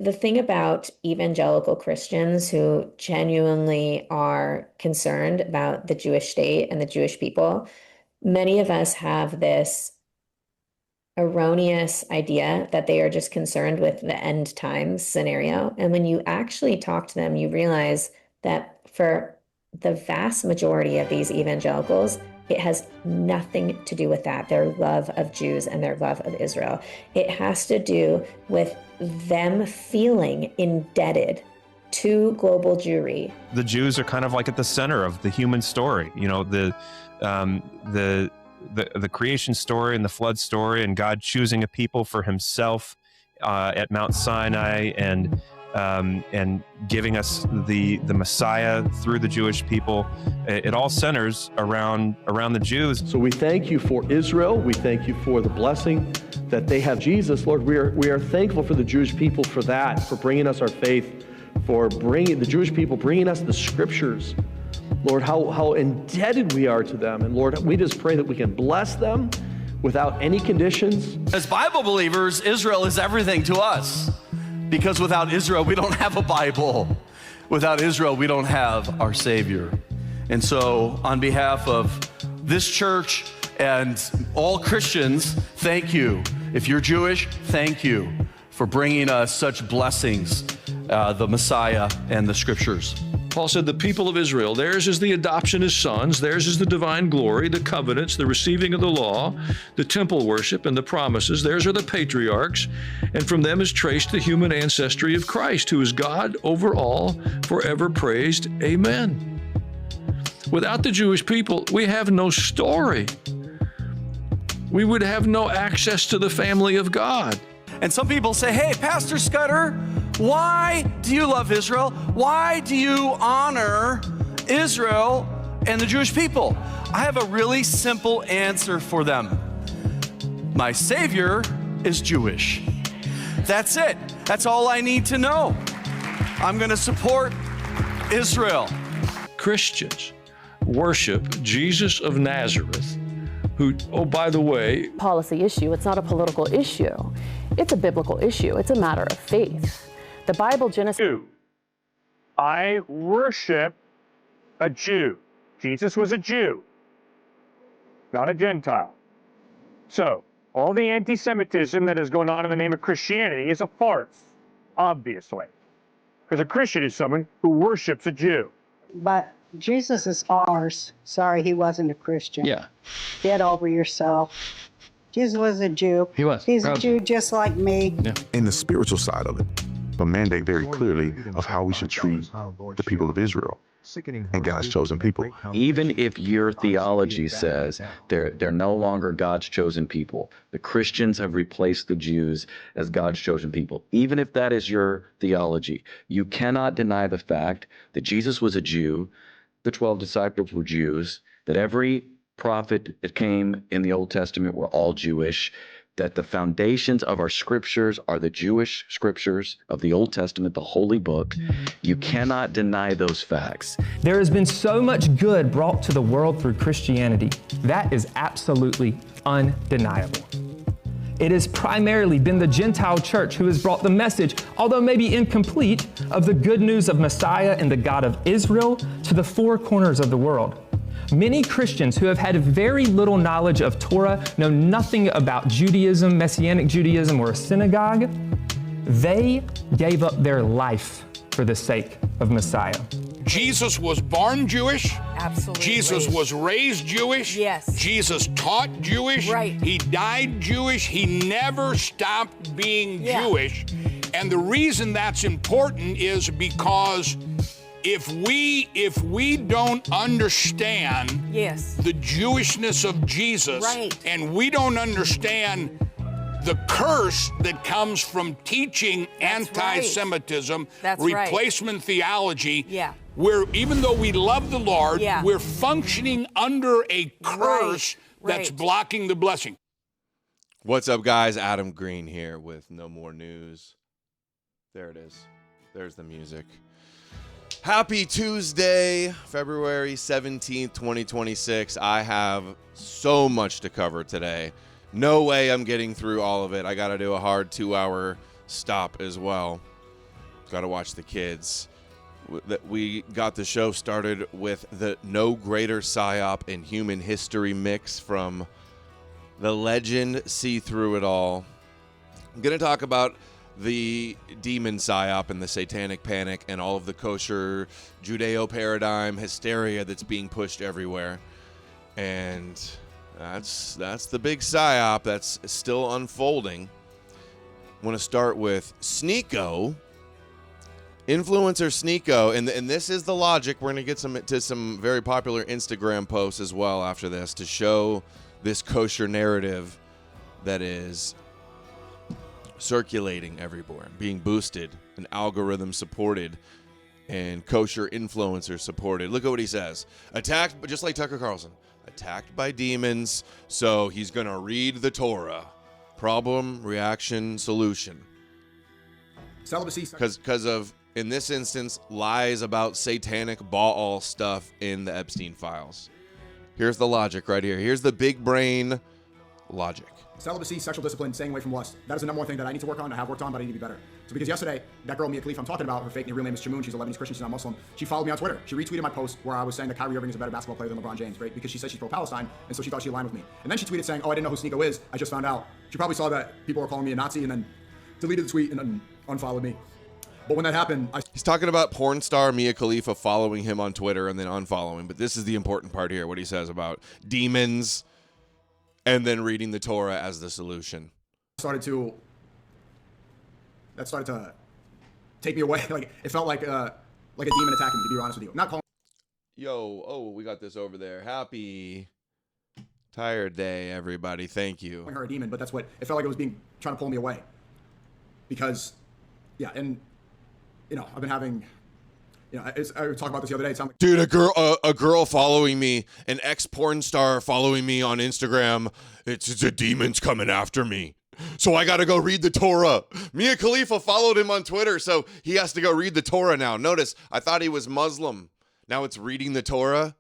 the thing about evangelical Christians who genuinely are concerned about the Jewish state and the Jewish people, many of us have this erroneous idea that they are just concerned with the end times scenario. And when you actually talk to them, you realize that for the vast majority of these evangelicals, it has nothing to do with that, their love of Jews and their love of Israel. It has to do with them feeling indebted to global Jewry. The Jews are kind of like at the center of the human story. You know, the creation story and the flood story, and God choosing a people for Himself at Mount Sinai, and giving us the Messiah through the Jewish people. It all centers around the Jews. So we thank you for Israel. We thank you for the blessing that they have Jesus. Lord, we are thankful for the Jewish people for that, for bringing us our faith, for bringing the Jewish people, bringing us the scriptures. Lord, how indebted we are to them. And Lord, we just pray that we can bless them without any conditions. As Bible believers, Israel is everything to us. Because without Israel, we don't have a Bible. Without Israel, we don't have our Savior. And so, on behalf of this church and all Christians, thank you. If you're Jewish, thank you for bringing us such blessings, the Messiah and the Scriptures. Paul said, the people of Israel, theirs is the adoption as sons, theirs is the divine glory, the covenants, the receiving of the law, the temple worship, and the promises. Theirs are the patriarchs, and from them is traced the human ancestry of Christ, who is God over all, forever praised. Amen. Without the Jewish people, we have no story. We would have no access to the family of God. And some people say, hey, Pastor Scudder, why do you love Israel? Why do you honor Israel and the Jewish people? I have a really simple answer for them. My Savior is Jewish. That's it. That's all I need to know. I'm going to support Israel. Christians worship Jesus of Nazareth, who, oh, by the way, policy issue. It's not a political issue. It's a biblical issue. It's a matter of faith. The Bible, Genesis. I worship a Jew. Jesus was a Jew, not a Gentile. So, all the anti-Semitism that is going on in the name of Christianity is a farce, obviously. Because a Christian is someone who worships a Jew. But Jesus is ours. Sorry, he wasn't a Christian. Yeah. Get over yourself. Jesus was a Jew. He was. He's a Jew just like me. Yeah. In the spiritual side of it, but mandate very clearly of how we should treat the people of Israel and God's chosen people. Even if your theology says they're no longer God's chosen people, the Christians have replaced the Jews as God's chosen people. Even if that is your theology, you cannot deny the fact that Jesus was a Jew, the 12 disciples were Jews, that every prophet that came in the Old Testament were all Jewish, that the foundations of our scriptures are the Jewish scriptures of the Old Testament, the Holy Book. You cannot deny those facts. There has been so much good brought to the world through Christianity. That is absolutely undeniable. It has primarily been the Gentile church who has brought the message, although maybe incomplete, of the good news of Messiah and the God of Israel to the four corners of the world. Many Christians who have had very little knowledge of Torah, know nothing about Judaism, Messianic Judaism, or a synagogue. They gave up their life for the sake of Messiah. Jesus was born Jewish. Absolutely. Jesus was raised Jewish. Yes. Jesus taught Jewish. Right. He died Jewish. He never stopped being Jewish. And the reason that's important is because if we don't understand the Jewishness of Jesus, and we don't understand the curse that comes from teaching anti-Semitism, replacement theology, where even though we love the Lord, we're functioning under a curse that's blocking the blessing. What's up, guys? Adam Green here with No More News. There it is. There's the music. Happy Tuesday, February 17th, 2026. I have so much to cover today. No way I'm getting through all of it. I got to do a hard 2-hour stop as well. Got to watch the kids. That we got the show started with the no greater psyop in human history mix from the legend See Through It All. I'm going to talk about the demon psyop and the satanic panic and all of the kosher Judeo paradigm hysteria that's being pushed everywhere. And that's the big psyop that's still unfolding. I want to start with Sneeko. Influencer Sneeko, and this is the logic. We're going to get to some very popular Instagram posts as well after this to show this kosher narrative that is circulating everywhere, being boosted, and algorithm supported, and kosher influencer supported. Look at what he says. Attacked, just like Tucker Carlson, attacked by demons, so he's going to read the Torah. Problem, reaction, solution. Celibacy. Because of, in this instance, lies about satanic Baal stuff in the Epstein files. Here's the logic right here. Here's the big brain logic. Celibacy, sexual discipline, staying away from lust. That is the number one thing that I need to work on, I have worked on, but I need to be better. So because yesterday, that girl Mia Khalifa I'm talking about, her fake real name is Chamoun, she's a Lebanese Christian, she's not Muslim. She followed me on Twitter. She retweeted my post where I was saying that Kyrie Irving is a better basketball player than LeBron James, right? Because she said she's pro-Palestine, and so she thought she aligned with me. And then she tweeted saying, oh, I didn't know who Sneeko is, I just found out. She probably saw that people were calling me a Nazi and then deleted the tweet and then unfollowed me. But when that happened, he's talking about porn star Mia Khalifa following him on Twitter and then unfollowing. But this is the important part here, what he says about demons and then reading the Torah as the solution. That started to take me away. Like it felt like a demon attacking me, to be honest with you. Not calling. Yo, we got this over there. Happy tired day, everybody. Thank you. Her a demon, but that's what it felt like. It was trying to pull me away. Because, yeah, and you know, I've been having. You know, I talked about this the other day. It sounded like, dude, a girl following me, an ex-porn star following me on Instagram. It's a demon's coming after me. So I got to go read the Torah. Mia Khalifa followed him on Twitter, so he has to go read the Torah now. Notice, I thought he was Muslim. Now it's reading the Torah.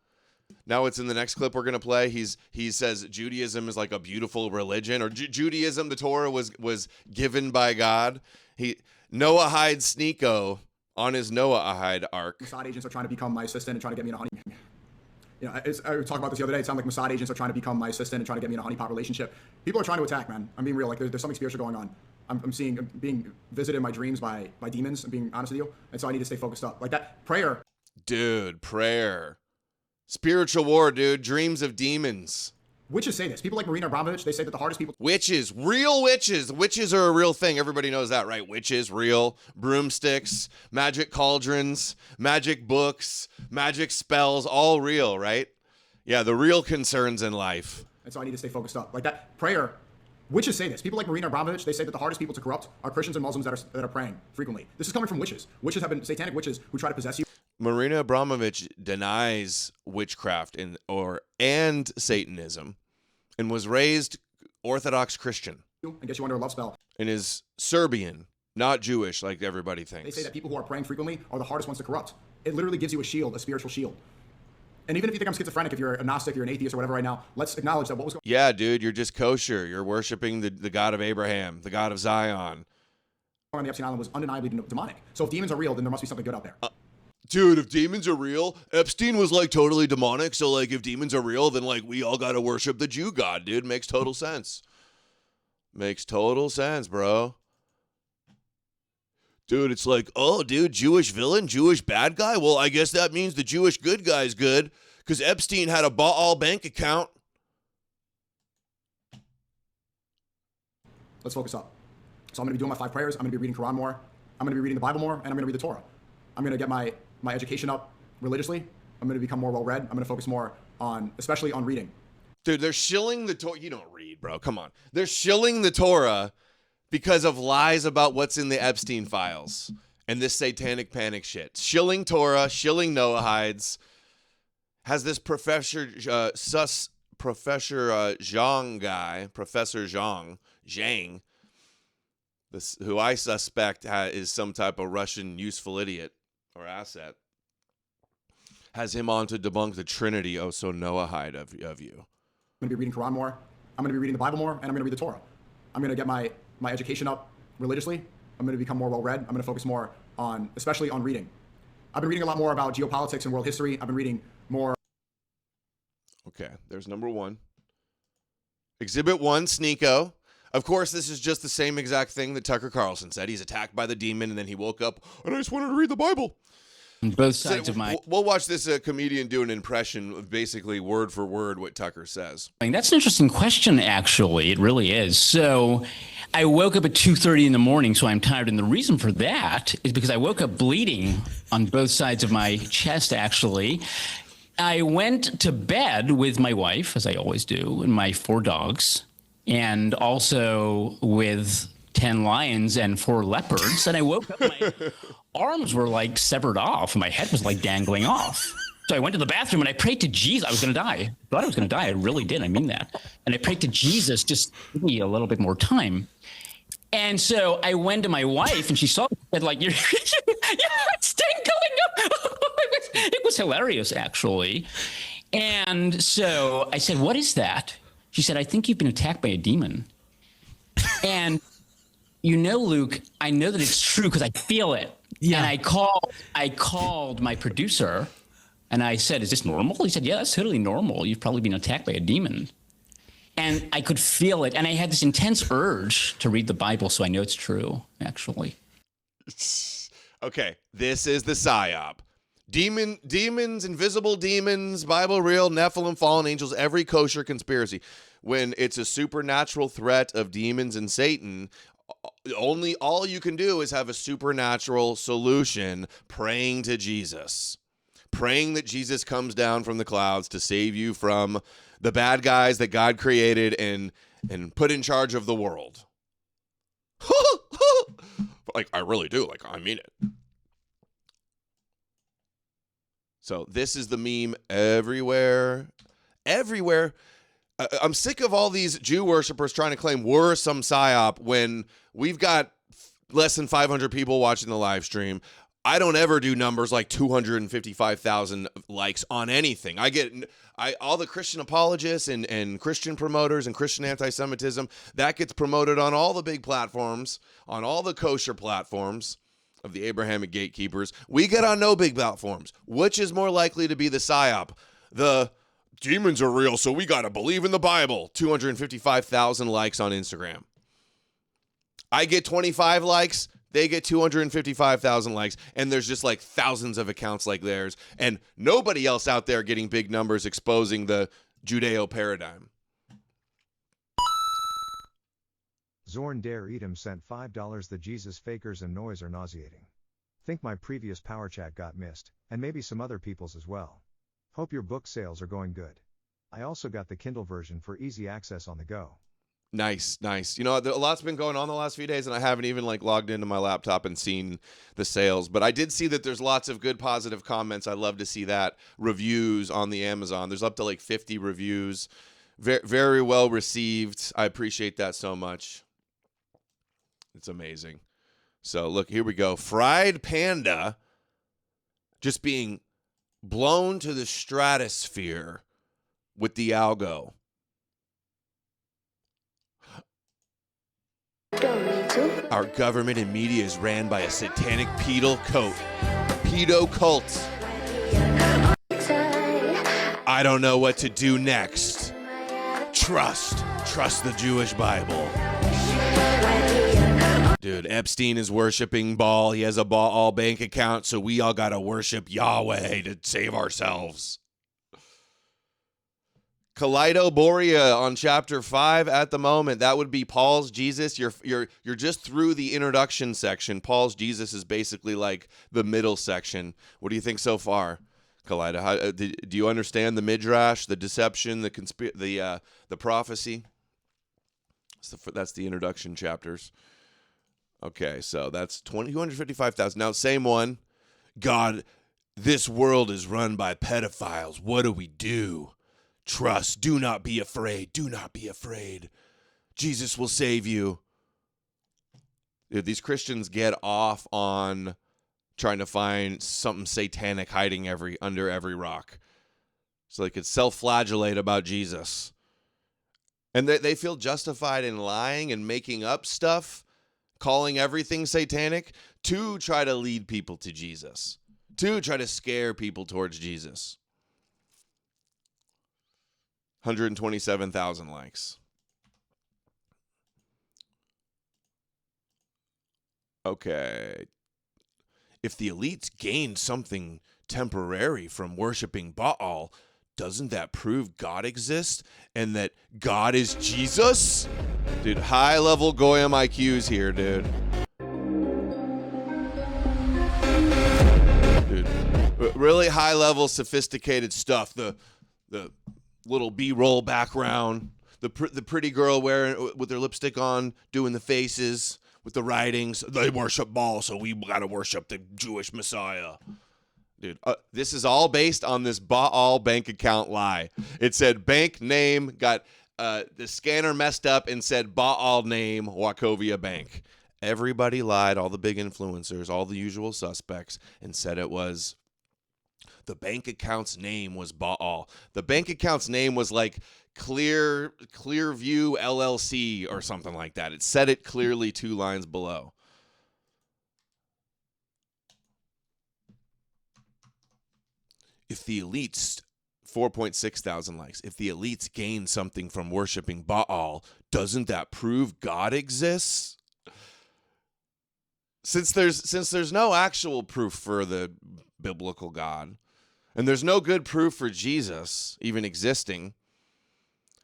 Now it's in the next clip we're going to play. He says Judaism is like a beautiful religion, or Judaism, the Torah was given by God. Noahide Sneeko on his Noahide arc. Mossad agents are trying to become my assistant and trying to get me in a honey. You know, I talked about this the other day. It sounded like Mossad agents are trying to become my assistant and trying to get me in a honeypot relationship. People are trying to attack, man. I'm being real. Like there's something spiritual going on. I'm being visited in my dreams by demons. I'm being honest with you, and so I need to stay focused up. Like that prayer. Dude, prayer, spiritual war, dude. Dreams of demons. Witches say this. People like Marina Abramovich, they say that the hardest people. Witches, real witches. Witches are a real thing. Everybody knows that, right? Witches, real. Broomsticks, magic cauldrons, magic books, magic spells, all real, right? Yeah, the real concerns in life. And so I need to stay focused up. Like that prayer. Witches say this. People like Marina Abramovich, they say that the hardest people to corrupt are Christians and Muslims that are praying frequently. This is coming from witches. Witches have been satanic witches who try to possess you. Marina Abramovich denies witchcraft and Satanism, and was raised Orthodox Christian. And get you under a love spell. And is Serbian, not Jewish like everybody thinks. They say that people who are praying frequently are the hardest ones to corrupt. It literally gives you a shield, a spiritual shield. And even if you think I'm schizophrenic, if you're a Gnostic, you're an atheist or whatever right now, let's acknowledge that what was going on. Yeah, dude, you're just kosher. You're worshiping the God of Abraham, the God of Zion. On the Epstein Island was undeniably demonic. So if demons are real, then there must be something good out there. Dude, if demons are real, Epstein was like totally demonic. So like if demons are real, then like we all got to worship the Jew God, dude. Makes total sense. Makes total sense, bro. Dude, it's like, oh, dude, Jewish villain, Jewish bad guy. Well, I guess that means the Jewish good guy's good because Epstein had a Baal bank account. Let's focus up. So I'm going to be doing my 5 prayers. I'm going to be reading Quran more. I'm going to be reading the Bible more, and I'm going to read the Torah. I'm going to get my education up religiously. I'm going to become more well-read. I'm going to focus more on, especially on reading. Dude, they're shilling the Torah. You don't read, bro. Come on. They're shilling the Torah because of lies about what's in the Epstein files and this satanic panic shit. Shilling Torah, shilling Noahides. Has this Professor Zhang guy, Professor Zhang, this who I suspect is some type of Russian useful idiot or asset, has him on to debunk the Trinity, oh so Noahide of you. I'm going to be reading Quran more. I'm going to be reading the Bible more, and I'm going to read the Torah. I'm going to get my education up religiously. I'm going to become more well-read. I'm going to focus more especially on reading. I've been reading a lot more about geopolitics and world history. I've been reading more. Okay, there's number one. Exhibit 1, Sneeko. Of course, this is just the same exact thing that Tucker Carlson said. He's attacked by the demon, and then he woke up, and I just wanted to read the Bible. Both sides of my... We'll watch this comedian do an impression of basically word for word what Tucker says. That's an interesting question, actually. It really is. So I woke up at 2:30 in the morning, so I'm tired. And the reason for that is because I woke up bleeding on both sides of my chest, actually. I went to bed with my wife, as I always do, and my 4 dogs, and also with 10 lions and 4 leopards. And I woke up, my arms were like severed off, and my head was like dangling off. So I went to the bathroom and I prayed to Jesus. I was going to die. I thought I was going to die. I really did. I mean that. And I prayed to Jesus, just give me a little bit more time. And so I went to my wife, and she saw me, said, like, your heart's going up. It was hilarious, actually. And so I said, what is that? She said, I think you've been attacked by a demon. And Luke, I know that it's true because I feel it. Yeah. And I called my producer, and I said, is this normal? He said, yeah, that's totally normal. You've probably been attacked by a demon. And I could feel it. And I had this intense urge to read the Bible, so I know it's true, actually. Okay, this is the PSYOP. Demons, invisible demons, Bible real, Nephilim, fallen angels, every kosher conspiracy. When it's a supernatural threat of demons and Satan, all you can do is have a supernatural solution, praying to Jesus. Praying that Jesus comes down from the clouds to save you from the bad guys that God created and put in charge of the world. Like, I really do. Like, I mean it. So this is the meme everywhere. Everywhere. I'm sick of all these Jew worshipers trying to claim we're some psyop when we've got less than 500 people watching the live stream. I don't ever do numbers like 255,000 likes on anything. All the Christian apologists and Christian promoters and Christian anti-Semitism, that gets promoted on all the big platforms, on all the kosher platforms of the Abrahamic gatekeepers. We get on no big platforms. Which is more likely to be the psyop? The demons are real, so we got to believe in the Bible. 255,000 likes on Instagram. I get 25 likes. They get 255,000 likes, and there's just like thousands of accounts like theirs, and nobody else out there getting big numbers exposing the Judeo paradigm. Zorn Dare Edom sent $5. The Jesus fakers and noise are nauseating. Think my previous power chat got missed, and maybe some other people's as well. Hope your book sales are going good. I also got the Kindle version for easy access on the go. Nice. A lot's been going on the last few days, and I haven't even logged into my laptop and seen the sales. But I did see that there's lots of good, positive comments. I love to see that. Reviews on the Amazon. There's up to 50 reviews. Very, very well received. I appreciate that so much. It's amazing. So look, here we go. Fried Panda just being blown to the stratosphere with the algo. Our government and media is ran by a satanic pedo cult. I don't know what to do next. Trust the Jewish Bible. Dude, Epstein is worshiping Baal. He has a Baal bank account, so we all gotta worship Yahweh to save ourselves. Kaleido Borea on chapter 5 at the moment. That would be Paul's Jesus. You're just through the introduction section. Paul's Jesus is basically like the middle section. What do you think so far, Kaleido? Do you understand the midrash, the deception, the prophecy? That's the introduction chapters. Okay, so that's 255,000. Now, same one. God, this world is run by pedophiles. What do we do? Trust. Do not be afraid. Do not be afraid. Jesus will save you. Dude, these Christians get off on trying to find something satanic hiding under every rock, so they could self-flagellate about Jesus. And they feel justified in lying and making up stuff calling everything satanic to try to lead people to Jesus, to try to scare people towards Jesus. 127,000 likes. Okay. If the elites gain something temporary from worshiping Baal, doesn't that prove God exists and that God is Jesus? Dude, high-level Goyim IQs here, dude. Dude, really high-level, sophisticated stuff. The little B-roll background, the pretty girl wearing with her lipstick on, doing the faces with the writings. They worship Baal, so we gotta worship the Jewish Messiah. Dude, this is all based on this Baal bank account lie. It said bank name, got the scanner messed up and said Baal name, Wachovia Bank. Everybody lied, all the big influencers, all the usual suspects, and said it was the bank account's name was Baal. The bank account's name was like Clearview LLC or something like that. It said it clearly 2 lines below. If the elites, 4.6 thousand likes, if the elites gain something from worshiping Baal, doesn't that prove God exists? Since there's no actual proof for the biblical God, and there's no good proof for Jesus even existing,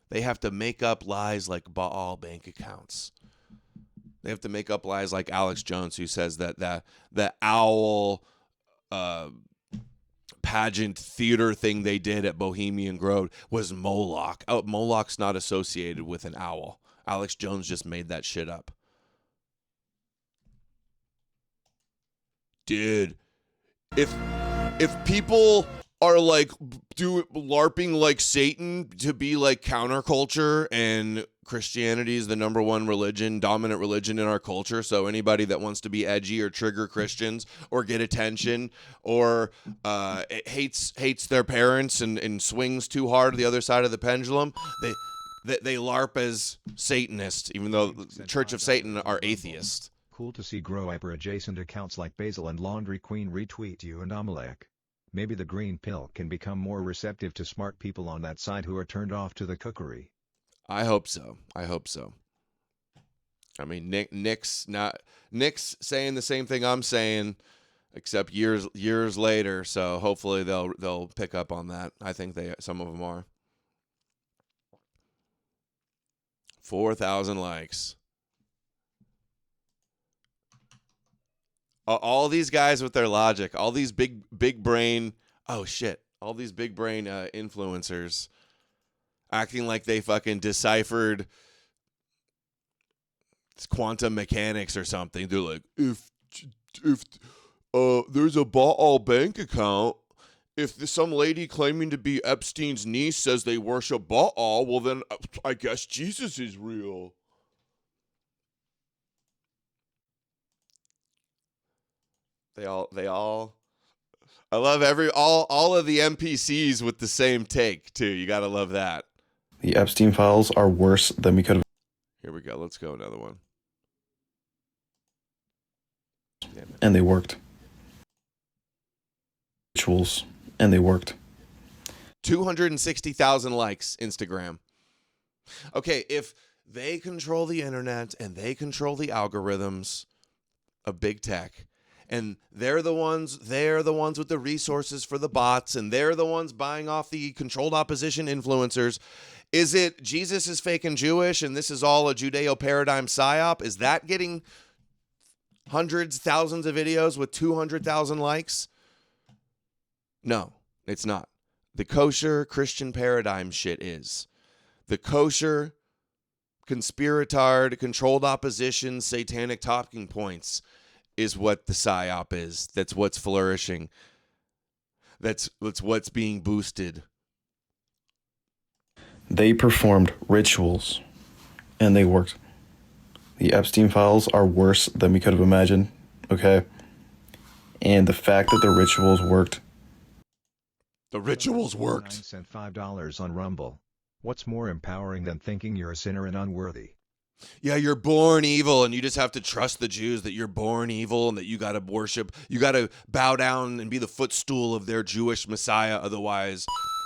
they have to make up lies like Baal bank accounts. They have to make up lies like Alex Jones, who says that the owl pageant theater thing they did at Bohemian Grove was Moloch. Oh, Moloch's not associated with an owl. Alex Jones just made that shit up. Dude, if people are like LARPing like Satan to be like counterculture, and Christianity is the number one religion, dominant religion in our culture, so anybody that wants to be edgy or trigger Christians or get attention or hates their parents and swings too hard to the other side of the pendulum, they LARP as Satanists, even though the Church of Satan are atheists. Cool to see Grow Hyper adjacent accounts like Basil and Laundry Queen retweet you and Amalek. Maybe the green pill can become more receptive to smart people on that side who are turned off to the cookery. I hope so. I mean, Nick's saying the same thing I'm saying, except years later. So hopefully they'll pick up on that. I think some of them are. 4,000 likes. All these guys with their logic, all these big brain, all these big brain influencers acting like they fucking deciphered quantum mechanics or something. They're like, if there's a Baal bank account, if some lady claiming to be Epstein's niece says they worship Baal, well then I guess Jesus is real. They all I love all of the NPCs with the same take too. You gotta love that. The Epstein files are worse than we could have. Here we go. Let's go another one. And they worked. Rituals, and they worked. 260,000 likes, Instagram. Okay, if they control the internet and they control the algorithms of big tech, and they're the ones with the resources for the bots, and they're the ones buying off the controlled opposition influencers. Is it Jesus is fake and Jewish and this is all a Judeo paradigm psyop? Is that getting hundreds, thousands of videos with 200,000 likes? No, it's not. The kosher Christian paradigm shit is. The kosher, conspiratard, controlled opposition, satanic talking points is what the psyop is. That's what's flourishing. That's what's being boosted. They performed rituals, and they worked. The Epstein files are worse than we could have imagined, okay? And the fact that the rituals worked. The rituals worked. Sent $5 on Rumble. What's more empowering than thinking you're a sinner and unworthy? Yeah, you're born evil, and you just have to trust the Jews that you're born evil and that you got to worship, you got to bow down and be the footstool of their Jewish Messiah. Otherwise,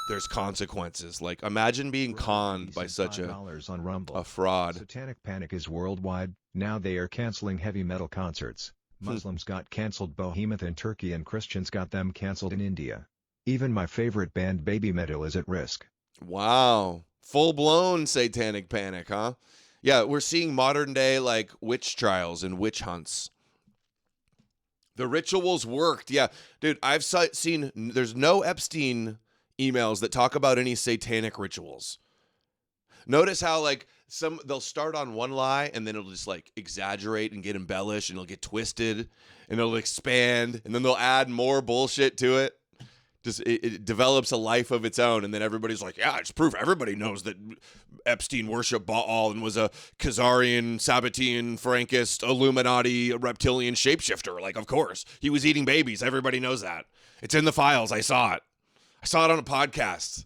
there's consequences. Like, imagine being conned by such a fraud. Satanic panic is worldwide. Now they are canceling heavy metal concerts. Muslims got canceled Behemoth in Turkey and Christians got them canceled in India. Even my favorite band Baby Metal is at risk. Wow. Full-blown satanic panic, huh? Yeah, we're seeing modern day like witch trials and witch hunts. The rituals worked. Yeah, dude, I've seen there's no Epstein emails that talk about any satanic rituals. Notice how like they'll start on one lie and then it'll just like exaggerate and get embellished and it'll get twisted and it'll expand and then they'll add more bullshit to it. Just it develops a life of its own, and then everybody's like, yeah, it's proof. Everybody knows that Epstein worshipped Baal and was a Khazarian, Sabbatean, Frankist, Illuminati, reptilian shapeshifter. Like, of course. He was eating babies. Everybody knows that. It's in the files. I saw it. I saw it on a podcast.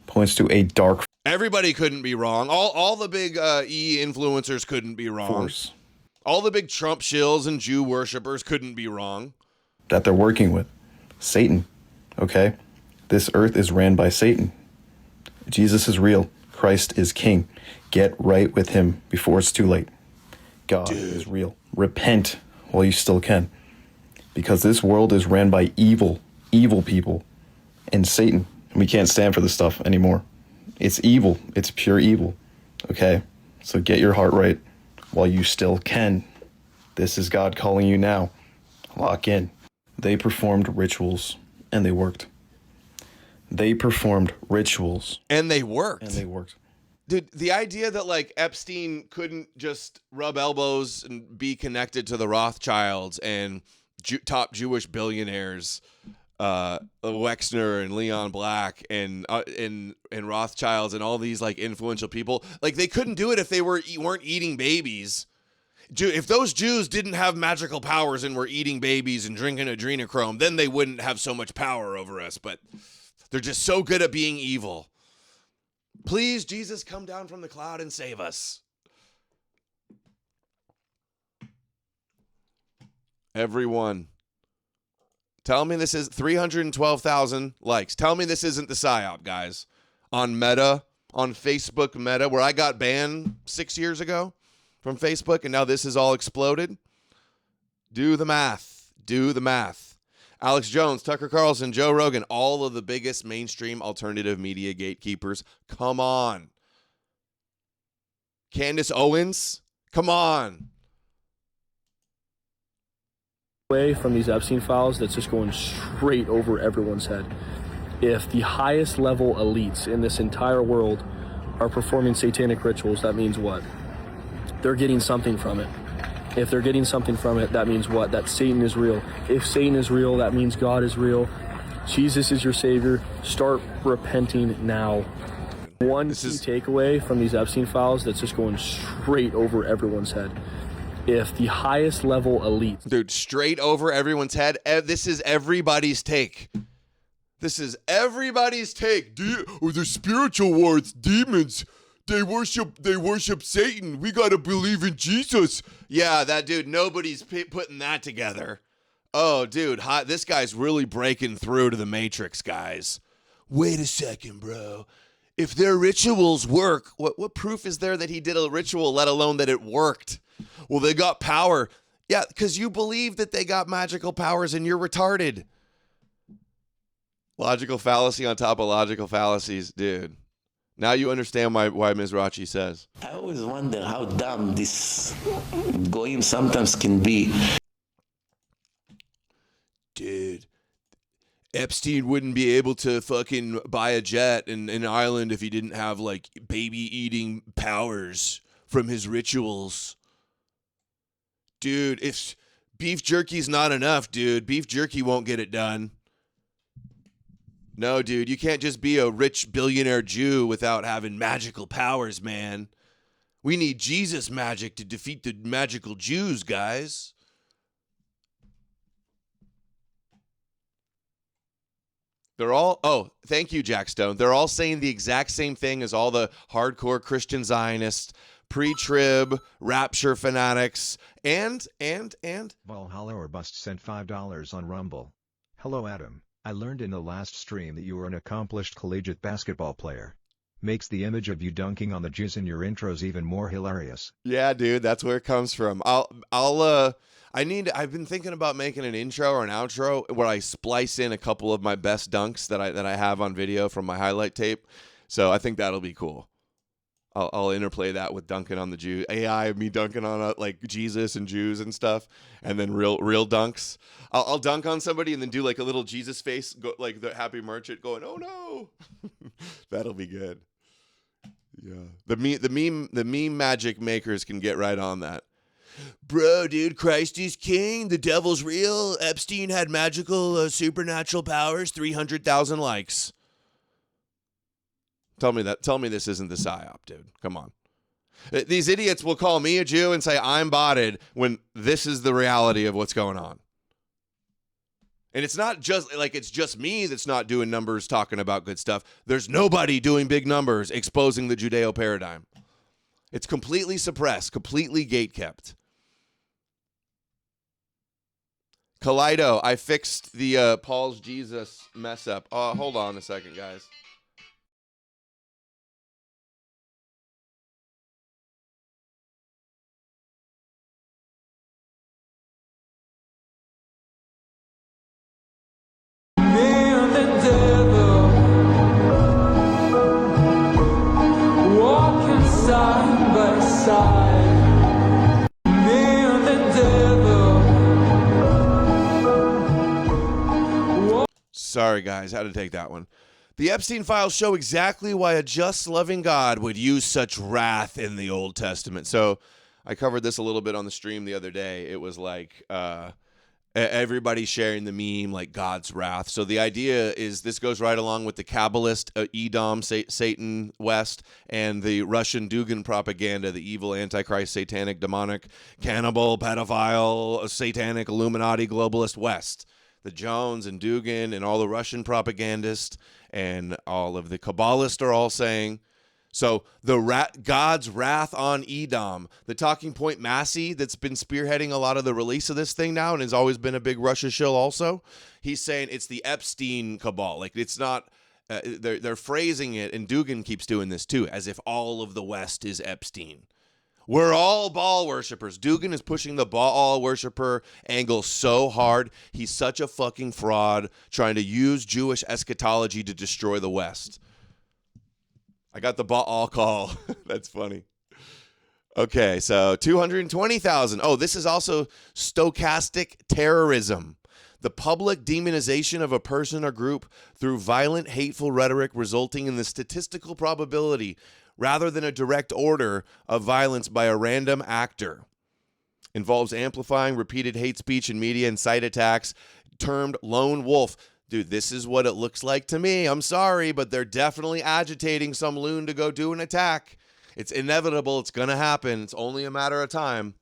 Points to a dark Everybody couldn't be wrong. All the big influencers couldn't be wrong. force All the big Trump shills and Jew worshippers couldn't be wrong. that they're working with. Satan, okay? This earth is ran by Satan. Jesus is real. Christ is king. Get right with him before it's too late. God is real. Repent while you still can. Because this world is ran by evil people, and Satan. And we can't stand for this stuff anymore. It's evil. It's pure evil, okay? So get your heart right while you still can. This is God calling you now. Lock in. They performed rituals, and they worked. They performed rituals. And they worked. And they worked. Dude, the idea that, like, Epstein couldn't just rub elbows and be connected to the Rothschilds and top Jewish billionaires, Wexner and Leon Black and Rothschilds and all these, like, influential people, like, they couldn't do it if they weren't eating babies. If those Jews didn't have magical powers and were eating babies and drinking adrenochrome, then they wouldn't have so much power over us. But they're just so good at being evil. Please, Jesus, come down from the cloud and save us. Everyone. Tell me this is 312,000 likes. Tell me this isn't the PSYOP, guys. On Meta, on Facebook Meta, where I got banned 6 years ago from Facebook, and now this has all exploded. Do the math. Do the math. Alex Jones, Tucker Carlson, Joe Rogan, all of the biggest mainstream alternative media gatekeepers. Come on. Candace Owens, come on. Away from these Epstein files that's just going straight over everyone's head. If the highest level elites in this entire world are performing satanic rituals, that means what? They're getting something from it. If they're getting something from it, that means what? That Satan is real. If Satan is real, that means God is real. Jesus is your savior. Start repenting now. One key takeaway from these Epstein files that's just going straight over everyone's head. If the highest level elite... Dude, straight over everyone's head. This is everybody's take. This is everybody's take. The spiritual wars, demons... They worship Satan. We got to believe in Jesus. Yeah, that dude, nobody's putting that together. Oh, dude, this guy's really breaking through to the Matrix, guys. Wait a second, bro. If their rituals work, what proof is there that he did a ritual, let alone that it worked? Well, they got power. Yeah, because you believe that they got magical powers and you're retarded. Logical fallacy on top of logical fallacies, dude. Now you understand why Ms. Rachi says. I always wonder how dumb this goyim sometimes can be. Dude, Epstein wouldn't be able to fucking buy a jet in an island if he didn't have, like, baby-eating powers from his rituals. Dude, if beef jerky's not enough, dude, beef jerky won't get it done. No, dude, you can't just be a rich billionaire Jew without having magical powers, man. We need Jesus magic to defeat the magical Jews, guys. They're all, thank you, Jack Stone. They're all saying the exact same thing as all the hardcore Christian Zionists, pre-trib, rapture fanatics, and Valhalla or Bust sent $5 on Rumble. Hello Adam, I learned in the last stream that you are an accomplished collegiate basketball player. Makes the image of you dunking on the Jews in your intros even more hilarious. yeah, dude, that's where it comes from. I've been thinking about making an intro or an outro where I splice in a couple of my best dunks that I have on video from my highlight tape. So I think that'll be cool. I'll interplay that with dunking on the Jew AI of me dunking on like Jesus and Jews and stuff, and then real dunks. I'll dunk on somebody and then do like a little Jesus face, go like the happy merchant going, "Oh no!" That'll be good. Yeah, the meme magic makers can get right on that. Bro, dude, Christ is king. The devil's real. Epstein had magical supernatural powers. 300,000 likes. Tell me this isn't the psyop, dude. Come on. These idiots will call me a Jew and say I'm botted when this is the reality of what's going on. And it's not just like it's just me that's not doing numbers talking about good stuff. There's nobody doing big numbers exposing the Judeo paradigm. It's completely suppressed, completely gatekept. Kaleido, I fixed the Paul's Jesus mess up. Hold on a second, guys. Side by side, me and the devil. Sorry, guys, had to take that one. The Epstein files show exactly why a just, loving God would use such wrath in the Old Testament. So I covered this a little bit on the stream the other day. It was like everybody sharing the meme, like God's wrath. So the idea is this goes right along with the Kabbalist Edom, Satan West, and the Russian Dugin propaganda, the evil Antichrist, satanic, demonic, cannibal, pedophile, satanic, Illuminati, globalist West. The Jones and Dugin and all the Russian propagandists and all of the Kabbalists are all saying. So God's wrath on Edom, the talking point Massey that's been spearheading a lot of the release of this thing now and has always been a big Russia shill also, he's saying it's the Epstein cabal. Like it's not, they're phrasing it, and Dugin keeps doing this too, as if all of the West is Epstein. We're all Baal worshipers. Dugin is pushing the Baal worshiper angle so hard. He's such a fucking fraud trying to use Jewish eschatology to destroy the West. I got the Baal call. That's funny. Okay, so 220,000. Oh, this is also stochastic terrorism. The public demonization of a person or group through violent, hateful rhetoric resulting in the statistical probability rather than a direct order of violence by a random actor. Involves amplifying repeated hate speech in media and site attacks, termed lone wolf. Dude, this is what it looks like to me. I'm sorry, but they're definitely agitating some loon to go do an attack. It's inevitable. It's going to happen. It's only a matter of time.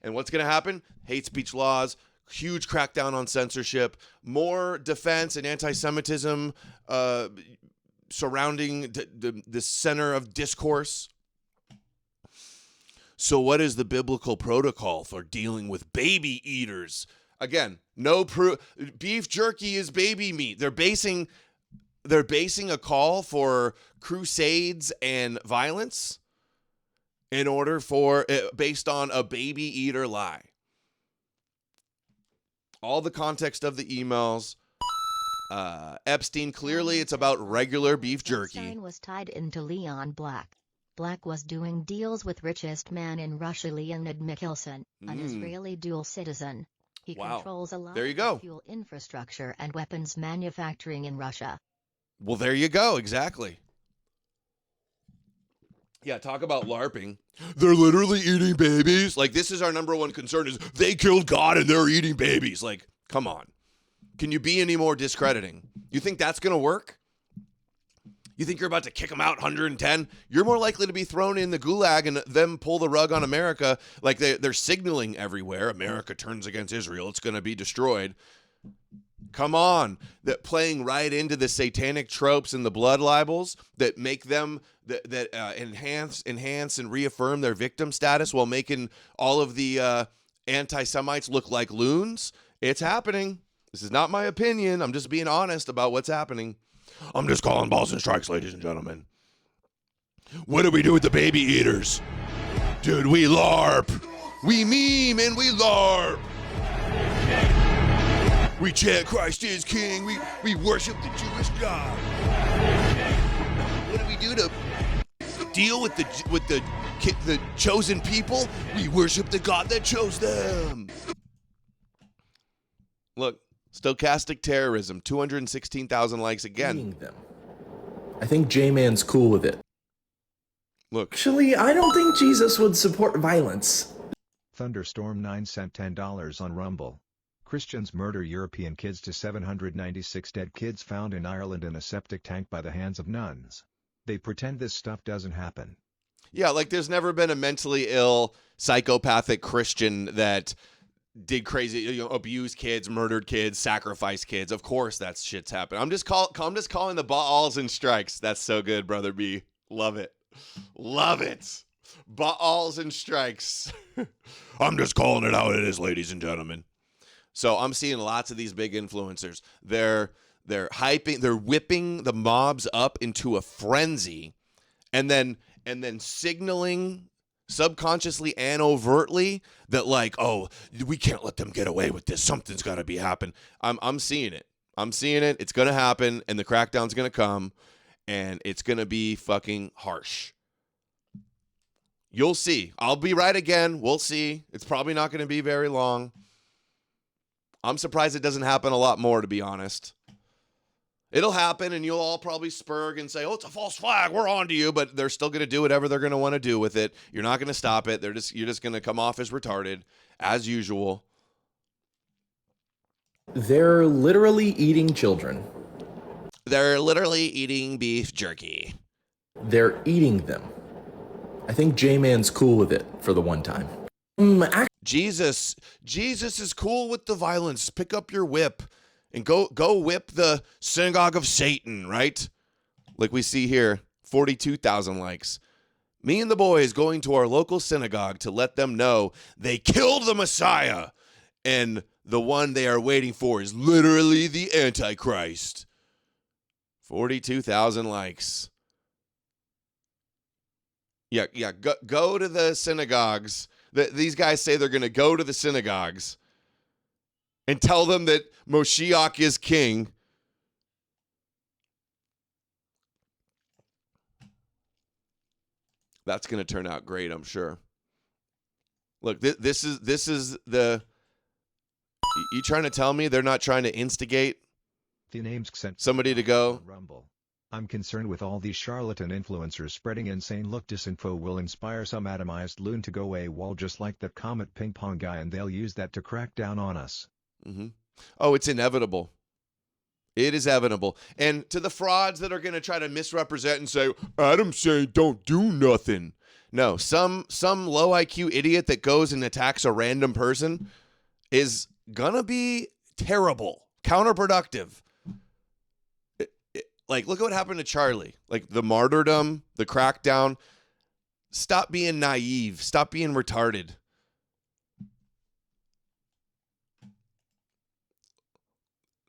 And what's going to happen? Hate speech laws, huge crackdown on censorship, more defense and anti-Semitism surrounding the center of discourse. So what is the biblical protocol for dealing with baby eaters? Again, no proof. Beef jerky is baby meat. They're basing a call for crusades and violence in order for based on a baby eater lie. All the context of the emails. Epstein, clearly it's about regular beef jerky. Epstein was tied into Leon Black. Black was doing deals with richest man in Russia, Leonid Mikhelson, an Israeli dual citizen. He controls a lot of fuel infrastructure and weapons manufacturing in Russia. Well, there you go. Exactly. Yeah, talk about LARPing. They're literally eating babies. Like, this is our number one concern is they killed God and they're eating babies. Like, come on. Can you be any more discrediting? You think that's going to work? You think you're about to kick them out 110? You're more likely to be thrown in the gulag and them pull the rug on America like they're signaling everywhere. America turns against Israel. It's going to be destroyed. Come on, that playing right into the satanic tropes and the blood libels that make them that enhance and reaffirm their victim status while making all of the anti-Semites look like loons. It's happening. This is not my opinion. I'm just being honest about what's happening. I'm just calling balls and strikes, ladies and gentlemen. What do we do with the baby eaters? Dude, we LARP. We meme and we LARP. We chant Christ is King. We worship the Jewish God. What do we do to deal with the chosen people? We worship the God that chose them. Look, stochastic terrorism, 216,000 likes again. I think J-Man's cool with it. Look. Actually, I don't think Jesus would support violence. Thunderstorm 9 sent $10 on Rumble. Christians murder European kids to 796 dead kids found in Ireland in a septic tank by the hands of nuns. They pretend this stuff doesn't happen. Yeah, like there's never been a mentally ill, psychopathic Christian that did crazy, abused kids, murdered kids, sacrificed kids. Of course that shit's happened. I'm just calling the balls and strikes. That's so good, Brother B. Love it. Love it. Balls and strikes. I'm just calling it how it is, ladies and gentlemen. So I'm seeing lots of these big influencers. They're whipping the mobs up into a frenzy, and then signaling subconsciously and overtly that like, oh, we can't let them get away with this. Something's got to be happening. I'm seeing it. I'm seeing it. It's going to happen, and the crackdown's going to come, and it's going to be fucking harsh. You'll see. I'll be right again. We'll see. It's probably not going to be very long. I'm surprised it doesn't happen a lot more, to be honest. It'll happen, and you'll all probably spurg and say, oh, it's a false flag. We're on to you. But they're still going to do whatever they're going to want to do with it. You're not going to stop it. You're just going to come off as retarded, as usual. They're literally eating children. They're literally eating beef jerky. They're eating them. I think J-Man's cool with it for the one time. Jesus is cool with the violence. Pick up your whip and go whip the synagogue of Satan, right? Like we see here, 42,000 likes. Me and the boys going to our local synagogue to let them know they killed the Messiah, and the one they are waiting for is literally the Antichrist. 42,000 likes. Yeah, go to the synagogues. These guys say they're going to go to the synagogues and tell them that Moshiach is king. That's going to turn out great, I'm sure. Look, this is the... You trying to tell me they're not trying to instigate somebody to go? Rumble. I'm concerned with all these charlatan influencers spreading insane look disinfo will inspire some atomized loon to go AWOL just like that Comet Ping Pong guy, and they'll use that to crack down on us. Mm-hmm. Oh, it's inevitable. It is inevitable. And to the frauds that are going to try to misrepresent and say, Adam's saying don't do nothing. No, some low IQ idiot that goes and attacks a random person is going to be terrible, counterproductive. Like, look at what happened to Charlie. Like, the martyrdom, the crackdown. Stop being naive. Stop being retarded.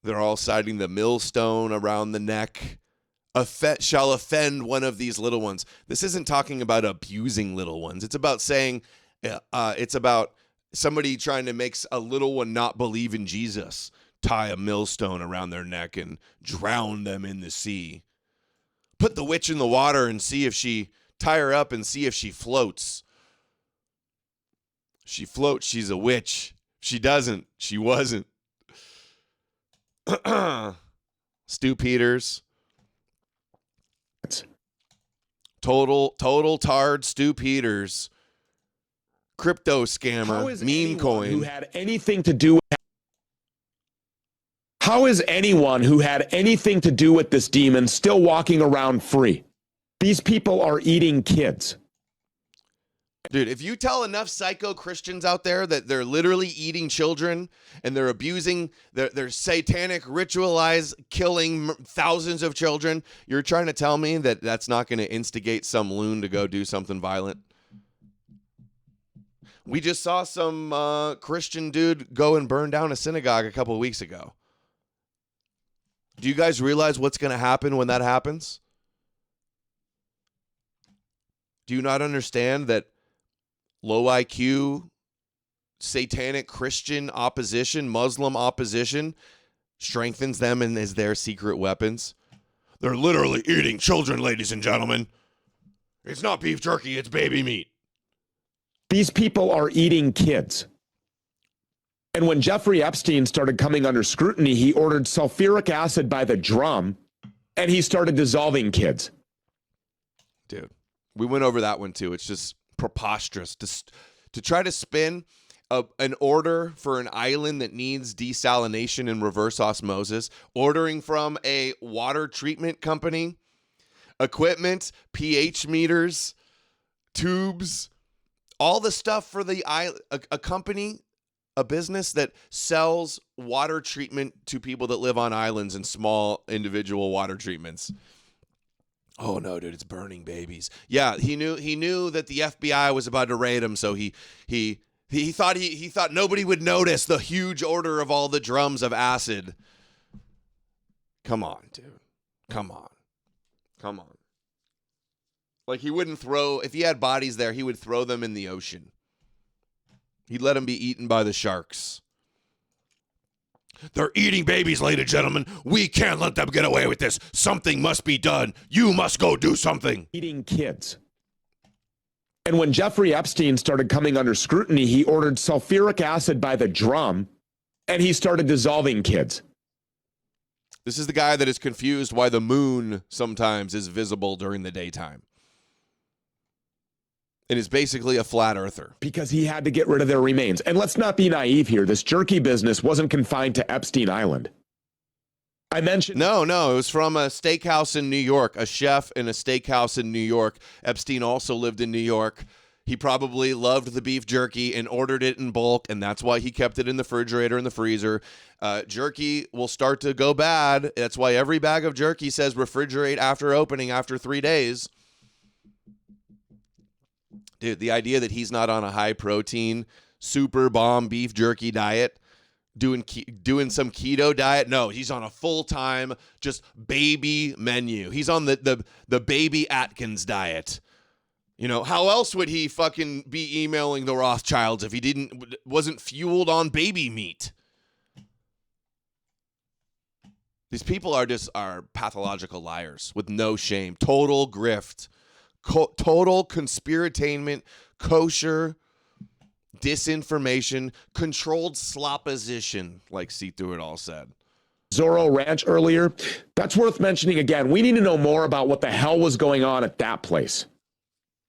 They're all citing the millstone around the neck. Shall offend one of these little ones. This isn't talking about abusing little ones. It's about saying, it's about somebody trying to make a little one not believe in Jesus. Tie a millstone around their neck and drown them in the sea. Put the witch in the water and tie her up and see if she floats. She floats, she's a witch. She doesn't, she wasn't. Stu Peters. Total tard Stu Peters. Crypto scammer, meme coin. Who had anything to do with How is anyone who had anything to do with this demon still walking around free? These people are eating kids. Dude, if you tell enough psycho Christians out there that they're literally eating children and they're abusing, they're satanic, ritualized, killing thousands of children, you're trying to tell me that that's not going to instigate some loon to go do something violent? We just saw some Christian dude go and burn down a synagogue a couple of weeks ago. Do you guys realize what's going to happen when that happens? Do you not understand that low IQ, satanic Christian opposition, Muslim opposition strengthens them and is their secret weapons? They're literally eating children, ladies and gentlemen. It's not beef jerky, it's baby meat. These people are eating kids. And when Jeffrey Epstein started coming under scrutiny, he ordered sulfuric acid by the drum, and he started dissolving kids. Dude, we went over that one too. It's just preposterous to try to spin an order for an island that needs desalination and reverse osmosis, ordering from a water treatment company, equipment, pH meters, tubes, all the stuff for the a company, a business that sells water treatment to people that live on islands and small individual water treatments. Oh no, dude, it's burning babies. Yeah, he knew that the FBI was about to raid him, so he thought nobody would notice the huge order of all the drums of acid. Come on, dude. Come on. Like, he wouldn't throw, if he had bodies there, he would throw them in the ocean. He'd let them be eaten by the sharks. They're eating babies, ladies and gentlemen. We can't let them get away with this. Something must be done. You must go do something. Eating kids. And when Jeffrey Epstein started coming under scrutiny, he ordered sulfuric acid by the drum, and he started dissolving kids. This is the guy that is confused why the moon sometimes is visible during the daytime. And is basically a flat earther. Because he had to get rid of their remains. And let's not be naive here. This jerky business wasn't confined to Epstein Island. I mentioned... No, it was from a steakhouse in New York, a chef in a steakhouse in New York. Epstein also lived in New York. He probably loved the beef jerky and ordered it in bulk, and that's why he kept it in the refrigerator and the freezer. Jerky will start to go bad. That's why every bag of jerky says refrigerate after opening after 3 days. Dude, the idea that he's not on a high-protein, super bomb beef jerky diet, doing some keto diet. No, he's on a full-time, just baby menu. He's on the baby Atkins diet. You know, how else would he fucking be emailing the Rothschilds if he wasn't fueled on baby meat? These people are pathological liars with no shame. Total grift. Total conspiratainment, kosher, disinformation, controlled slopposition, like See Through It All said. Zorro Ranch earlier, that's worth mentioning again. We need to know more about what the hell was going on at that place.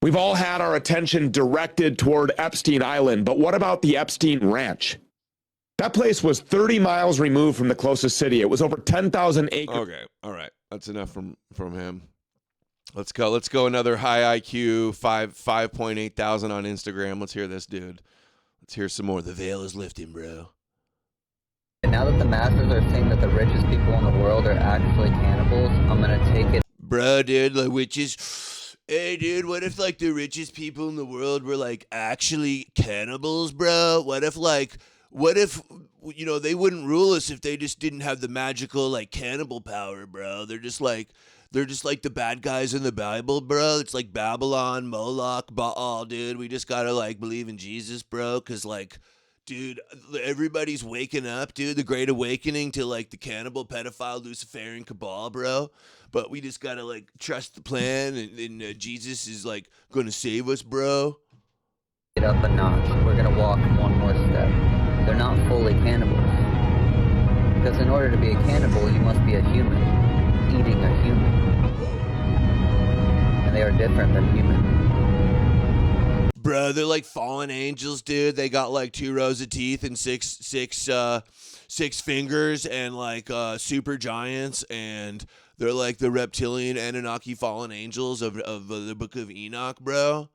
We've all had our attention directed toward Epstein Island, but what about the Epstein Ranch? That place was 30 miles removed from the closest city. It was over 10,000 acres. Okay, all right. That's enough from him. Let's go another high IQ, 5.8 thousand on Instagram. Let's hear this, dude. Let's hear some more. The veil is lifting, bro. And now that the masses are saying that the richest people in the world are actually cannibals, I'm going to take it. Bro, dude, the witches. Hey, dude, what if, like, the richest people in the world were, like, actually cannibals, bro? What if, you know, they wouldn't rule us if they just didn't have the magical, like, cannibal power, bro? They're just like the bad guys in the Bible, bro. It's like Babylon, Moloch, Baal, dude. We just gotta, like, believe in Jesus, bro, because, like, dude, everybody's waking up, dude. The Great Awakening to, like, the cannibal, pedophile, Luciferian cabal, bro. But we just gotta, like, trust the plan, and Jesus is, like, gonna save us, bro. Get up a notch. We're gonna walk one more step. They're not fully cannibals. Because in order to be a cannibal, you must be a human, eating a human. And they are different than human. Bro, they're like fallen angels, dude. They got like 2 rows of teeth and six fingers and like super giants, and they're like the reptilian Anunnaki fallen angels of the Book of Enoch, bro.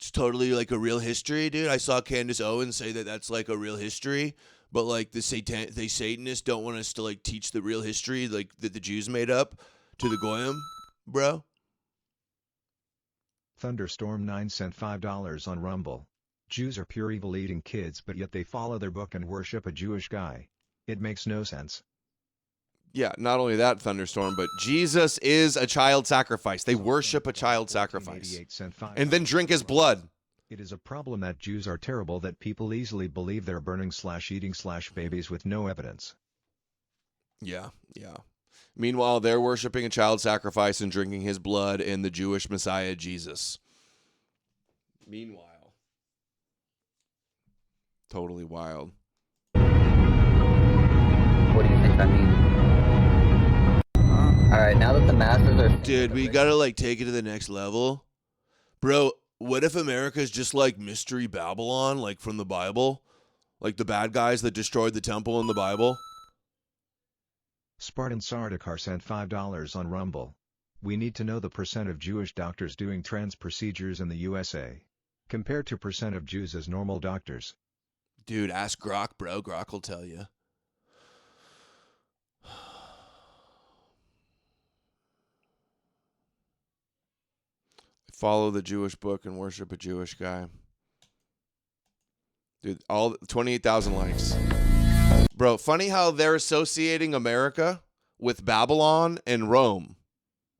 it's totally like a real history, dude. I saw Candace Owens say that that's like a real history, but like the Satanists don't want us to like teach the real history like that the Jews made up to the Goyim, bro. Thunderstorm 9 sent $5 on Rumble. Jews are pure evil eating kids, but yet they follow their book and worship a Jewish guy. It makes no sense. Yeah, not only that, Thunderstorm, but Jesus is a child sacrifice. They worship a child sacrifice and then drink his blood. It is a problem that Jews are terrible that people easily believe they're burning/eating/babies with no evidence. Yeah. Meanwhile, they're worshiping a child sacrifice and drinking his blood in the Jewish Messiah, Jesus. Meanwhile. Totally wild. What do you think that means? All right, now that the masses are... Dude, we gotta, like, take it to the next level. Bro, what if America's just like Mystery Babylon, like from the Bible? Like the bad guys that destroyed the temple in the Bible? Spartan Sardakar sent $5 on Rumble. We need to know the percent of Jewish doctors doing trans procedures in the USA, compared to percent of Jews as normal doctors. Dude, ask Grok, bro. Grok will tell you. Follow the Jewish book and worship a Jewish guy. Dude, all 28,000 likes. Bro, funny how they're associating America with Babylon and Rome.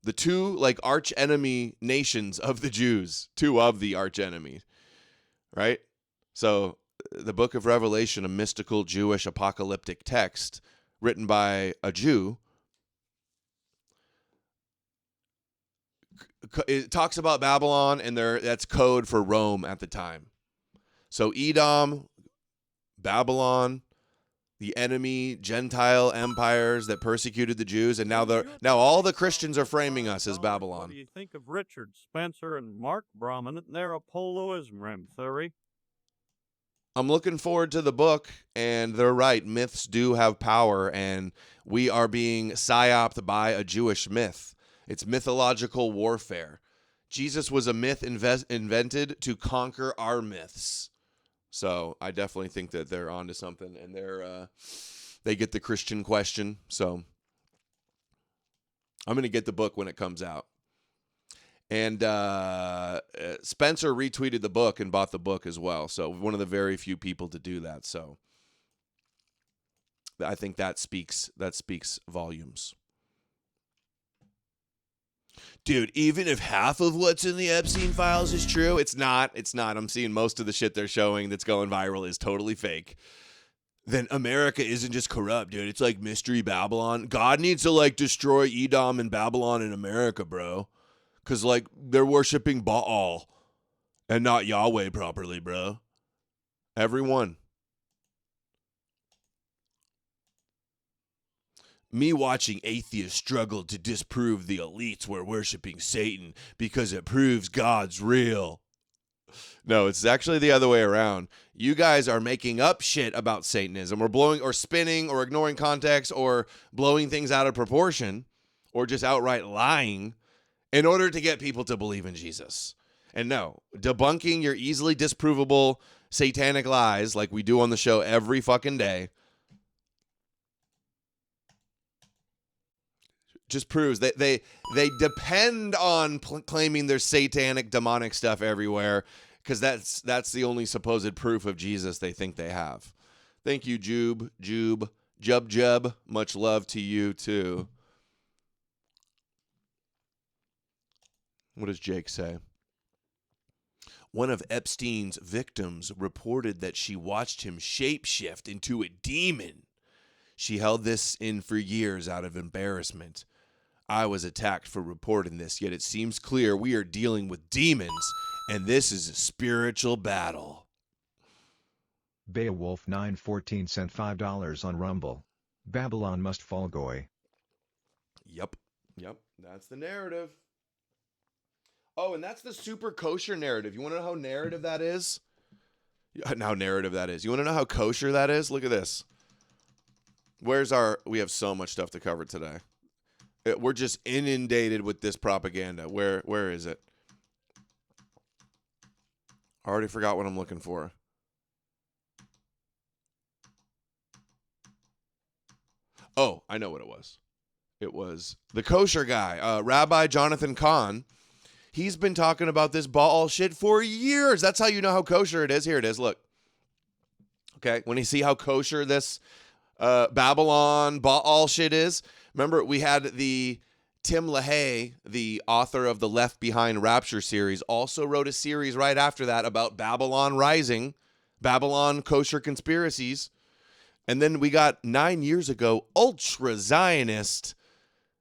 The two, like, arch enemy nations of the Jews. Two of the arch enemies. Right? So, the book of Revelation, a mystical Jewish apocalyptic text written by a Jew, it talks about Babylon, and that's code for Rome at the time. So Edom, Babylon, the enemy Gentile empires that persecuted the Jews, and now all the Christians are framing us as Babylon. What do you think of Richard Spencer and Mark Brahman and their Apolloism theory? I'm looking forward to the book, and they're right. Myths do have power, and we are being psyoped by a Jewish myth. It's mythological warfare. Jesus was a myth invented to conquer our myths. So I definitely think that they're onto something, and they get the Christian question. So I'm going to get the book when it comes out. And Spencer retweeted the book and bought the book as well. So one of the very few people to do that. So I think that speaks volumes. Dude, even if half of what's in the Epstein files is true, it's not. I'm seeing most of the shit they're showing that's going viral is totally fake. Then America isn't just corrupt, dude. It's like Mystery Babylon. God needs to like destroy Edom and Babylon in America, bro. Because like they're worshiping Baal and not Yahweh properly, bro. Everyone. Me watching atheists struggle to disprove the elites were worshiping Satan because it proves God's real. No, it's actually the other way around. You guys are making up shit about Satanism, or blowing or spinning or ignoring context or blowing things out of proportion or just outright lying in order to get people to believe in Jesus. And no, debunking your easily disprovable satanic lies like we do on the show every fucking day just proves that they depend on claiming there's satanic, demonic stuff everywhere because that's the only supposed proof of Jesus they think they have. Thank you, Jub. Much love to you too. What does Jake say? One of Epstein's victims reported that she watched him shapeshift into a demon. She held this in for years out of embarrassment. I was attacked for reporting this, yet it seems clear we are dealing with demons, and this is a spiritual battle. Beowulf 914 sent $5 on Rumble. Babylon must fall, goy. Yep. That's the narrative. Oh, and that's the super kosher narrative. You want to know how narrative that is? You want to know how kosher that is? Look at this. We have so much stuff to cover today. We're just inundated with this propaganda. Where is it? I already forgot what I'm looking for. Oh, I know what it was. It was the kosher guy, Rabbi Jonathan Cahn. He's been talking about this Baal shit for years. That's how you know how kosher it is. Here it is. Look. Okay, when you see how kosher this Babylon Baal shit is. Remember, we had the Tim LaHaye, the author of the Left Behind Rapture series, also wrote a series right after that about Babylon Rising, Babylon kosher conspiracies. And then we got 9 years ago, ultra Zionist,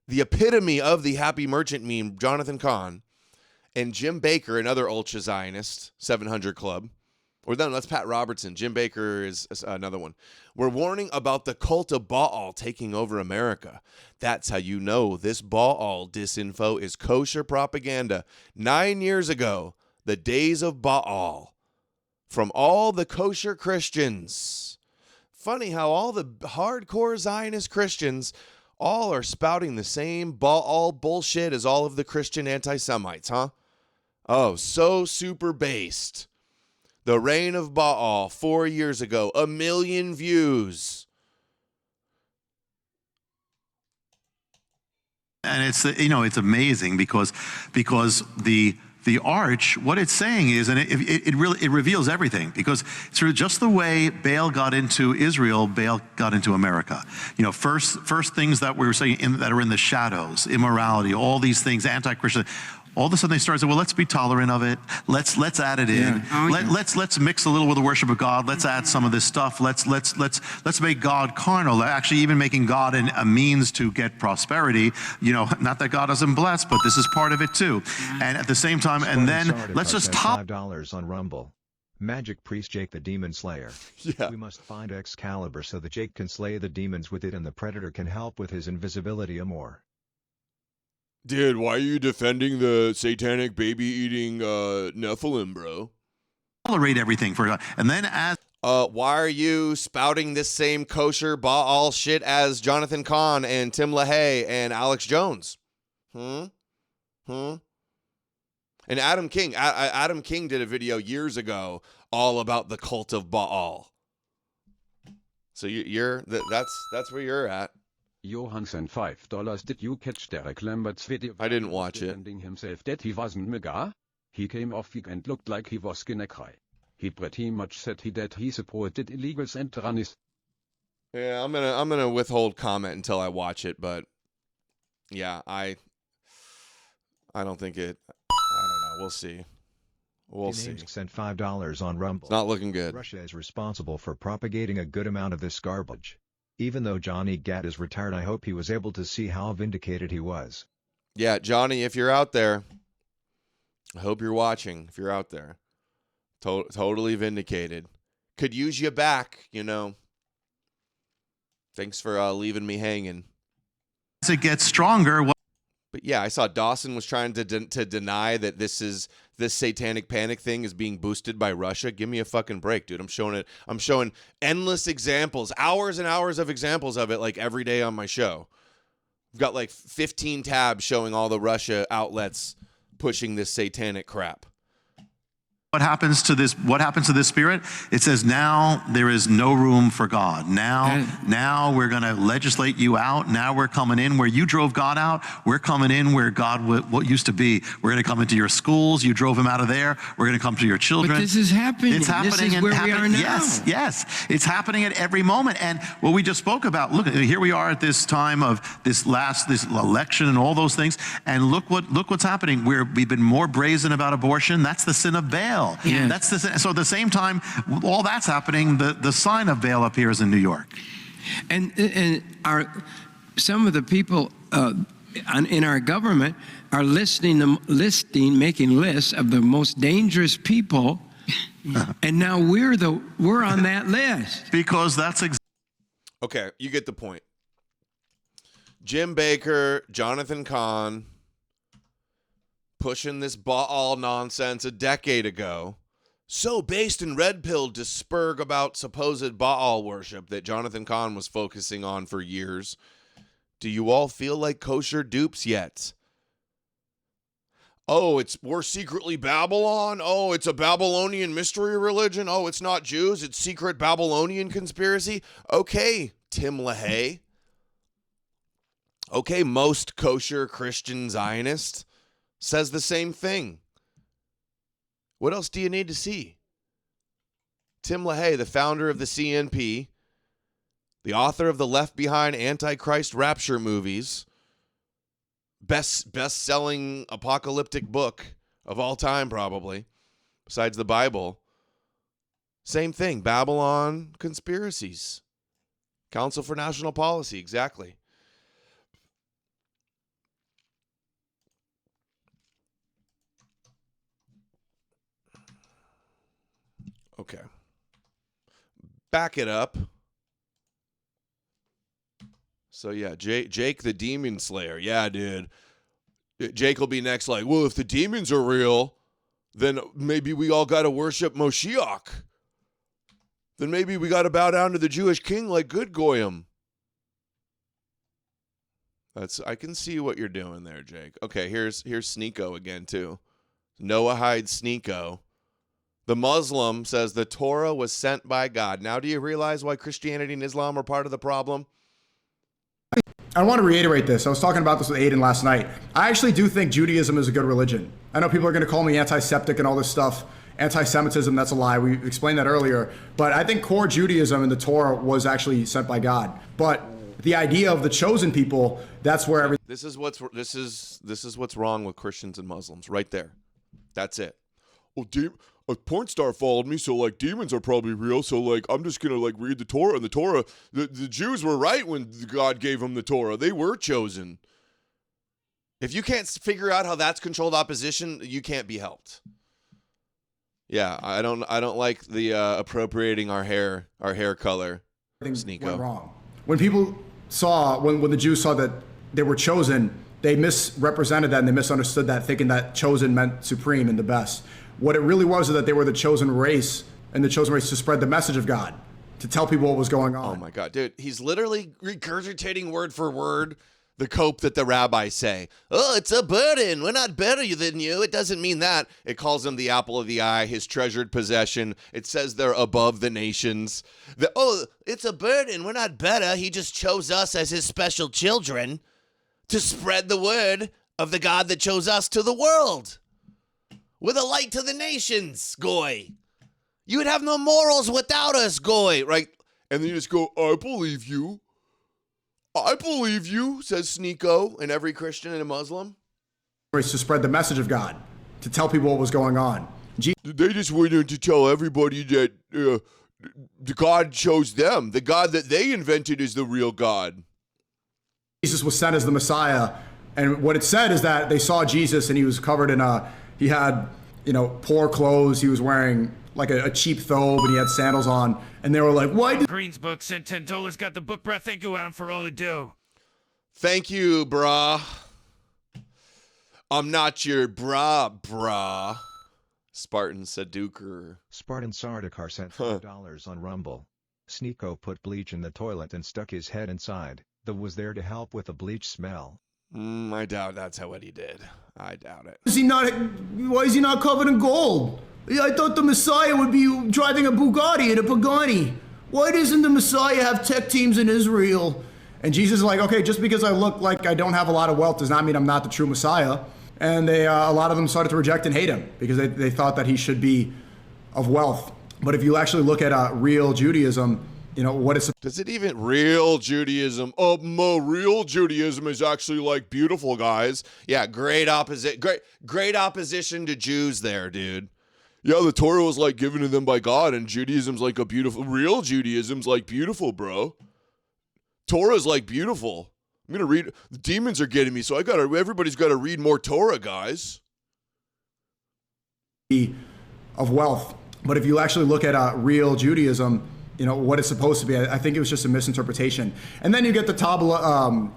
the epitome of the happy merchant meme, Jonathan Cahn, and Jim Baker, another ultra Zionist, 700 Club. Or then that's Pat Robertson. Jim Baker is another one. We're warning about the cult of Baal taking over America. That's how you know this Baal disinfo is kosher propaganda. 9 years ago, the days of Baal. From all the kosher Christians. Funny how all the hardcore Zionist Christians all are spouting the same Baal bullshit as all of the Christian anti-Semites, huh? Oh, so super based. The Reign of Baal, 4 years ago, 1 million views. And it's, it's amazing because the arch, what it's saying is, and it really reveals everything, because through just the way Baal got into Israel, Baal got into America. First things that we were saying that are in the shadows, immorality, all these things, anti-Christian. All of a sudden they started saying, well, let's be tolerant of it. Let's add it in. Yeah. Oh, yeah. Let's mix a little with the worship of God. Let's add some of this stuff. Let's make God carnal. Actually, even making God a means to get prosperity. Not that God doesn't bless, but this is part of it too. And at the same time, and then let's just top $5 on Rumble. Magic Priest Jake the Demon Slayer. Yeah. We must find Excalibur so that Jake can slay the demons with it and the Predator can help with his invisibility more. Dude, why are you defending the satanic baby-eating Nephilim, bro? Tolerate everything for God. And then as... why are you spouting this same kosher Baal shit as Jonathan Cahn and Tim LaHaye and Alex Jones? And Adam King. Adam King did a video years ago all about the cult of Baal. So that's where you're at. Johansen $5. Did you catch Derek Lambert's video? I didn't watch it. Defending himself that he wasn't mega. He came off weak and looked like he was gonna cry. He pretty much said that he supported illegals and tyrannies. Yeah, I'm gonna withhold comment until I watch it, but yeah, I don't think it. I don't know. We'll see. We'll see. Sent $5 on Rumble. It's not looking good. Russia is responsible for propagating a good amount of this garbage. Even though Johnny Gat is retired, I hope he was able to see how vindicated he was. Yeah, Johnny, if you're out there, I hope you're watching. If you're out there, totally vindicated. Could use you back, Thanks for leaving me hanging. As it gets stronger. But yeah, I saw Dawson was trying to deny that this satanic panic thing is being boosted by Russia. Give me a fucking break, dude. I'm showing endless examples, hours and hours of examples of it, like every day on my show. I've got like 15 tabs showing all the Russia outlets pushing this satanic crap. What happens to this spirit? It says now there is no room for God. Now we're going to legislate you out. Now we're coming in where you drove God out. We're coming in where God what used to be. We're going to come into your schools. You drove him out of there. We're going to come to your children. But this is happening. It's happening. This is where we are now. Yes. It's happening at every moment. And what we just spoke about, look, here we are at this time of this election and all those things. And look what's happening. We've been more brazen about abortion. That's the sin of Baal. Yeah. So at the same time, all that's happening, the sign of Baal appears in New York. And some of the people in our government are making lists of the most dangerous people, and now we're on that list. Because that's okay. You get the point. Jim Baker, Jonathan Cahn, pushing this Baal nonsense a decade ago. So based and red-pilled to spurg about supposed Baal worship that Jonathan Cahn was focusing on for years. Do you all feel like kosher dupes yet? Oh, we're secretly Babylon. Oh, it's a Babylonian mystery religion. Oh, it's not Jews. It's secret Babylonian conspiracy. Okay, Tim LaHaye. Okay, most kosher Christian Zionist says the same thing. What else do you need to see? Tim LaHaye, the founder of the CNP, the author of the Left Behind Antichrist Rapture movies, best-selling apocalyptic book of all time probably, besides the Bible. Same thing, Babylon conspiracies. Council for National Policy, exactly. Okay. Back it up. So yeah, Jake the Demon Slayer. Yeah, dude. Jake will be next like, well, if the demons are real, then maybe we all got to worship Moshiach. Then maybe we got to bow down to the Jewish king like good Goyim. I can see what you're doing there, Jake. Okay, here's Sneeko again too. Noahide Sneeko. The Muslim says the Torah was sent by God. Now, do you realize why Christianity and Islam are part of the problem? I want to reiterate this. I was talking about this with Aiden last night. I actually do think Judaism is a good religion. I know people are going to call me anti-Septic and all this stuff. Anti-Semitism, that's a lie. We explained that earlier. But I think core Judaism and the Torah was actually sent by God. But the idea of the chosen people, that's where everything... This is what's wrong with Christians and Muslims right there. That's it. Well, a porn star followed me, so like demons are probably real, so like I'm just gonna like read the Torah, and the Torah, the Jews were right when God gave them the Torah. They were chosen. If you can't figure out how that's controlled opposition, you can't be helped. Yeah, I don't like the appropriating our hair color. Sneeko went wrong. When people saw, when the Jews saw that they were chosen, they misrepresented that and they misunderstood that, thinking that chosen meant supreme and the best. What it really was is that they were the chosen race, and the chosen race to spread the message of God, to tell people what was going on. Oh my God, dude. He's literally regurgitating word for word the cope that the rabbis say. Oh, it's a burden. We're not better than you. It doesn't mean that. It calls him the apple of the eye, his treasured possession. It says they're above the nations. It's a burden. We're not better. He just chose us as his special children to spread the word of the God that chose us to the world. We're the light to the nations, Goy. You would have no morals without us, Goy. Right? And then you just go, I believe you. I believe you, says Sneeko, and every Christian and a Muslim. To spread the message of God, to tell people what was going on. They just wanted to tell everybody that the God chose them. The God that they invented is the real God. Jesus was sent as the Messiah. And what it said is that they saw Jesus and he was covered in he had, poor clothes. He was wearing like a cheap thobe and he had sandals on. And they were like, why did Green's book sent $10, got the book, bruh. Thank you, Adam, for all you do. Thank you, brah. I'm not your brah. Spartan Saduker. Spartan Sardakar sent $5 on Rumble. Sneeko put bleach in the toilet and stuck his head inside. The was there to help with the bleach smell. I doubt that's what he did. I doubt it. Why is he not covered in gold? I thought the Messiah would be driving a Bugatti and a Pagani. Why doesn't the Messiah have tech teams in Israel? And Jesus is like, okay, just because I look like I don't have a lot of wealth does not mean I'm not the true Messiah. And a lot of them started to reject and hate him because they thought that he should be of wealth. But if you actually look at real Judaism, what is... Does it even real Judaism? Real Judaism is actually like beautiful, guys. Yeah, great opposition to Jews there, dude. Yeah, the Torah was like given to them by God, and Judaism's like real Judaism's like beautiful, bro. Torah's like beautiful. I'm gonna read. The demons are getting me, so everybody's got to read more Torah, guys. Of wealth, but if you actually look at real Judaism, what it's supposed to be, I think it was just a misinterpretation. And then you get the Kabbalah,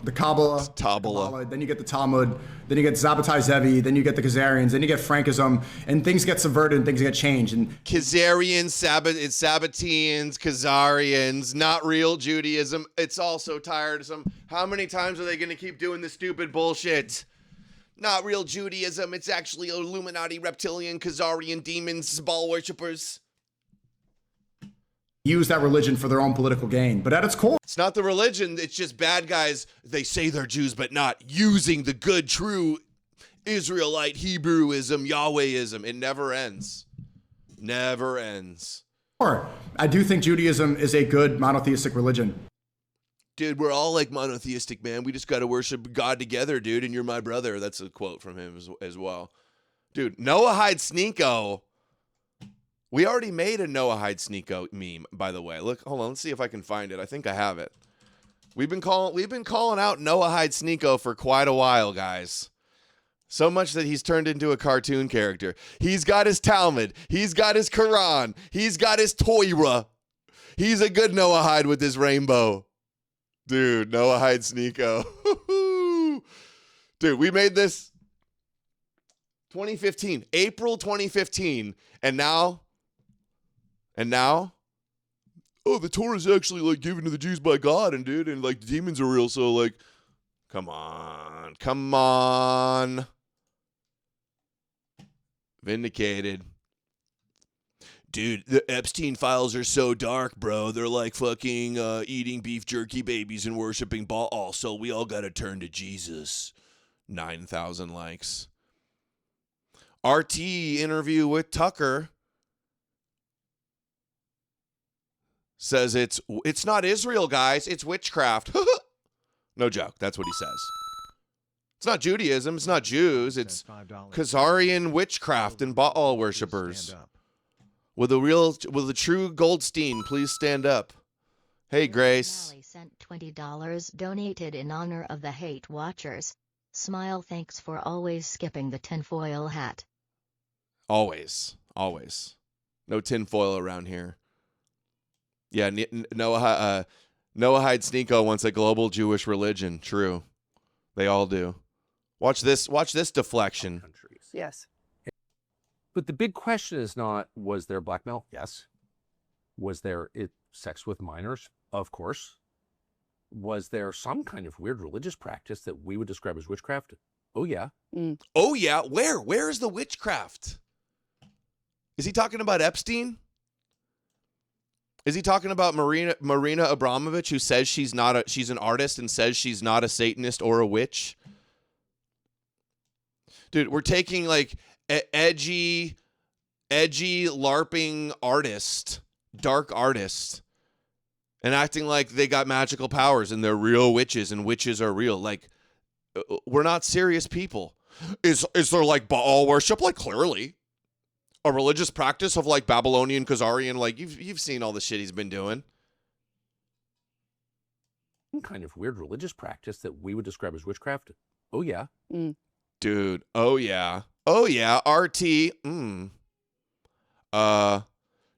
then you get the Talmud, then you get Zabbatai Zevi, then you get the Khazarians, then you get Frankism, and things get subverted and things get changed. And Khazarians, Sabbateans, Khazarians, not real Judaism. It's all so tiresome. How many times are they going to keep doing this stupid bullshit? Not real Judaism. It's actually Illuminati, reptilian, Khazarian demons, Baal worshippers. Use that religion for their own political gain. But at its core, it's not the religion. It's just bad guys. They say they're Jews, but not using the good, true Israelite Hebrewism, Yahwehism. It never ends. Never ends. I do think Judaism is a good monotheistic religion. Dude, we're all like monotheistic, man. We just got to worship God together, dude. And you're my brother. That's a quote from him as well. Dude, Noahide Sneeko. We already made a Noahide Sneeko meme, by the way. Look, hold on. Let's see if I can find it. I think I have it. We've been calling out Noahide Sneeko for quite a while, guys. So much that he's turned into a cartoon character. He's got his Talmud. He's got his Quran. He's got his Torah. He's a good Noahide with his rainbow. Dude, Noahide Sneeko. Dude, we made this 2015, April 2015, and now, oh, the Torah is actually like given to the Jews by God, and dude, and like the demons are real, so like, come on. Vindicated. Dude, the Epstein files are so dark, bro. They're like fucking eating beef jerky babies and worshiping Baal. So we all got to turn to Jesus. 9,000 likes. RT interview with Tucker says it's not Israel, guys. It's witchcraft. No joke. That's what he says. It's not Judaism. It's not Jews. It's Khazarian witchcraft and Baal worshippers. Will the true Goldstein please stand up? Hey, Grace. Mally sent $20 donated in honor of the Hate Watchers. Smile, thanks for always skipping the tinfoil hat. Always. No tinfoil around here. Yeah, Noahide Sneeko wants a global Jewish religion. True. They all do. Watch this deflection. Yes. But the big question is not, was there blackmail? Yes. Was there sex with minors? Of course. Was there some kind of weird religious practice that we would describe as witchcraft? Oh, yeah. Oh, yeah. Where is the witchcraft? Is he talking about Epstein? Is he talking about Marina Abramovich, who says she's an artist and says she's not a Satanist or a witch? Dude, we're taking like edgy LARPing artist, dark artist, and acting like they got magical powers and they're real witches and witches are real. Like, we're not serious people. Is there like Baal worship? Like, clearly. A religious practice of like Babylonian, Khazarian, like you've seen all the shit he's been doing. Some kind of weird religious practice that we would describe as witchcraft? Oh, yeah. Dude, oh yeah. RT.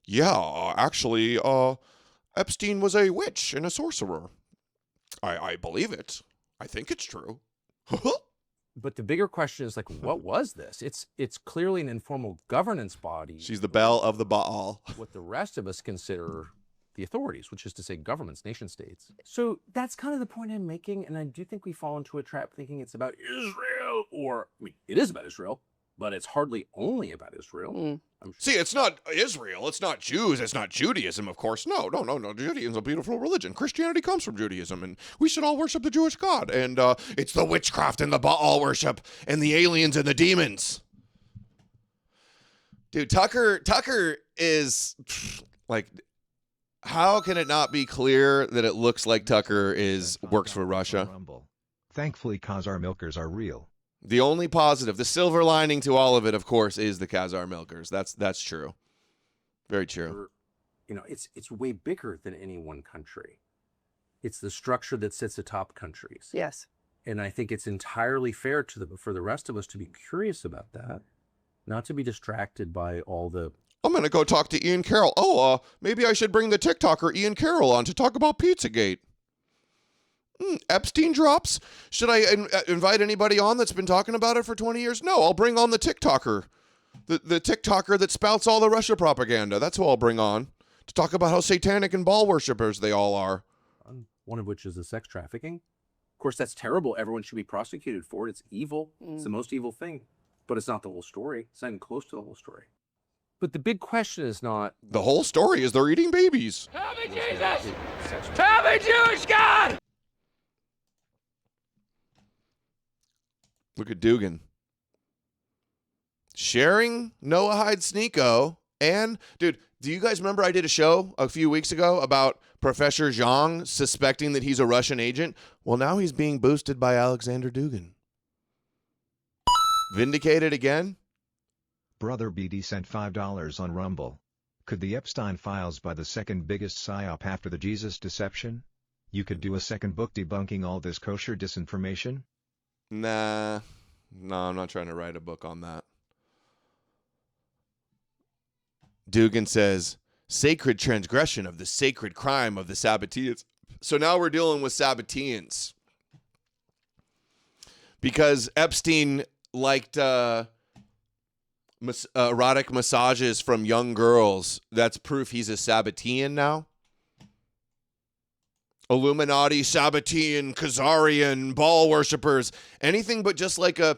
Yeah, actually, Epstein was a witch and a sorcerer. I believe it. I think it's true. But the bigger question is like, what was this? It's clearly an informal governance body. She's the belle of the Baal. What the rest of us consider the authorities, which is to say governments, nation states. So that's kind of the point I'm making, and I do think we fall into a trap thinking it's about Israel, or, I mean, it is about Israel, but it's hardly only about Israel. See, it's not Israel, it's not Jews, it's not Judaism, of course. No. Judaism's a beautiful religion. Christianity comes from Judaism, and we should all worship the Jewish God. And it's the witchcraft and the Baal worship and the aliens and the demons. Dude, Tucker is like, how can it not be clear that it looks like Tucker works for Russia? Thankfully, Khazar milkers are real. The only positive, the silver lining to all of it, of course, is the Khazar milkers. That's true. Very true. You know, it's way bigger than any one country. It's the structure that sits atop countries. Yes. And I think it's entirely fair for the rest of us to be curious about that, not to be distracted by all the... I'm going to go talk to Ian Carroll. Oh, maybe I should bring the TikToker Ian Carroll on to talk about Pizzagate. Epstein drops? Should I invite anybody on that's been talking about it for 20 years? No, I'll bring on the TikToker. The TikToker that spouts all the Russia propaganda. That's who I'll bring on to talk about how satanic and Baal worshippers they all are. One of which is the sex trafficking. course, that's terrible. Everyone should be prosecuted for it. It's evil. It's the most evil thing. But it's not the whole story. It's not even close to the whole story. But the big question is not... The whole story is they're eating babies. Help me, Jesus! Help me, Jewish God! Look at Dugan. Sharing Noahide Sneeko. And, dude, do you guys remember I did a show a few weeks ago about Professor Zhang suspecting that he's a Russian agent? Well, now he's being boosted by Alexander Dugan. Vindicated again? Brother BD sent $5 on Rumble. Could the Epstein files buy the second biggest psyop after the Jesus deception? You could do a second book debunking all this kosher disinformation? Nah. No, I'm not trying to write a book on that. Dugan says, sacred transgression of the sacred crime of the Sabbateans. So now we're dealing with Sabbateans. Because Epstein liked erotic massages from young girls. That's proof he's a Sabbatean now. Illuminati, Sabbatean, Khazarian, ball worshippers. Anything but just like a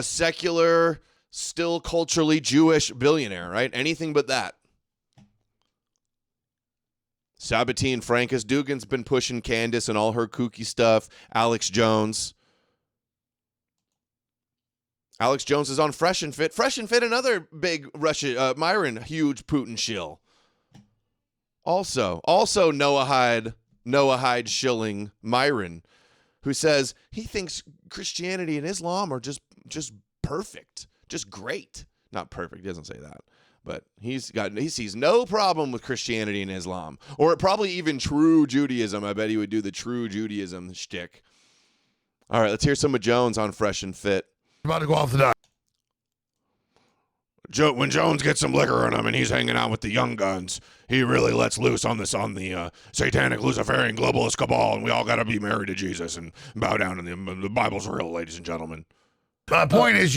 secular, still culturally Jewish billionaire, right? Anything but that. Sabbatean Frankus. Dugan's been pushing Candace and all her kooky stuff. Alex Jones. Alex Jones is on Fresh and Fit. Fresh and Fit, another big Russia, Myron, huge Putin shill. Also Noahide shilling Myron, who says he thinks Christianity and Islam are just perfect, just great. Not perfect, he doesn't say that. But he sees no problem with Christianity and Islam. Or probably even true Judaism. I bet he would do the true Judaism shtick. All right, let's hear some of Jones on Fresh and Fit. About to go off the dock. When Jones gets some liquor in him and he's hanging out with the young guns, he really lets loose on the satanic Luciferian globalist cabal, and we all got to be married to Jesus and bow down to the Bible's real, ladies and gentlemen. My point is,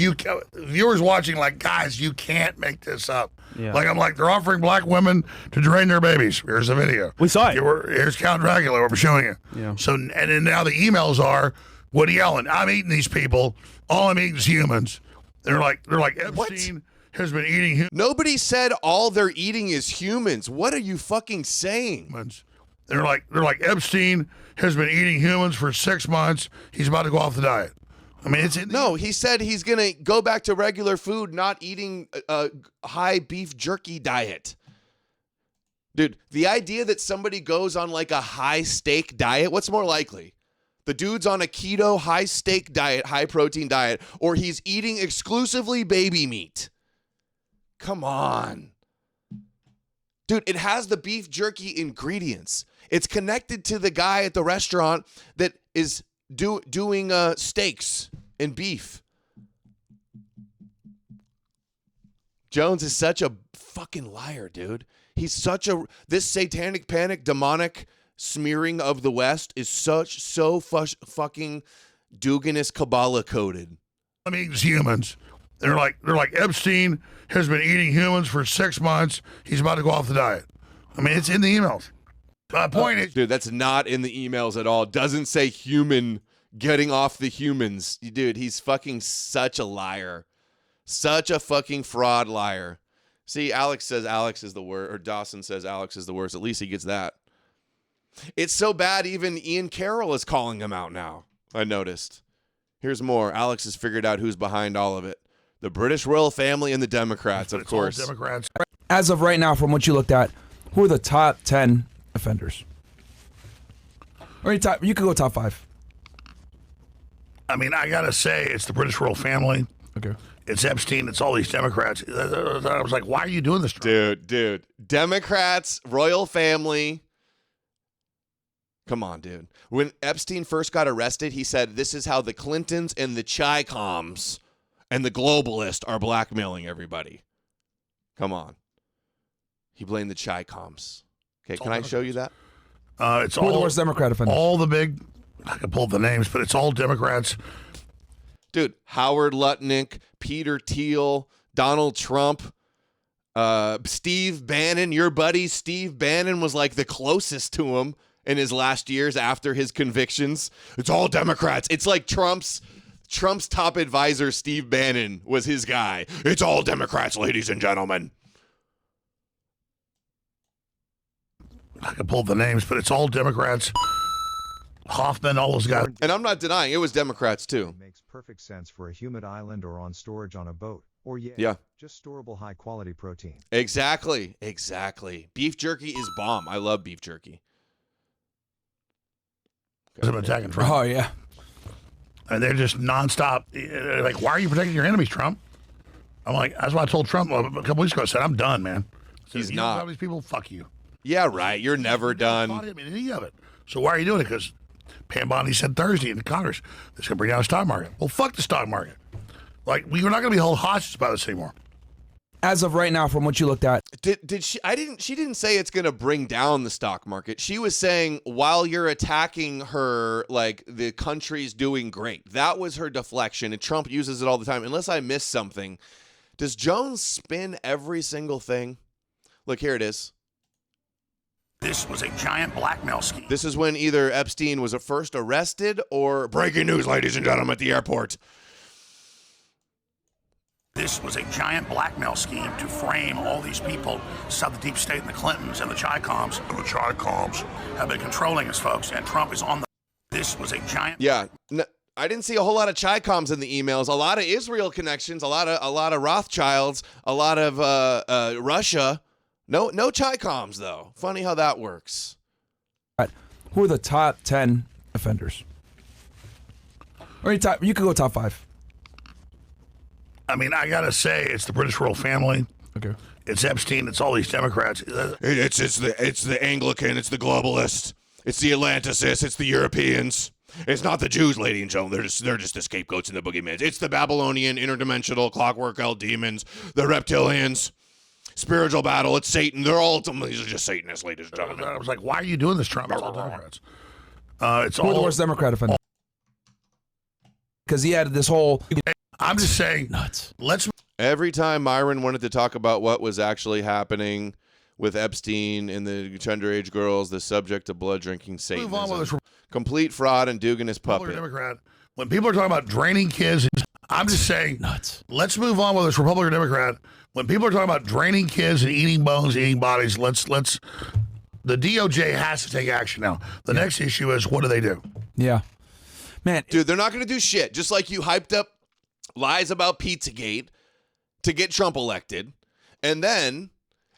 viewers watching, like, guys, you can't make this up. Yeah. Like, I'm like, they're offering black women to drain their babies. Here's the video. We saw it. Here's Count Dracula. We're showing you. Yeah. So, and then now the emails are Woody Allen. I'm eating these people. All I'm eating is humans. They're like Epstein has been eating humans. Nobody said all they're eating is humans. What are you fucking saying? They're like Epstein has been eating humans for 6 months. He's about to go off the diet. I mean, no, he said he's going to go back to regular food, not eating a high beef jerky diet. Dude, the idea that somebody goes on like a high steak diet, what's more likely? The dude's on a keto high steak diet, high protein diet, or he's eating exclusively baby meat. Come on. Dude, it has the beef jerky ingredients. It's connected to the guy at the restaurant that is doing steaks and beef. Jones is such a fucking liar, dude. He's this satanic panic, demonic smearing of the West is so fucking Duganist Kabbalah coded. I mean, it's humans. They're like Epstein has been eating humans for 6 months. He's about to go off the diet. I mean, it's in the emails. My point is, dude, that's not in the emails at all. It doesn't say human getting off the humans. Dude, he's fucking such a liar. Such a fucking fraud liar. See, Alex says Alex is the worst, or Dawson says Alex is the worst. At least he gets that. It's so bad even Ian Carroll is calling him out now, I noticed. Here's more. Alex has figured out who's behind all of it. The British royal family and the Democrats, of course. Democrats. As of right now, from what you looked at, who are the top 10 offenders? Or you could go top 5. I mean, I gotta say, it's the British royal family. Okay. It's Epstein. It's all these Democrats. I was like, why are you doing this? Dude. Democrats, royal family. Come on, dude. When Epstein first got arrested, he said, this is how the Clintons and the Chi-Coms and the globalists are blackmailing everybody. Come on. He blamed the Chi-Coms. Okay, can I show you that? It's who are the worst Democrat offenders? All the big, I can pull up the names, but it's all Democrats. Dude, Howard Lutnick, Peter Thiel, Donald Trump, Steve Bannon, your buddy Steve Bannon was like the closest to him in his last years after his convictions. It's all Democrats. It's like Trump's top advisor, Steve Bannon, was his guy. It's all Democrats, ladies and gentlemen. I can pull the names, but it's all Democrats. Hoffman, all those guys. And I'm not denying it was Democrats too. Makes perfect sense for a humid island or on storage on a boat. Or Yeah. just storable high quality protein. Exactly. Beef jerky is bomb. I love beef jerky. I'm attacking Trump. Oh, yeah. And they're just nonstop. Like, why are you protecting your enemies, Trump? I'm like, that's why I told Trump a couple weeks ago. I said, I'm done, man. I said, He's you not. don't love these people, fuck you. Yeah, right. You're never done. Fought him in any of it. So why are you doing it? Because Pam Bondi said Thursday in Congress, it's going to bring down the stock market. Well, fuck the stock market. Like, we're not going to be held hostage by this anymore. As of right now, from what you looked at, Did she? She didn't say it's going to bring down the stock market. She was saying while you're attacking her, like the country's doing great. That was her deflection, and Trump uses it all the time. Unless I missed something, does Jones spin every single thing? Look, here it is. This was a giant blackmail scheme. This is when either Epstein was at first arrested or Breaking news, ladies and gentlemen, at the airport. This was a giant blackmail scheme to frame all these people, South the deep state and the Clintons and the Chi-Coms. And the Chi-Coms have been controlling us, folks, and Trump is on the... This was a giant... Yeah. I didn't see a whole lot of Chi-Coms in the emails. A lot of Israel connections, a lot of Rothschilds, a lot of Russia. No Chi-Coms, though. Funny how that works. who are the top 10 offenders? Or you could go top 5. I mean, I gotta say, it's the British royal family. Okay. It's Epstein. It's all these Democrats. It's the Anglican. It's the globalist. It's the Atlanticists. It's the Europeans. It's not the Jews, ladies and gentlemen. They're just the scapegoats and the boogeymen. It's the Babylonian, interdimensional, clockwork hell demons, the reptilians, spiritual battle. It's Satan. These are just Satanists, ladies and gentlemen. I was like, why are you doing this, Trump? It's all Democrats. It's Who are the all worst Democrat offender? Because he had this whole... I'm just saying, nuts. Every time Myron wanted to talk about what was actually happening with Epstein and the underage girls, the subject of blood drinking Satanism, complete fraud and Dugan is puppet. Democrat. When people are talking about draining kids, I'm just saying, nuts. Let's move on with this Republican or Democrat. When people are talking about draining kids and eating bones, eating bodies, let's. The DOJ has to take action now. The next issue is, what do they do? Yeah, man, dude, they're not going to do shit. Just like you hyped up lies about Pizzagate to get Trump elected, and then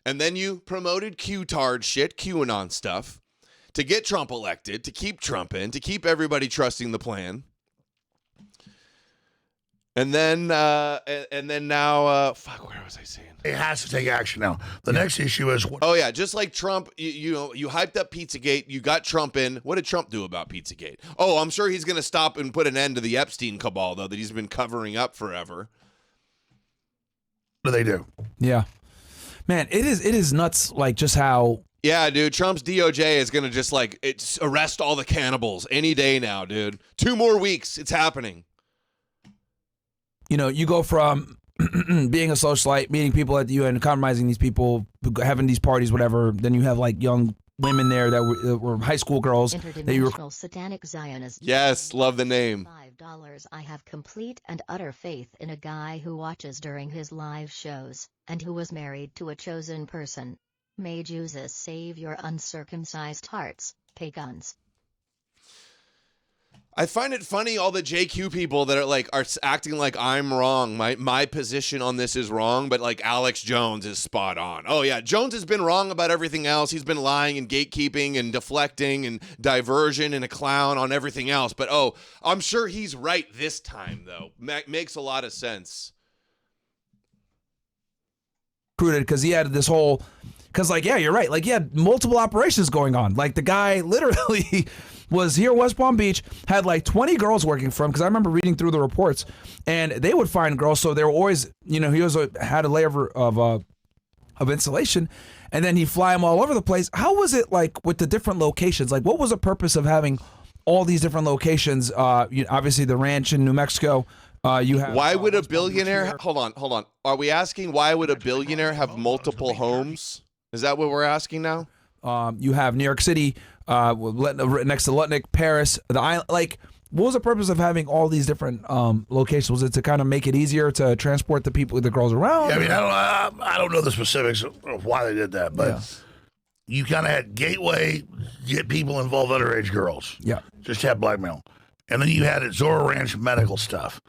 you promoted Q-tard shit, QAnon stuff, to get Trump elected, to keep Trump in, to keep everybody trusting the plan. And then now, fuck, where was I saying? It has to take action now. The next issue is... Oh, yeah, just like Trump, you hyped up Pizzagate, you got Trump in. What did Trump do about Pizzagate? Oh, I'm sure he's going to stop and put an end to the Epstein cabal, though, that he's been covering up forever. What do they do? Yeah. Man, it is nuts, like, just how... Yeah, dude, Trump's DOJ is going to just, arrest all the cannibals any day now, dude. 2 more weeks, it's happening. You know, you go from being a socialite, meeting people at the UN, compromising these people, having these parties, whatever. Then you have like young women there that were high school girls. Interdimensional Satanic Zionist. Yes, love the name. $5. I have complete and utter faith in a guy who watches during his live shows, and who was married to a chosen person. May Jesus save your uncircumcised hearts, pagans. I find it funny, all the JQ people that are acting like I'm wrong. My position on this is wrong, but like Alex Jones is spot on. Oh yeah, Jones has been wrong about everything else. He's been lying and gatekeeping and deflecting and diversion and a clown on everything else. But I'm sure he's right this time though. Makes a lot of sense. Because he had this whole... Because like, yeah, you're right. Like he had multiple operations going on. Like the guy literally... was here West Palm Beach, had like 20 girls working for him, because I remember reading through the reports, and they would find girls, so they were always, he always had a layer of insulation, and then he'd fly them all over the place. How was it like with the different locations? Like, what was the purpose of having all these different locations? Obviously, the ranch in New Mexico. You have. Why would a billionaire? Hold on. Are we asking why would a billionaire have multiple homes? Is that what we're asking now? You have New York City next to Lutnick, Paris, the island. Like, what was the purpose of having all these different locations? Was it to kind of make it easier to transport the girls around? Yeah, I mean, I don't know the specifics of why they did that, but you kind of had gateway, get people involved, underage girls. Yeah. Just have blackmail. And then you had at Zorro Ranch medical stuff.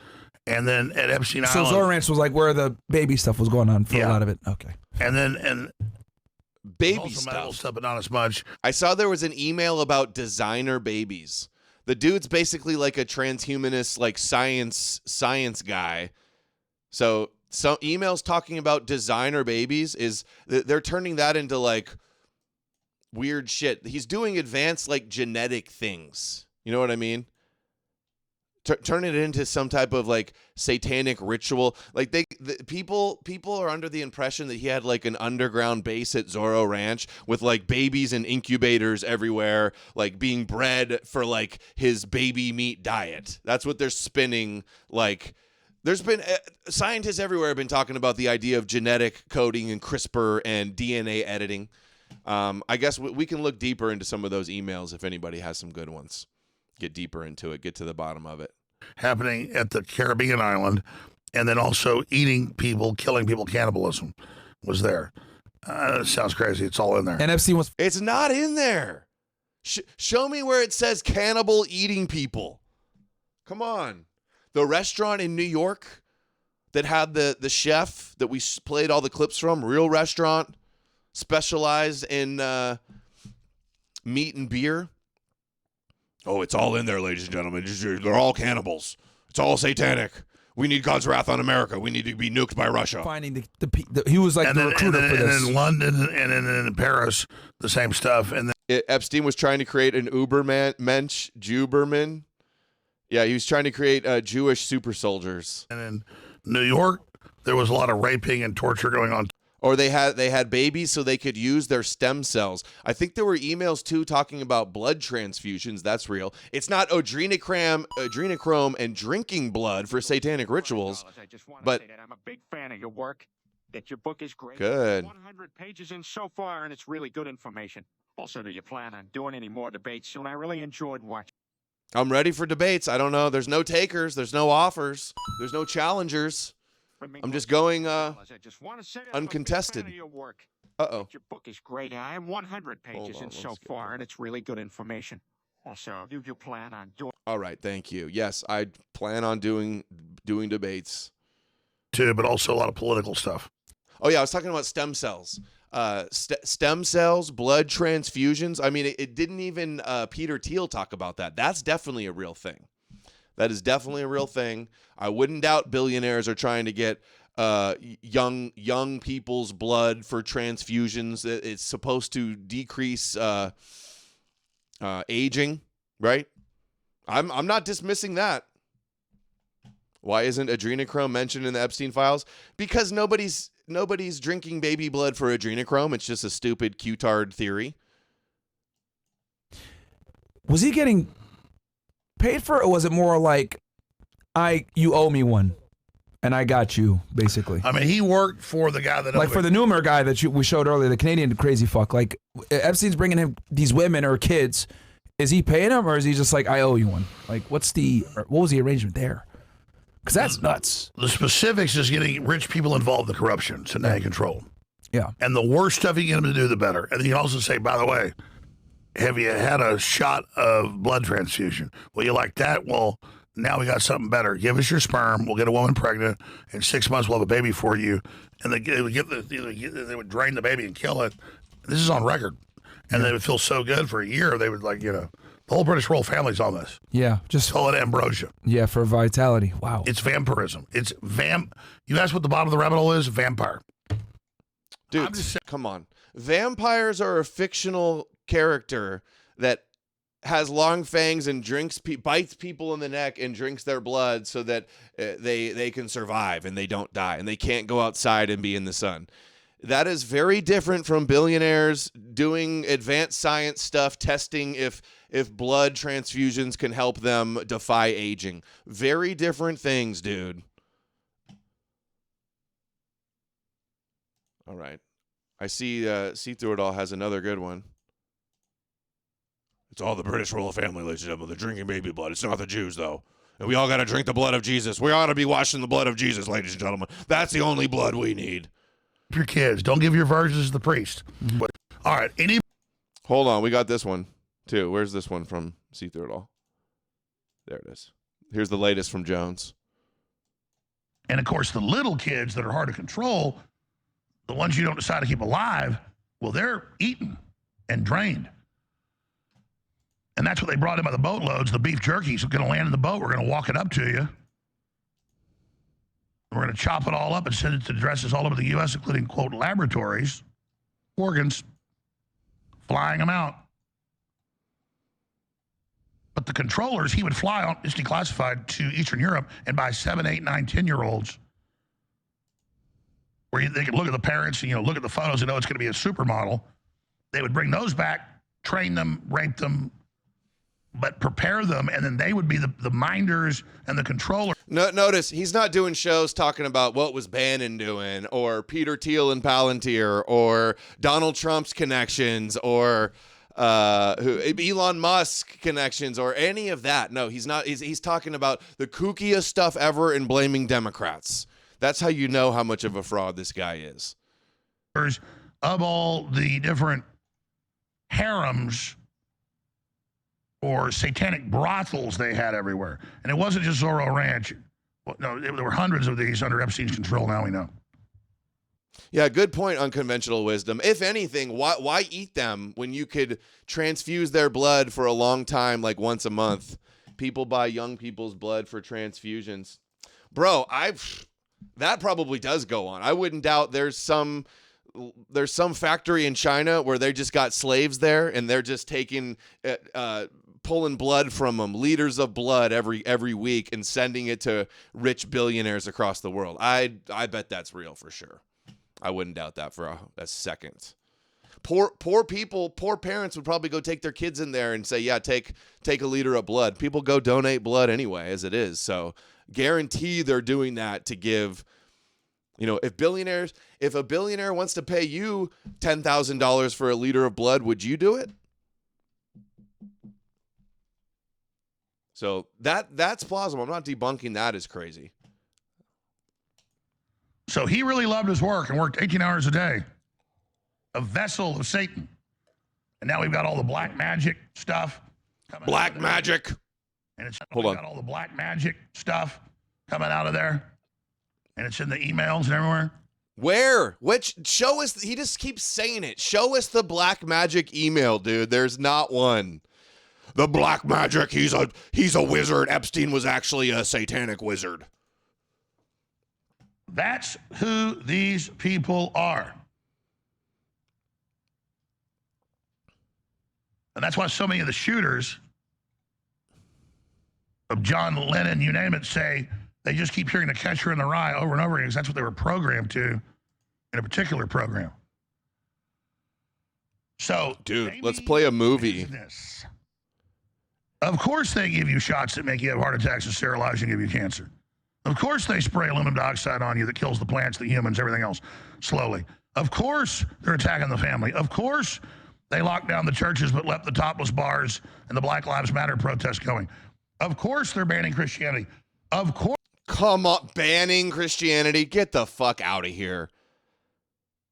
And then at Epstein So Island. Zorro Ranch was like where the baby stuff was going on for a lot of it. Okay. And baby also medical stuff, but not as much. I saw there was an email about designer babies. The dude's basically like a transhumanist, like science guy. So some emails talking about designer babies is they're turning that into like weird shit. He's doing advanced like genetic things. You know what I mean? Turn it into some type of like satanic ritual. Like people are under the impression that he had like an underground base at Zorro Ranch with like babies and incubators everywhere, like being bred for like his baby meat diet. That's what they're spinning. Like there's been scientists everywhere have been talking about the idea of genetic coding and CRISPR and DNA editing. I guess we can look deeper into some of those emails if anybody has some good ones. Get deeper into it, get to the bottom of it. Happening at the Caribbean island, and then also eating people, killing people, cannibalism was there. Sounds crazy. It's all in there. NFC was. It's not in there. Show me where it says cannibal eating people. Come on. The restaurant in New York that had the chef that we played all the clips from, real restaurant, specialized in meat and beer. Oh, it's all in there, ladies and gentlemen. They're all cannibals. It's all satanic. We need God's wrath on America. We need to be nuked by Russia. Finding he was like the recruiter for this. And in London and in Paris, the same stuff. And then Epstein was trying to create an Ubermensch, Juberman. Yeah, he was trying to create Jewish super soldiers. And in New York, there was a lot of raping and torture going on. Or they had babies so they could use their stem cells. I think there were emails too talking about blood transfusions. That's real. It's not adrenochrome and drinking blood for satanic rituals. I just want to but say that I'm a big fan of your work. That your book is great. Good. 100 pages in so far, and it's really good information. Also, do you plan on doing any more debates soon? I really enjoyed watching. I'm ready for debates. I don't know. There's no takers. There's no offers. There's no challengers. I'm just going uncontested. Uh-oh. Your book is great. I have 100 pages in so far, and it's really good information. Also, do you plan on doing... All right, thank you. Yes, I plan on doing debates. Too, but also a lot of political stuff. Oh, yeah, I was talking about stem cells. Stem cells, blood transfusions. I mean, it didn't even Peter Thiel talk about that. That's definitely a real thing. That is definitely a real thing. I wouldn't doubt billionaires are trying to get young people's blood for transfusions. It's supposed to decrease aging, right? I'm not dismissing that. Why isn't adrenochrome mentioned in the Epstein files? Because nobody's drinking baby blood for adrenochrome. It's just a stupid Q-tard theory. Was he getting paid for it, or was it more like you owe me one and I got you, basically? I mean, he worked for the guy that like for the Newmer guy that we showed earlier, the Canadian crazy fuck. Like Epstein's bringing him these women or kids. Is he paying them, or is he just like, I owe you one? Like, what was the arrangement there? Because that's nuts. The specifics is getting rich people involved in corruption, so now you control. Yeah. And the worse stuff you get them to do, the better. And then you can also say, by the way, have you had a shot of blood transfusion? Well, you like that? Well, now we got something better. Give us your sperm. We'll get a woman pregnant. In 6 months, we'll have a baby for you. And they would drain the baby and kill it. This is on record. And they would feel so good for a year. They would the whole British royal family's on this. Yeah. Just call it ambrosia. Yeah, for vitality. Wow. It's vampirism. It's You ask what the bottom of the rabbit hole is? Vampire. Dude, come on. Vampires are a fictional character that has long fangs and bites people in the neck and drinks their blood so that they can survive and they don't die and they can't go outside and be in the sun. That is very different from billionaires doing advanced science stuff, testing if blood transfusions can help them defy aging. Very different things, dude. All right. I see See Through It All has another good one. It's all the British royal family, ladies and gentlemen. They're drinking baby blood. It's not the Jews, though. And we all got to drink the blood of Jesus. We ought to be washing the blood of Jesus, ladies and gentlemen. That's the only blood we need. Your kids. Don't give your virgins to the priest. All right. Hold on. We got this one, too. Where's this one from? See through it all. There it is. Here's the latest from Jones. And, of course, the little kids that are hard to control, the ones you don't decide to keep alive, well, they're eaten and drained. And that's what they brought in by the boatloads. The beef jerky's going to land in the boat. We're going to walk it up to you. We're going to chop it all up and send it to addresses all over the U.S., including, quote, laboratories, organs, flying them out. But the controllers, he would fly on, it's declassified, to Eastern Europe and buy 7, 8, 9, 10-year-olds where they could look at the parents and, look at the photos and know it's going to be a supermodel. They would bring those back, train them, rape them, but prepare them, and then they would be the minders and the controllers. No, notice, he's not doing shows talking about what was Bannon doing, or Peter Thiel and Palantir, or Donald Trump's connections, or Elon Musk connections, or any of that. No, he's not. He's talking about the kookiest stuff ever and blaming Democrats. That's how you know how much of a fraud this guy is. Of all the different harems or satanic brothels they had everywhere. And it wasn't just Zorro Ranch. Well, no, there were hundreds of these under Epstein's control, now we know. Yeah, good point on conventional wisdom. If anything, why eat them when you could transfuse their blood for a long time, like once a month? People buy young people's blood for transfusions. Bro, that probably does go on. I wouldn't doubt there's some factory in China where they just got slaves there and they're just taking pulling blood from them, liters of blood every week, and sending it to rich billionaires across the world. I bet that's real for sure. I wouldn't doubt that for a second. Poor people, poor parents would probably go take their kids in there and say, yeah, take a liter of blood. People go donate blood anyway, as it is. So guarantee they're doing that to give, if a billionaire wants to pay you $10,000 for a liter of blood, would you do it? So that's plausible. I'm not debunking that as crazy. So he really loved his work and worked 18 hours a day. A vessel of Satan. And now we've got all the black magic stuff. Black magic. And Hold on. got all the black magic stuff coming out of there. And it's in the emails and everywhere. Where? Which? Show us. He just keeps saying it. Show us the black magic email, dude. There's not one. The black magic. He's a wizard. Epstein was actually a satanic wizard. That's who these people are. And that's why so many of the shooters of John Lennon, you name it, say they just keep hearing the catcher in the rye over and over again because that's what they were programmed to in a particular program. So, dude, let's play a movie. Business. Of course they give you shots that make you have heart attacks and sterilize you and give you cancer. Of course they spray aluminum dioxide on you that kills the plants, the humans, everything else slowly. Of course they're attacking the family. Of course they locked down the churches but left the topless bars and the Black Lives Matter protests going. Of course they're banning Christianity. Of course. Come on, banning Christianity? Get the fuck out of here.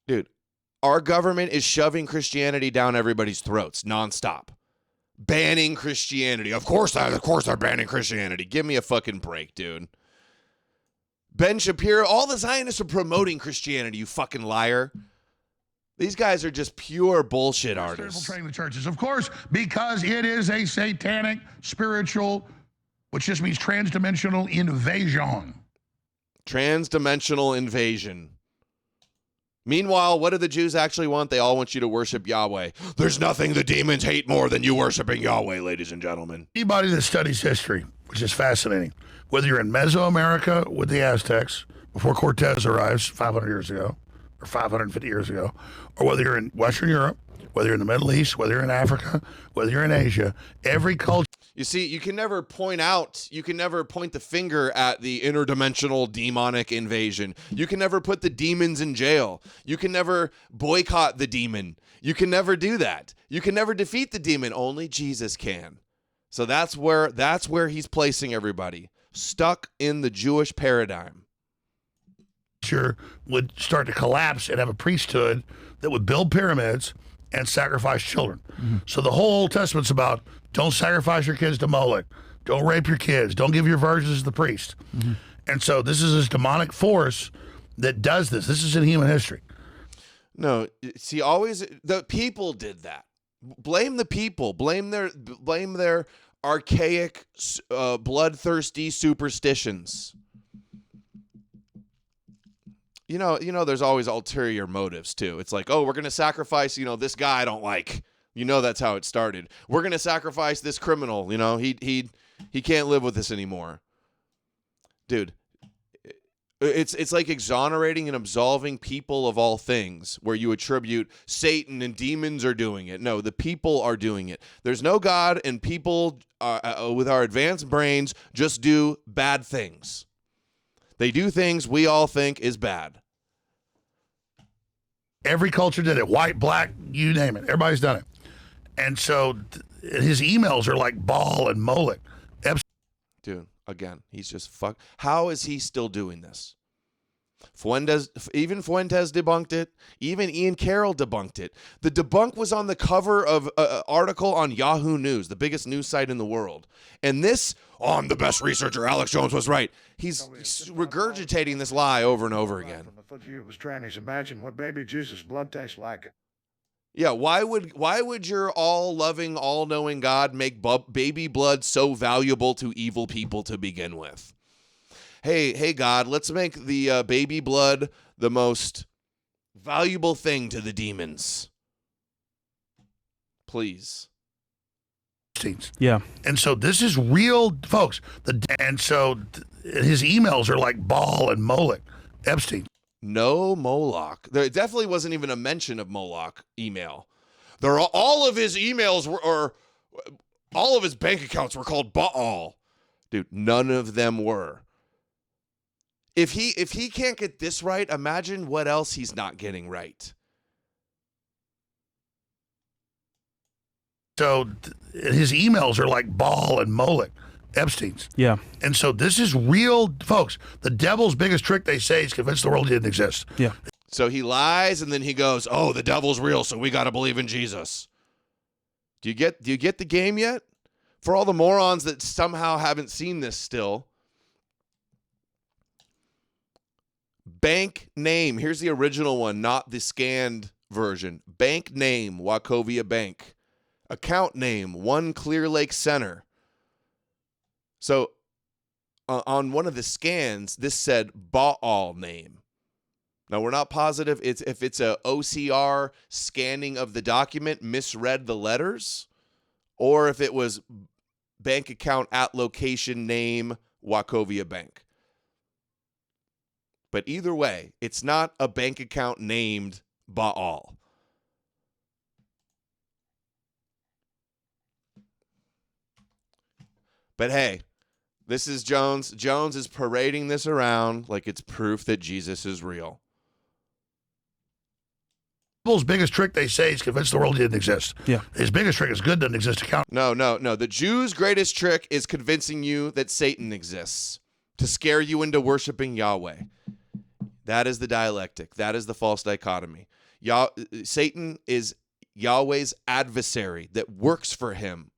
Dude, our government is shoving Christianity down everybody's throats nonstop. Banning Christianity. Of course they're banning Christianity. Give me a fucking break, dude. Ben Shapiro, all the Zionists are promoting Christianity, you fucking liar. These guys are just pure bullshit artists. Infiltrating the churches, of course, because it is a satanic, spiritual, which just means transdimensional invasion. Transdimensional invasion. Meanwhile, what do the Jews actually want? They all want you to worship Yahweh. There's nothing the demons hate more than you worshiping Yahweh, ladies and gentlemen. Anybody that studies history, which is fascinating, whether you're in Mesoamerica with the Aztecs, before Cortez arrives 500 years ago, or 550 years ago, or whether you're in Western Europe, whether you're in the Middle East, whether you're in Africa, whether you're in Asia, every culture. You see, you can never point the finger at the interdimensional demonic invasion. You can never put the demons in jail. You can never boycott the demon. You can never do that. You can never defeat the demon. Only Jesus can. So that's where he's placing everybody, stuck in the Jewish paradigm. Sure, would start to collapse and have a priesthood that would build pyramids and sacrifice children. So the whole Old Testament's about don't sacrifice your kids to Moloch, don't rape your kids, don't give your virgins to the priest. And so this is this demonic force that does this. This is in human history. No, see, always the people did that. Blame the people. Blame their archaic, bloodthirsty superstitions. You know, there's always ulterior motives too. It's like, oh, we're gonna sacrifice, this guy I don't like. That's how it started. We're gonna sacrifice this criminal. He can't live with us anymore, dude. It's like exonerating and absolving people of all things, where you attribute Satan and demons are doing it. No, the people are doing it. There's no God, and people with our advanced brains just do bad things. They do things we all think is bad. Every culture did it. White, black, you name it. Everybody's done it. And so his emails are like Baal and Moloch. Dude, again, he's just fuck. How is he still doing this? Fuentes debunked it. Even Ian Carroll debunked it. The debunk was on the cover of an article on Yahoo News, the biggest news site in the world. And this, I'm the best researcher, Alex Jones was right. He's regurgitating this lie over and over again. Was trannies. Imagine what baby Jesus' blood tastes like. Yeah, why would your all-loving, all-knowing God make baby blood so valuable to evil people to begin with? Hey, God, let's make the baby blood the most valuable thing to the demons. Please. Yeah. And so this is real, folks. And so his emails are like Baal and Moloch. Epstein. No Moloch. There definitely wasn't even a mention of Moloch email. All of his emails or all of his bank accounts were called Baal. Dude, none of them were. If he can't get this right, imagine what else he's not getting right. So his emails are like Baal and Moloch. Epstein's. Yeah. And so this is real, folks. The devil's biggest trick, they say, is convince the world he didn't exist. Yeah. So he lies, and then he goes, oh, the devil's real, so we got to believe in Jesus. Do you get the game yet? For all the morons that somehow haven't seen this still. Bank name. Here's the original one, not the scanned version. Bank name, Wachovia Bank. Account name, One Clear Lake Center. So on one of the scans, this said Baal name. Now, we're not positive if it's a OCR scanning of the document misread the letters, or if it was bank account at location name Wachovia Bank. But either way, it's not a bank account named Baal. But hey, this is Jones. Jones is parading this around like it's proof that Jesus is real. Devil's biggest trick, they say, is convince the world he didn't exist. Yeah. His biggest trick is good doesn't exist. No. The Jews' greatest trick is convincing you that Satan exists to scare you into worshiping Yahweh. That is the dialectic. That is the false dichotomy. Satan is Yahweh's adversary that works for him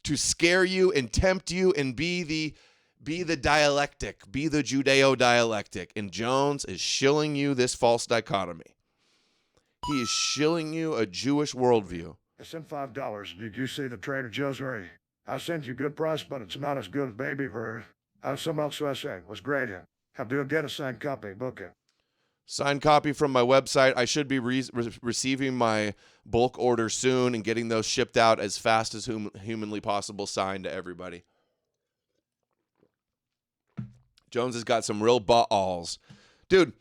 to scare you and tempt you and be the dialectic, be the Judeo-dialectic. And Jones is shilling you this false dichotomy. He is shilling you a Jewish worldview. I sent $5. Did you see the Trader Joe's rate? I sent you good price, but it's not as good as baby bird. Some else I say was great. How do I get a signed copy? Book it. Signed copy from my website. I should be receiving my bulk order soon and getting those shipped out as fast as humanly possible, signed to everybody. Jones has got some real Baals. Dude,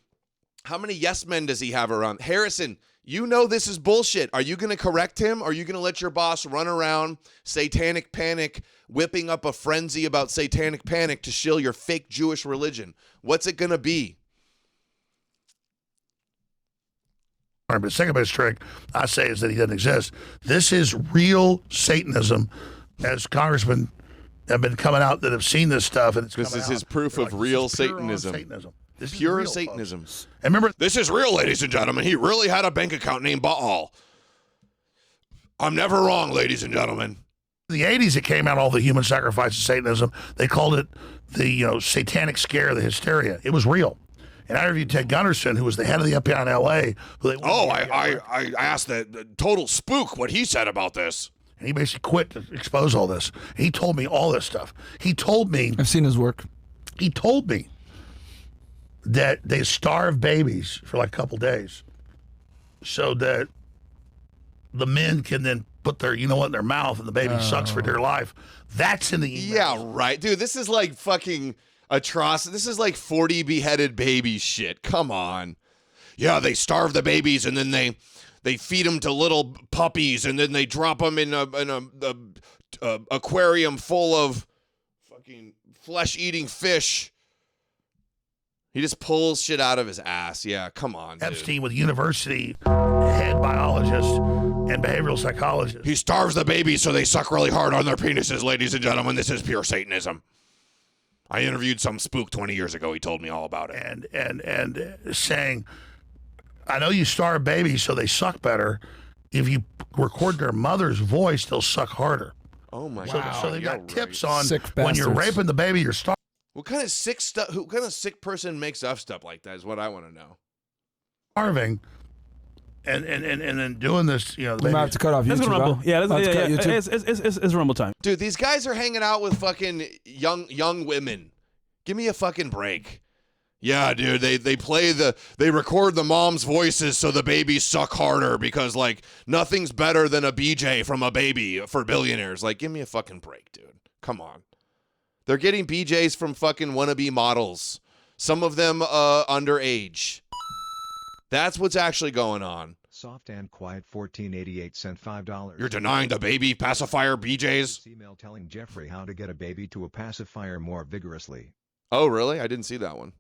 How many yes men does he have around? Harrison, you know this is bullshit. Are you going to correct him? Or are you going to let your boss run around satanic panic, whipping up a frenzy about satanic panic to shill your fake Jewish religion? What's it going to be? But the second best trick I say is that he doesn't exist. This is real Satanism, as congressmen have been coming out that have seen this stuff. And this is his proof of real Satanism. This Pure is real, Satanism. folks. And remember, this is real, ladies and gentlemen. He really had a bank account named Baal. I'm never wrong, ladies and gentlemen. In the 80s, it came out, all the human sacrifice of Satanism. They called it the satanic scare, the hysteria. It was real. And I interviewed Ted Gunderson, who was the head of the FBI in L.A. I asked the total spook what he said about this. And he basically quit to expose all this. He told me all this stuff. He told me... I've seen his work. He told me that they starve babies for like a couple days so that the men can then put their, in their mouth and the baby sucks for dear life. That's in the emails. Yeah, right. Dude, this is like fucking atrocity. This is like 40 beheaded babies shit. Come on. Yeah, they starve the babies and then they feed them to little puppies and then they drop them in a aquarium full of fucking flesh-eating fish. He just pulls shit out of his ass. Yeah, come on, dude. Epstein with university head biologist and behavioral psychologist. He starves the babies so they suck really hard on their penises, ladies and gentlemen. This is pure Satanism. I interviewed some spook 20 years ago. He told me all about it. And saying, I know you starve babies so they suck better. If you record their mother's voice, they'll suck harder. Oh my God. So they got tips on Sick when you're bastards. raping the baby, you're starving. What kind of sick stuff? Who kind of sick person makes up stuff like that? Is what I want to know. Starving, and then doing this, We might have to cut off Let's YouTube. go Rumble. Huh? Yeah, Let's cut YouTube. it's Rumble time. Dude, these guys are hanging out with fucking young women. Give me a fucking break. Yeah, dude, they record the mom's voices so the babies suck harder because, like, nothing's better than a BJ from a baby for billionaires. Like, give me a fucking break, dude. Come on. They're getting BJs from fucking wannabe models. Some of them underage. That's what's actually going on. Soft and Quiet 1488 sent $5. You're denying the baby pacifier BJs? Email telling Jeffrey how to get a baby to a pacifier more vigorously. Oh, really? I didn't see that one.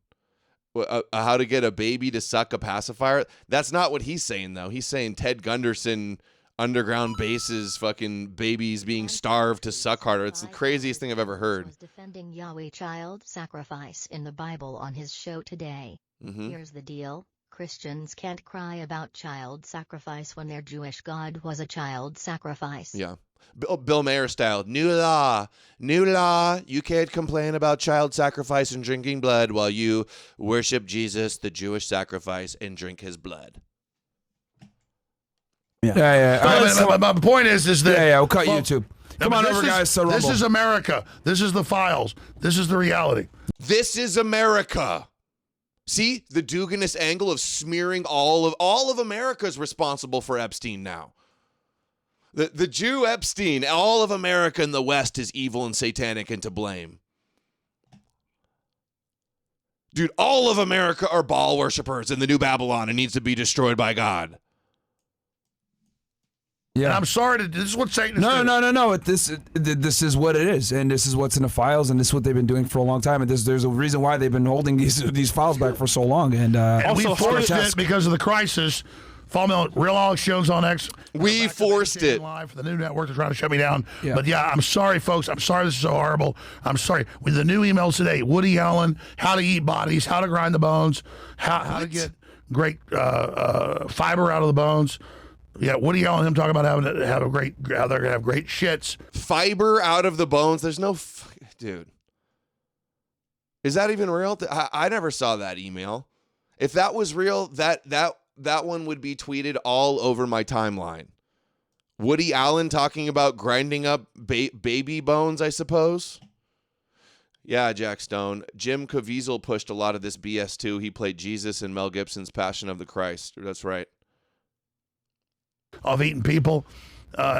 How to get a baby to suck a pacifier? That's not what he's saying, though. He's saying Ted Gunderson underground bases, fucking babies being starved to suck harder. It's the craziest thing I've ever heard. Was defending Yahweh child sacrifice in the Bible on his show today. Here's the deal. Christians can't cry about child sacrifice when their Jewish God was a child sacrifice. Yeah. Bill Mayer style. New law. You can't complain about child sacrifice and drinking blood while you worship Jesus, the Jewish sacrifice, and drink his blood. Yeah. My point is that we'll cut YouTube. Come on over, guys. So this is America. This is the files. This is the reality. This is America. See the Duganist angle of smearing all of America is responsible for Epstein now. The Jew Epstein, all of America in the West is evil and satanic and to blame. Dude, all of America are Baal worshippers in the New Babylon and needs to be destroyed by God. Yeah, and I'm sorry. This is what Satan is doing. No. This is what it is, and this is what's in the files, and this is what they've been doing for a long time. And there's a reason why they've been holding these files back for so long. And we forced it because of the crisis. Follow me on Real Alex Jones on X. We forced it. Live for the new network. They're trying to shut me down. Yeah. But yeah, I'm sorry, folks. I'm sorry this is so horrible. I'm sorry. With the new emails today, Woody Allen, how to eat bodies, how to grind the bones, how to get great fiber out of the bones. Yeah, Woody Allen, him talking about how they're gonna have great shits. Fiber out of the bones. There's no, dude. Is that even real? I never saw that email. If that was real, that one would be tweeted all over my timeline. Woody Allen talking about grinding up baby bones, I suppose. Yeah, Jack Stone. Jim Caviezel pushed a lot of this BS too. He played Jesus in Mel Gibson's Passion of the Christ. That's right. Of eating people.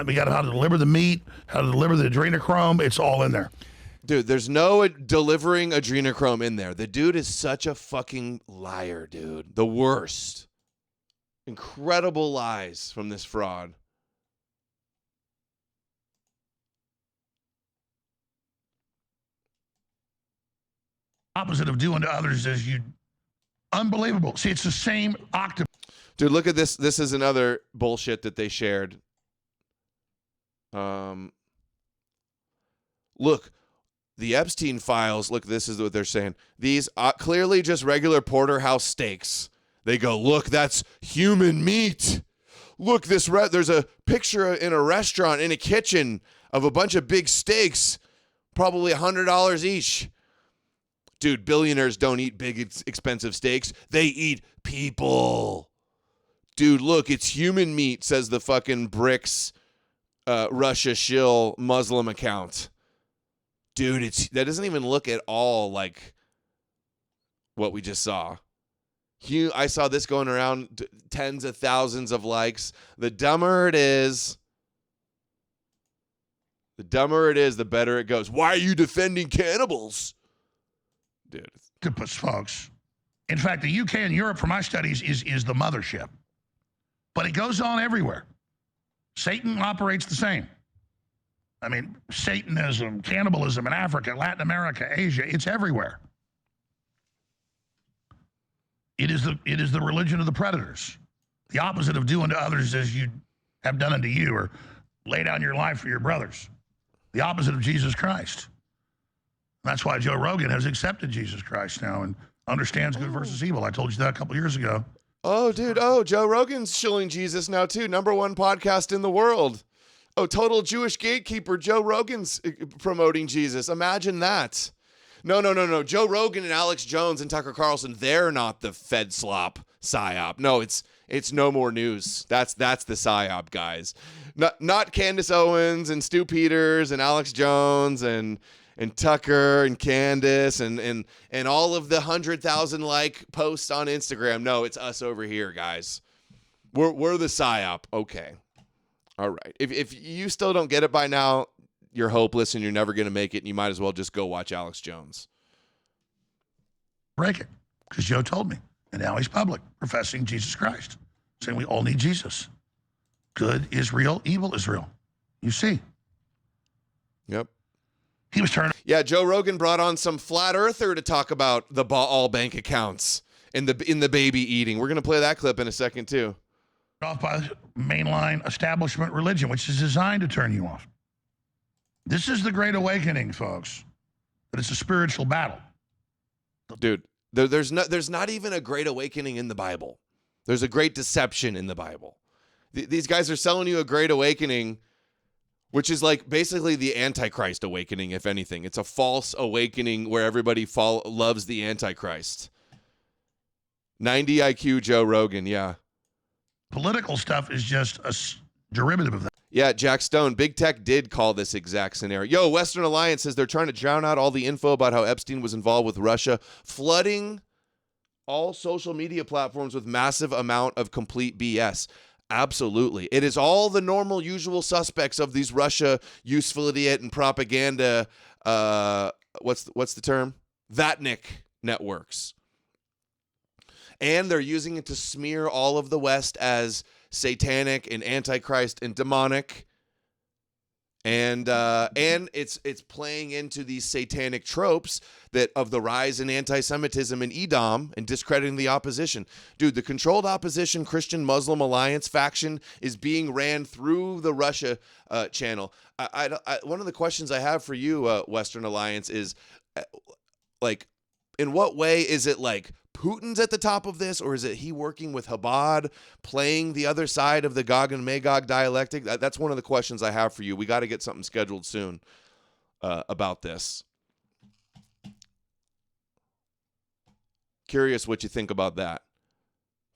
We got how to deliver the meat, how to deliver the adrenochrome. It's all in there. Dude, there's no delivering adrenochrome in there. The dude is such a fucking liar, dude. The worst. Incredible lies from this fraud. Opposite of doing to others as you. Unbelievable. See, it's the same octave. Dude, look at this. This is another bullshit that they shared. Look, the Epstein files. Look, this is what they're saying. These are clearly just regular porterhouse steaks. They go, look, that's human meat. Look, there's a picture in a restaurant in a kitchen of a bunch of big steaks, probably $100 each. Dude, billionaires don't eat big, expensive steaks. They eat people. Dude, look, it's human meat, says the fucking BRICS Russia shill Muslim account. Dude, that doesn't even look at all like what we just saw. I saw this going around tens of thousands of likes. The dumber it is, the better it goes. Why are you defending cannibals? Dude. Octopus, folks. In fact, the UK and Europe, for my studies, is the mothership. But it goes on everywhere. Satan operates the same. I mean, Satanism, cannibalism in Africa, Latin America, Asia, it's everywhere. It is the religion of the predators. The opposite of doing to others as you have done unto you, or lay down your life for your brothers. The opposite of Jesus Christ. That's why Joe Rogan has accepted Jesus Christ now and understands good versus evil. I told you that a couple years ago. Oh, dude. Oh, Joe Rogan's shilling Jesus now, too. #1 podcast in the world. Oh, total Jewish gatekeeper. Joe Rogan's promoting Jesus. Imagine that. No. Joe Rogan and Alex Jones and Tucker Carlson, they're not the Fed slop psyop. No, it's no more news. That's the psyop, guys. Not Candace Owens and Stu Peters and Alex Jones and Tucker and Candace and all of the 100,000 like posts on Instagram. No, it's us over here, guys. We're the psyop. Okay. All right. If you still don't get it by now, you're hopeless and you're never going to make it, and you might as well just go watch Alex Jones. Break it, because Joe told me. And now he's public, professing Jesus Christ, saying we all need Jesus. Good is real, evil is real. You see. Yep. He was turning. Yeah, Joe Rogan brought on some flat earther to talk about the all bank accounts in the baby eating. We're going to play that clip in a second, too. Off by mainline establishment religion, which is designed to turn you off. This is the Great Awakening, folks. But it's a spiritual battle. Dude, there's not even a Great Awakening in the Bible. There's a great deception in the Bible. These guys are selling you a Great Awakening, which is like basically the Antichrist awakening, if anything. It's a false awakening where everybody loves the Antichrist. 90 IQ Joe Rogan, yeah. Political stuff is just a derivative of that. Yeah, Jack Stone, Big Tech did call this exact scenario. Yo, Western Alliance says they're trying to drown out all the info about how Epstein was involved with Russia, flooding all social media platforms with massive amount of complete BS. Absolutely. It is all the normal, usual suspects of these Russia useful idiot and propaganda, what's the term? Vatnik networks. And they're using it to smear all of the West as satanic and antichrist and demonic. And it's playing into these satanic tropes that of the rise in anti-Semitism in Edom and discrediting the opposition. Dude, the controlled opposition Christian Muslim alliance faction is being ran through the Russia channel. One of the questions I have for you, Western Alliance, is like, in what way is it like Putin's at the top of this, or is it he working with Chabad, playing the other side of the Gog and Magog dialectic? That's one of the questions I have for you. We got to get something scheduled soon about this. Curious what you think about that,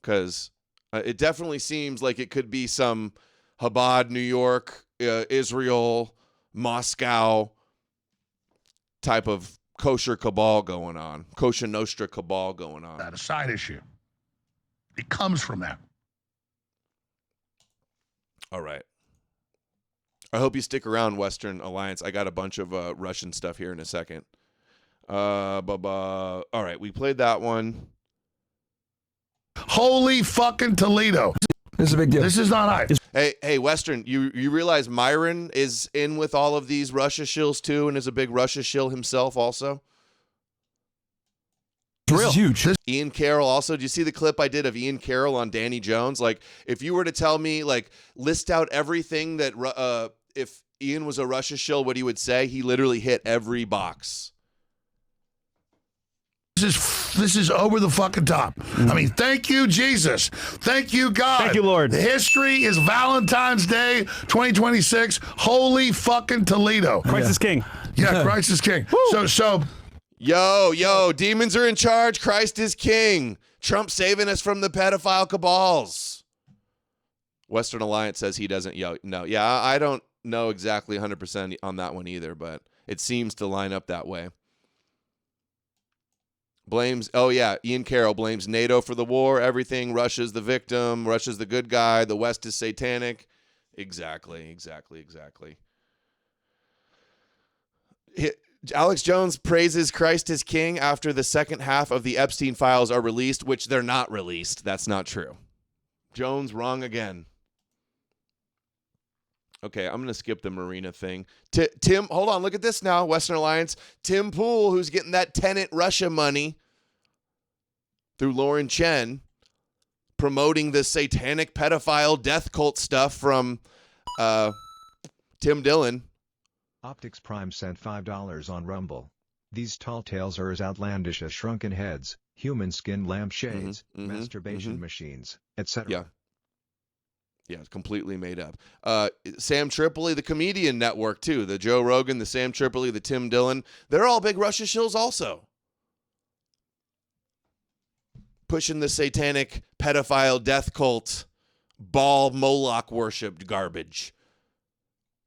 because it definitely seems like it could be some Chabad, New York, Israel, Moscow type of kosher cabal going on, kosher Nostra cabal going on. That's a side issue. It comes from that. All right. I hope you stick around, Western Alliance. I got a bunch of Russian stuff here in a second. All right, we played that one. Holy fucking Toledo. This is a big deal. This is not hype. Hey, Western, you realize Myron is in with all of these Russia shills too, and is a big Russia shill himself also? This is huge. Ian Carroll also. Do you see the clip I did of Ian Carroll on Danny Jones? Like, if you were to tell me, like, list out everything that if Ian was a Russia shill, what he would say, he literally hit every box. This is over the fucking top. I mean, thank you, Jesus. Thank you, God. Thank you, Lord. The history is Valentine's Day 2026. Holy fucking Toledo. Christ is King. Yeah, Christ is King. So. Yo, demons are in charge. Christ is king. Trump saving us from the pedophile cabals. Western Alliance says he doesn't. No. Yeah, I don't know exactly 100% on that one either, but it seems to line up that way. Ian Carroll blames NATO for the war, everything. Russia's the victim. Russia's the good guy. The West is satanic. Exactly. Alex Jones praises Christ as king after the second half of the Epstein files are released, which they're not released. That's not true. Jones wrong again. Okay, I'm going to skip the Marina thing. Tim, hold on, look at this now, Western Alliance. Tim Pool, who's getting that tenant Russia money through Lauren Chen, promoting the satanic pedophile death cult stuff from Tim Dillon. Optics Prime sent $5 on Rumble. These tall tales are as outlandish as shrunken heads, human skin lampshades, masturbation machines, etc. Yeah, it's completely made up. Sam Tripoli, the comedian network too. The Joe Rogan, the Sam Tripoli, the Tim Dillon. They're all big Russia shills also. Pushing the satanic pedophile death cult, Baal Moloch worship garbage.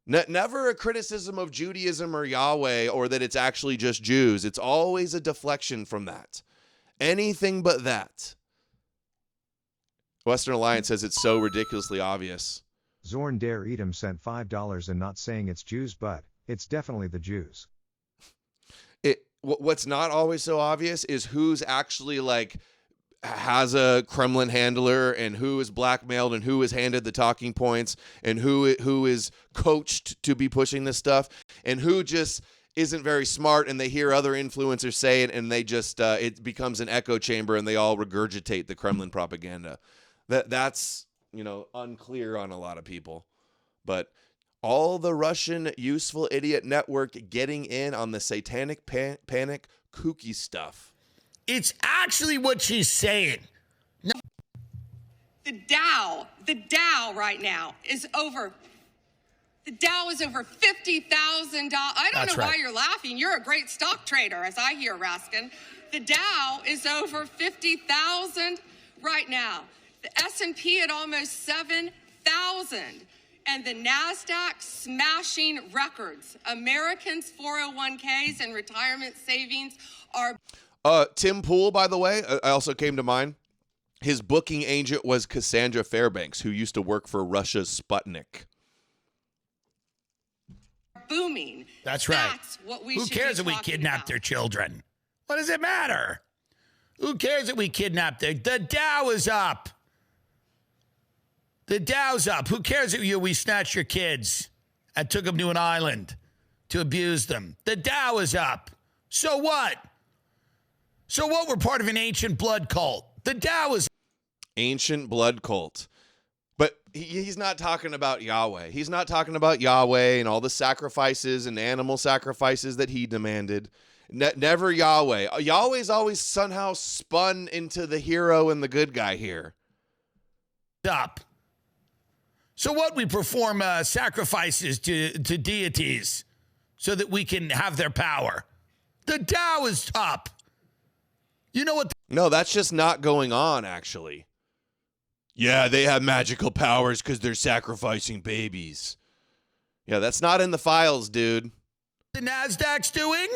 Never a criticism of Judaism or Yahweh or that it's actually just Jews. It's always a deflection from that. Anything but that. Western Alliance says it's so ridiculously obvious. Zorn Dare Edom sent $5 and not saying it's Jews, but it's definitely the Jews. What's not always so obvious is who's actually like has a Kremlin handler and who is blackmailed and who is handed the talking points and who is coached to be pushing this stuff and who just isn't very smart and they hear other influencers say it and they just it becomes an echo chamber and they all regurgitate the Kremlin propaganda. That's unclear on a lot of people. But all the Russian useful idiot network getting in on the satanic panic kooky stuff. It's actually what she's saying. No. The Dow right now is over. The Dow is over $50,000. I don't know why you're laughing. You're a great stock trader, as I hear, Raskin. The Dow is over 50,000 right now. The S&P at almost 7,000. And the NASDAQ smashing records. Americans' 401ks and retirement savings are... Tim Pool, by the way, also came to mind. His booking agent was Cassandra Fairbanks, who used to work for Russia's Sputnik. Booming. That's right. That's what we Who should cares be if we talking kidnap about. their children? What does it matter? Who cares if we kidnap their... The Dow is up. The Dow's up. Who cares if we snatched your kids and took them to an island to abuse them? The Dow is up. So what? So what? We're part of an ancient blood cult. The Dow is... Ancient blood cult. But he's not talking about Yahweh. He's not talking about Yahweh and all the sacrifices and animal sacrifices that he demanded. Never Yahweh. Yahweh's always somehow spun into the hero and the good guy here. Up. So what? We perform sacrifices to deities so that we can have their power. The Dow is up. You know what? No, that's just not going on, actually. Yeah, they have magical powers because they're sacrificing babies. Yeah, that's not in the files, dude. The NASDAQ's doing?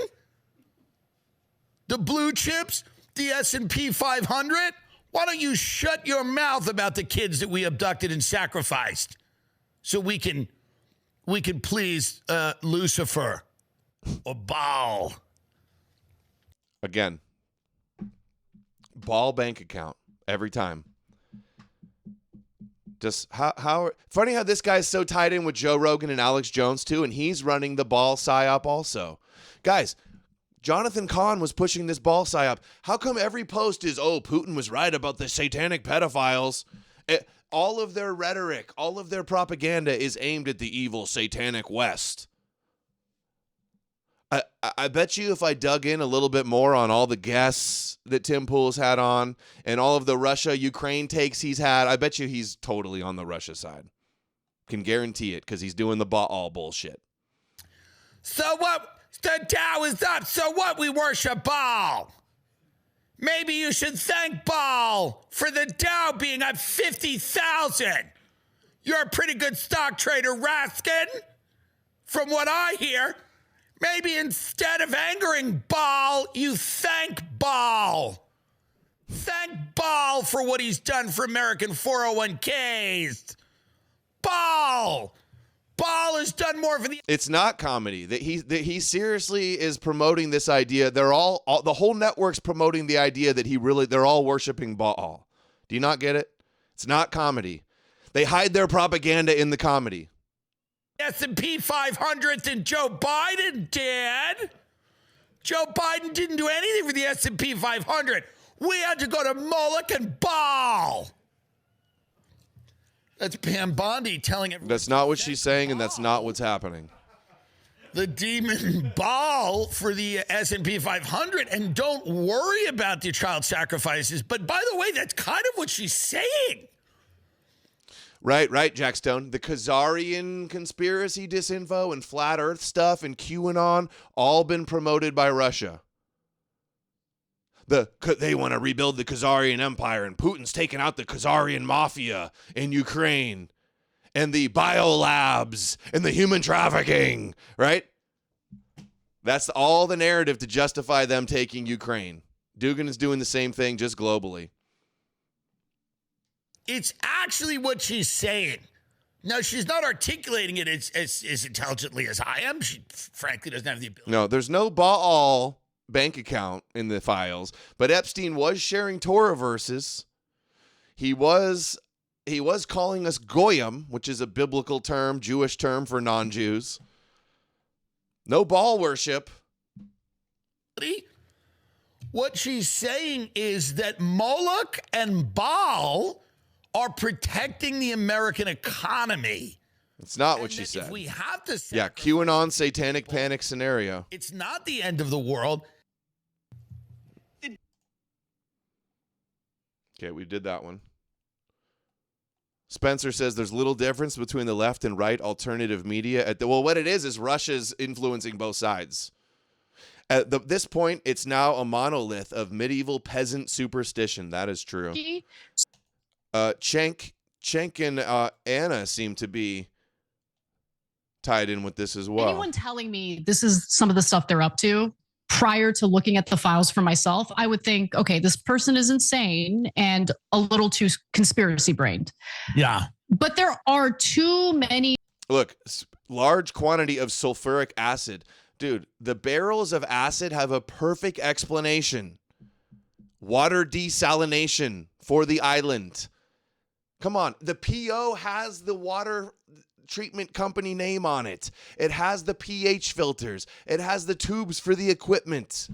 The blue chips? The S&P 500? Why don't you shut your mouth about the kids that we abducted and sacrificed so we can we could please Lucifer or Baal. Again, Baal bank account every time. Just how funny how this guy's so tied in with Joe Rogan and Alex Jones too, and he's running the Baal psyop also. Guys, Jonathan Kahn was pushing this Baal psyop. How come every post is, oh, Putin was right about the satanic pedophiles? All of their rhetoric, all of their propaganda is aimed at the evil satanic West. I bet you if I dug in a little bit more on all the guests that Tim Pool's had on and all of the Russia-Ukraine takes he's had, I bet you he's totally on the Russia side. Can guarantee it because he's doing the Baal bullshit. So what? The Tao is up. So what? We worship Baal. Maybe you should thank Baal for the Dow being up 50,000. You're a pretty good stock trader, Raskin. From what I hear, maybe instead of angering Baal, you thank Baal. Thank Baal for what he's done for American 401ks. Baal. Baal has done more for the... It's not comedy. That he seriously is promoting this idea. They're all the whole network's promoting the idea that they're all worshiping Baal. Do you not get it? It's not comedy. They hide their propaganda in the comedy. S&P 500 than Joe Biden did. Joe Biden didn't do anything for the S&P 500. We had to go to Moloch and Baal. That's Pam Bondi telling everyone. That's not what she's saying, and that's not what's happening. The demon Baal for the S&P 500, and don't worry about the child sacrifices. But by the way, that's kind of what she's saying. Right, Jack Stone. The Khazarian conspiracy disinfo and flat earth stuff and QAnon all been promoted by Russia. They want to rebuild the Khazarian Empire, and Putin's taking out the Khazarian mafia in Ukraine, and the biolabs, and the human trafficking, right? That's all the narrative to justify them taking Ukraine. Dugan is doing the same thing, just globally. It's actually what she's saying. Now, she's not articulating it as intelligently as I am. She, frankly, doesn't have the ability. No, there's no Baal bank account in the files, but Epstein was sharing Torah verses. He was calling us goyim, which is a biblical term, Jewish term for non-Jews. No Baal worship. What she's saying is that Moloch and Baal are protecting the American economy. It's not what she said. If we have to, QAnon satanic panic scenario. It's not the end of the world. Okay, we did that one. Spencer says there's little difference between the left and right alternative media. Well, what it is Russia's influencing both sides. At this point, it's now a monolith of medieval peasant superstition. That is true. Cenk and Anna seem to be tied in with this as well. Anyone telling me this is some of the stuff they're up to prior to looking at the files for myself, I would think, okay, this person is insane and a little too conspiracy brained. Yeah. But there are too many. Look, large quantity of sulfuric acid. Dude, the barrels of acid have a perfect explanation. Water desalination for the island. Come on. The PO has the water treatment company name on it. It has the pH filters. It has the tubes for the equipment.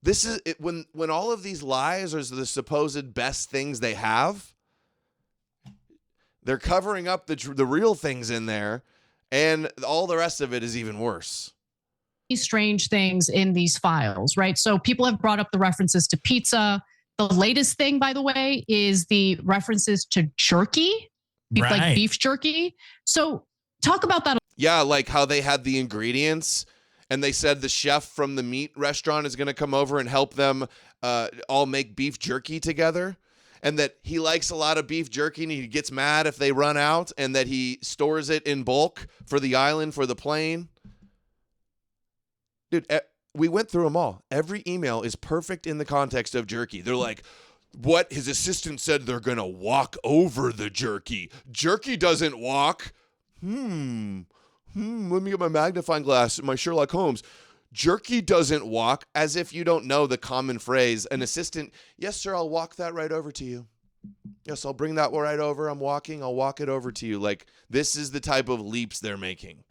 This is it, when all of these lies are the supposed best things they have. They're covering up the real things in there, and all the rest of it is even worse. Strange things in these files, right? So people have brought up the references to pizza. The latest thing, by the way, is the references to jerky, like beef jerky. So talk about that. Yeah, like how they had the ingredients and they said the chef from the meat restaurant is going to come over and help them all make beef jerky together. And that he likes a lot of beef jerky and he gets mad if they run out, and that he stores it in bulk for the island, for the plane. Dude, we went through them all. Every email is perfect in the context of jerky. They're like, what his assistant said, they're going to walk over the jerky. Jerky doesn't walk. Let me get my magnifying glass, my Sherlock Holmes. Jerky doesn't walk, as if you don't know the common phrase. An assistant, yes, sir, I'll walk that right over to you. Yes, I'll bring that right over. I'm walking. I'll walk it over to you. Like, this is the type of leaps they're making.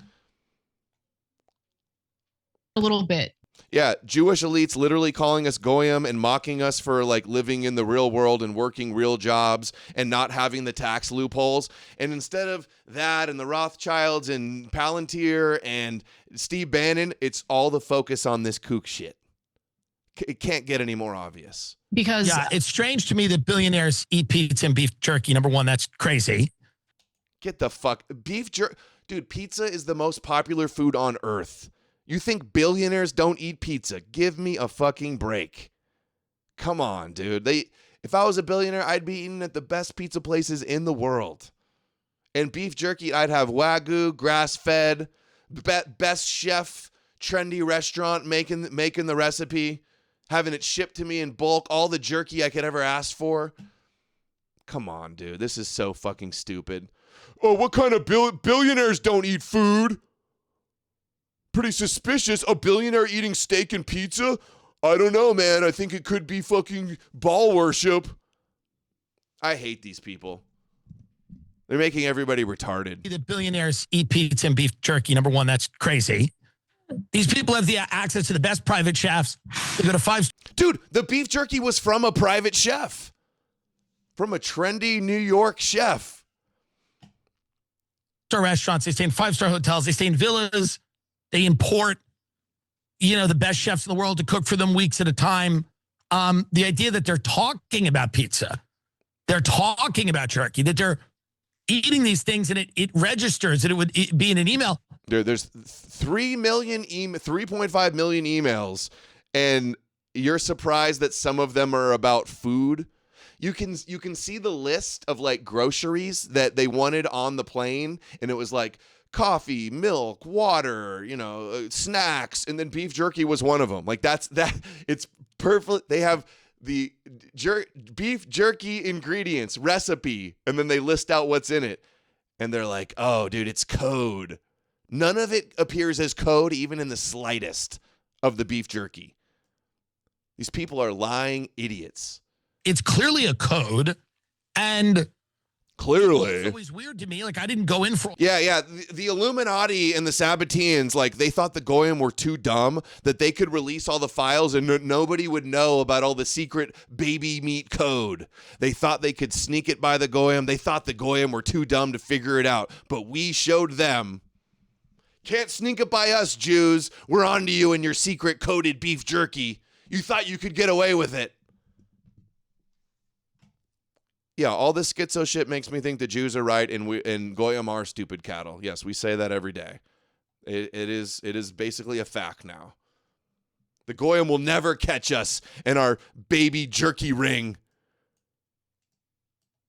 A little bit. Yeah, Jewish elites literally calling us goyim and mocking us for like living in the real world and working real jobs and not having the tax loopholes. And instead of that and the Rothschilds and Palantir and Steve Bannon, it's all the focus on this kook shit. It can't get any more obvious. Because it's strange to me that billionaires eat pizza and beef jerky. Number one, that's crazy. Get the fuck beef jerky. Dude, pizza is the most popular food on earth. You think billionaires don't eat pizza? Give me a fucking break. Come on, dude. If I was a billionaire, I'd be eating at the best pizza places in the world. And beef jerky, I'd have Wagyu, grass-fed, best chef, trendy restaurant making the recipe, having it shipped to me in bulk, all the jerky I could ever ask for. Come on, dude. This is so fucking stupid. Oh, what kind of billionaires don't eat food? Pretty suspicious. A billionaire eating steak and pizza? I don't know, man. I think it could be fucking ball worship. I hate these people. They're making everybody retarded. The billionaires eat pizza and beef jerky. Number one, that's crazy. These people have the access to the best private chefs. They go to 5. Dude, the beef jerky was from a private chef. From a trendy New York chef. Star restaurants. They stay in 5-star hotels. They stay in villas. They import, the best chefs in the world to cook for them weeks at a time. The idea that they're talking about pizza, they're talking about jerky, that they're eating these things and it registers that it would be in an email. There's 3.5 million emails, and you're surprised that some of them are about food. You can see the list of like groceries that they wanted on the plane, and it was like coffee, milk, water, snacks, and then beef jerky was one of them. Like it's perfect. They have the beef jerky ingredients recipe, and then they list out what's in it, and they're like, oh, dude, it's code. None of it appears as code, even in the slightest of the beef jerky. These people are lying idiots. It's clearly a code, and clearly it's always weird to me. Like, I didn't go in for. Yeah. The Illuminati and the Sabbateans, like, they thought the Goyim were too dumb that they could release all the files and nobody would know about all the secret baby meat code. They thought they could sneak it by the Goyim. They thought the Goyim were too dumb to figure it out. But we showed them. Can't sneak it by us, Jews. We're on to you and your secret coded beef jerky. You thought you could get away with it. Yeah, all this schizo shit makes me think the Jews are right and Goyim are stupid cattle. Yes, we say that every day. It is basically a fact now. The Goyim will never catch us in our baby jerky ring.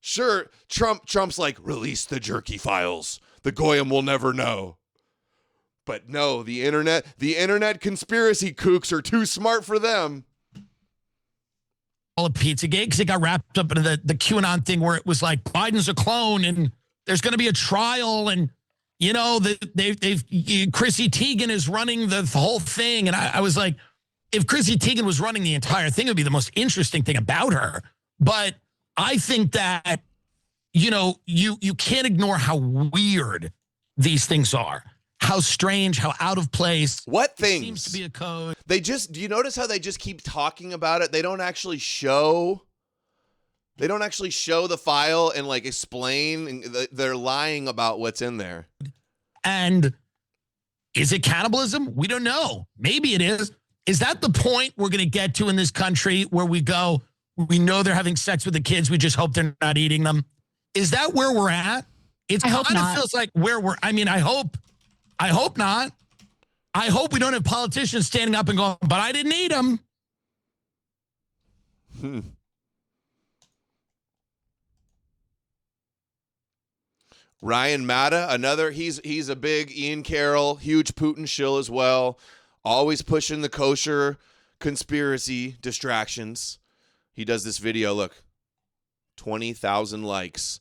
Sure, Trump's like, release the jerky files. The Goyim will never know. But no, the internet conspiracy kooks are too smart for them. All of Pizzagate, because it got wrapped up into the QAnon thing where it was like Biden's a clone and there's going to be a trial, and Chrissy Teigen is running the whole thing, and I was like, if Chrissy Teigen was running the entire thing, it would be the most interesting thing about her. But I think that you can't ignore how weird these things are. How strange, how out of place. What things? Seems to be a code. Do you notice how they just keep talking about it? They don't actually show the file and like explain, and they're lying about what's in there. And is it cannibalism? We don't know. Maybe it is. Is that the point we're going to get to in this country where we know they're having sex with the kids, we just hope they're not eating them? Is that where we're at? It kind of feels like I hope not. I hope we don't have politicians standing up and going, but I didn't eat them. Ryan Matta, he's a big Ian Carroll, huge Putin shill as well. Always pushing the kosher conspiracy distractions. He does this video. Look, 20,000 likes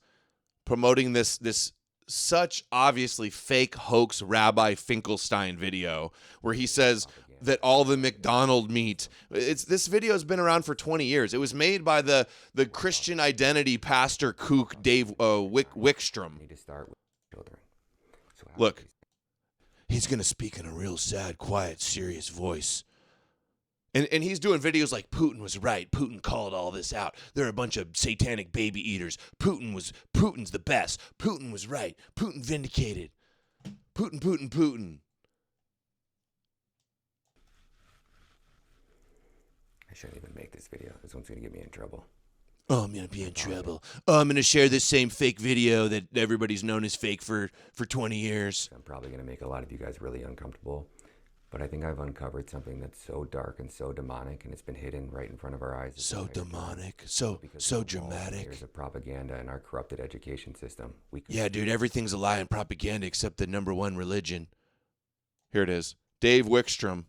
promoting this such obviously fake hoax Rabbi Finkelstein video where he says that all the McDonald meat. This video has been around for 20 years. It was made by the Christian identity pastor kook Dave Wickstrom. Look, he's gonna speak in a real sad, quiet, serious voice. And he's doing videos like Putin was right. Putin called all this out. They're a bunch of satanic baby eaters. Putin's the best. Putin was right. Putin vindicated. Putin. I shouldn't even make this video. This one's going to get me in trouble. Oh, I'm going to be in trouble. Oh, I'm going to share this same fake video that everybody's known as fake for 20 years. I'm probably going to make a lot of you guys really uncomfortable. But I think I've uncovered something that's so dark and so demonic, and it's been hidden right in front of our eyes. So demonic, so dramatic. Years of propaganda in our corrupted education system. Yeah, dude, everything's a lie and propaganda except the number one religion. Here it is, Dave Wickstrom.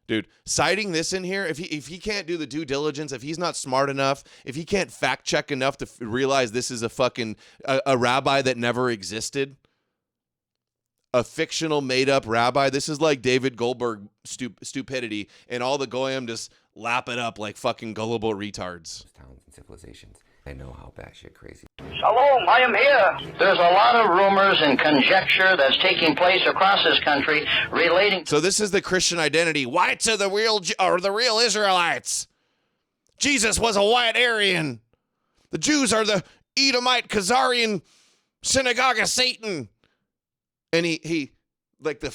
Dude, citing this in here, if he can't do the due diligence, if he's not smart enough, if he can't fact check enough to realize this is a fucking a rabbi that never existed. A fictional made-up rabbi. This is like David Goldberg stupidity, and all the goyim just lap it up like fucking gullible retards. Towns and civilizations. I know how batshit crazy. Shalom, I am here. There's a lot of rumors and conjecture that's taking place across this country relating. So this is the Christian identity. Whites are the real Israelites. Jesus was a white Aryan. The Jews are the Edomite Khazarian synagogue of Satan. And he like the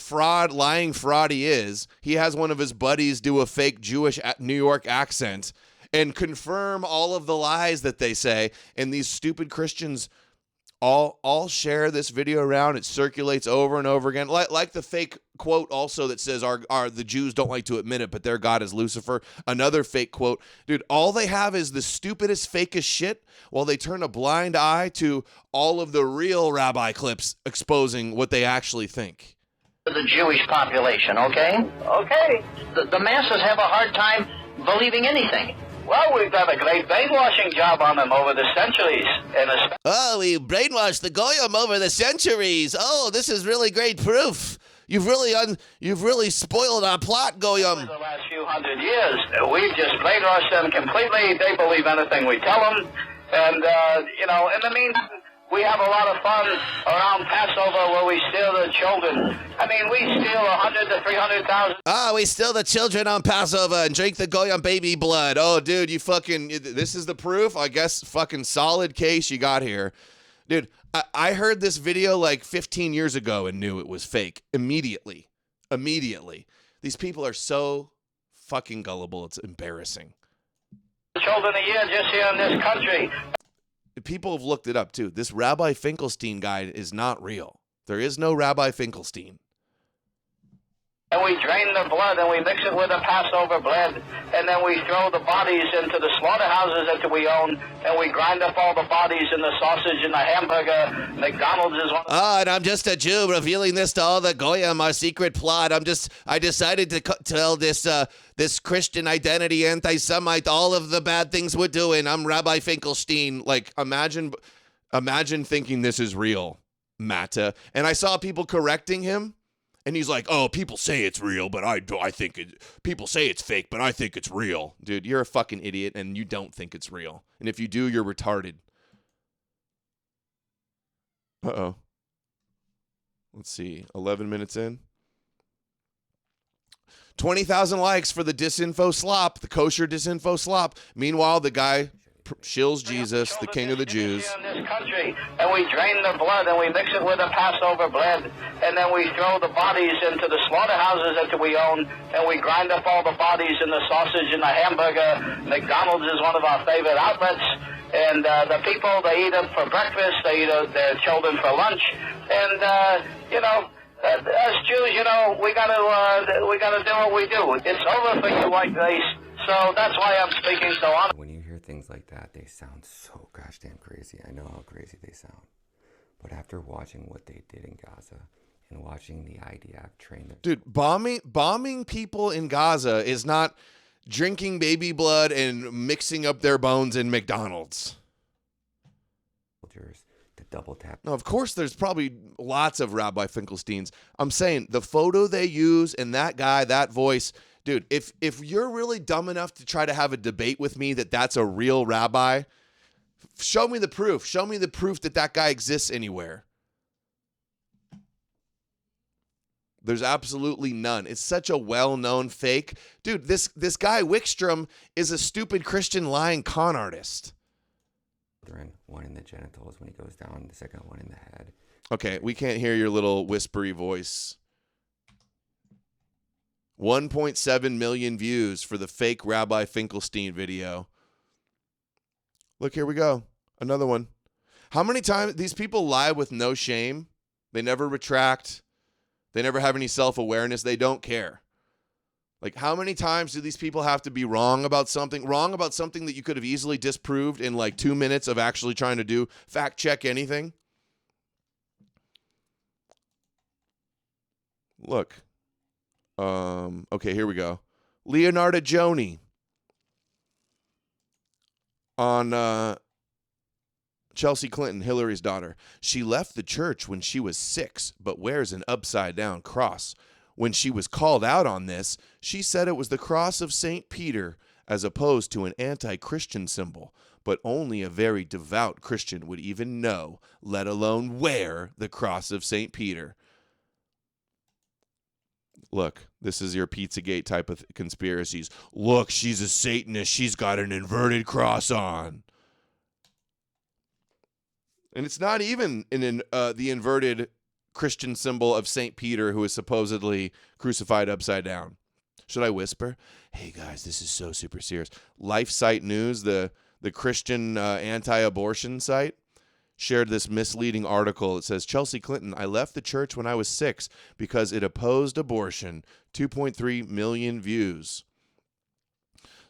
lying fraud he is, he has one of his buddies do a fake Jewish New York accent and confirm all of the lies that they say. And these stupid Christians all share this video around. It circulates over and over again. Like the fake quote also that says the Jews don't like to admit it, but their God is Lucifer. Another fake quote. Dude, all they have is the stupidest, fakest shit while they turn a blind eye to all of the real rabbi clips exposing what they actually think. The Jewish population, okay? Okay. The masses have a hard time believing anything. Well, we've done a great brainwashing job on them over the centuries. We brainwashed the goyim over the centuries. Oh, this is really great proof. You've really spoiled our plot, goyim. For the last few hundred years, we've just brainwashed them completely. They believe anything we tell them. And, in the meantime, we have a lot of fun around Passover where we steal the children. I mean, we steal 100 to 300,000. We steal the children on Passover and drink the goyim baby blood. Oh, dude, this is the proof? I guess fucking solid case you got here. Dude, I heard this video like 15 years ago and knew it was fake. Immediately. These people are so fucking gullible. It's embarrassing. Children a year just here in this country. People have looked it up too. This Rabbi Finkelstein guy is not real. There is no Rabbi Finkelstein. And we drain the blood and we mix it with the Passover bread. And then we throw the bodies into the slaughterhouses that we own. And we grind up all the bodies in the sausage and the hamburger. McDonald's is one of and I'm just a Jew revealing this to all the goyim, our secret plot. I decided to tell this Christian identity anti-Semite all of the bad things we're doing. I'm Rabbi Finkelstein. Like, imagine thinking this is real, Matta. And I saw people correcting him. And he's like, oh, people say it's real, but I think it. People say it's fake, but I think it's real. Dude, you're a fucking idiot, and you don't think it's real. And if you do, you're retarded. Uh-oh. Let's see. 11 minutes in. 20,000 likes for the disinfo slop, the kosher disinfo slop. Meanwhile, the guy shills Jesus, the king of the Jews. in this country, and we drain the blood and we mix it with the Passover bread, and then we throw the bodies into the slaughterhouses that we own, and we grind up all the bodies in the sausage and the hamburger. McDonald's is one of our favorite outlets, and the people, they eat them for breakfast, they eat their children for lunch, and as Jews, we gotta do what we do. It's over for you like this, so that's why I'm speaking so honestly. When you hear things like that, they sound so gosh damn crazy. I know how crazy they sound. But after watching what they did in Gaza and watching the IDF train them... Dude, bombing people in Gaza is not drinking baby blood and mixing up their bones in McDonald's. soldiers to double tap. No, of course there's probably lots of Rabbi Finkelsteins. I'm saying the photo they use and that guy, that voice, dude, if you're really dumb enough to try to have a debate with me that that's a real rabbi, show me the proof. Show me the proof that that guy exists anywhere. There's absolutely none. It's such a well-known fake. Dude, this guy Wickstrom is a stupid Christian lying con artist. One in the genitals when he goes down, the second one in the head. Okay, we can't hear your little whispery voice. 1.7 million views for the fake Rabbi Finkelstein video. Look, here we go. Another one. How many times these people lie with no shame? They never retract. They never have any self-awareness. They don't care. Like, how many times do these people have to be wrong about something that you could have easily disproved in like 2 minutes of actually trying to do fact check anything? Look. Okay, here we go. Leonardo Joni on Chelsea Clinton, Hillary's daughter. She left the church when she was 6, but wears an upside-down cross. When she was called out on this, she said it was the cross of St. Peter as opposed to an anti-Christian symbol, but only a very devout Christian would even know, let alone wear the cross of St. Peter. Look, this is your Pizzagate type of conspiracies. Look, she's a Satanist. She's got an inverted cross on. And it's not even the inverted Christian symbol of St. Peter, who is supposedly crucified upside down. Should I whisper? Hey, guys, this is so super serious. LifeSite News, the Christian anti-abortion site, shared this misleading article. It says, Chelsea Clinton, I left the church when I was 6 because it opposed abortion. 2.3 million views.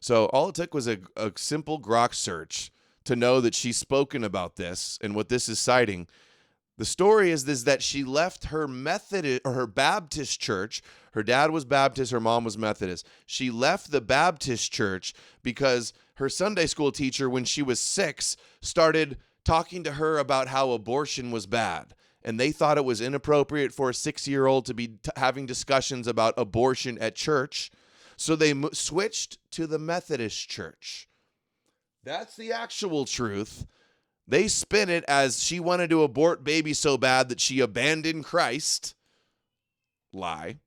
So all it took was a simple Grok search to know that she's spoken about this and what this is citing. The story is that she left her Methodist or her Baptist church. Her dad was Baptist, her mom was Methodist. She left the Baptist church because her Sunday school teacher, when she was 6, started talking to her about how abortion was bad. And they thought it was inappropriate for a 6-year-old to be having discussions about abortion at church. So they switched to the Methodist church. That's the actual truth. They spin it as she wanted to abort baby so bad that she abandoned Christ. Lie.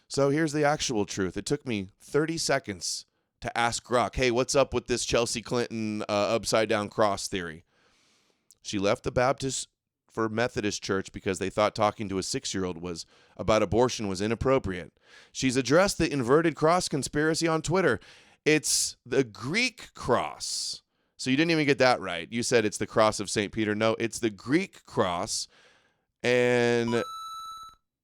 So here's the actual truth. It took me 30 seconds to ask Grok, hey, what's up with this Chelsea Clinton upside-down cross theory? She left the Baptist for Methodist church because they thought talking to a 6-year-old about abortion was inappropriate. She's addressed the inverted cross conspiracy on Twitter. It's the Greek cross. So you didn't even get that right. You said it's the cross of St. Peter. No, it's the Greek cross. And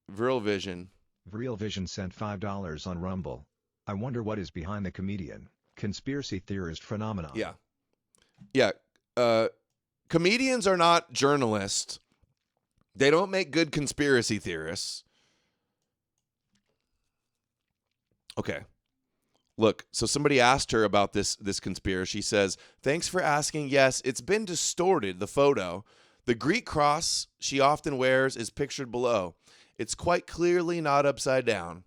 Vril Vision sent $5 on Rumble. I wonder what is behind the comedian. Conspiracy theorist phenomenon. Yeah. Comedians are not journalists. They don't make good conspiracy theorists. Okay. Look, so somebody asked her about this conspiracy. She says, thanks for asking. Yes, it's been distorted, the photo. The Greek cross she often wears is pictured below. It's quite clearly not upside down.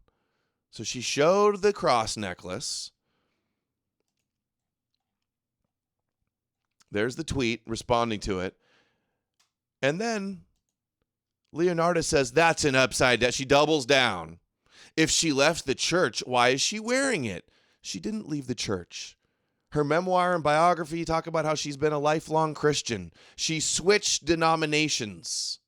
So she showed the cross necklace. There's the tweet responding to it. And then Leonardo says, that's an upside down. She doubles down. If she left the church, why is she wearing it? She didn't leave the church. Her memoir and biography talk about how she's been a lifelong Christian. She switched denominations.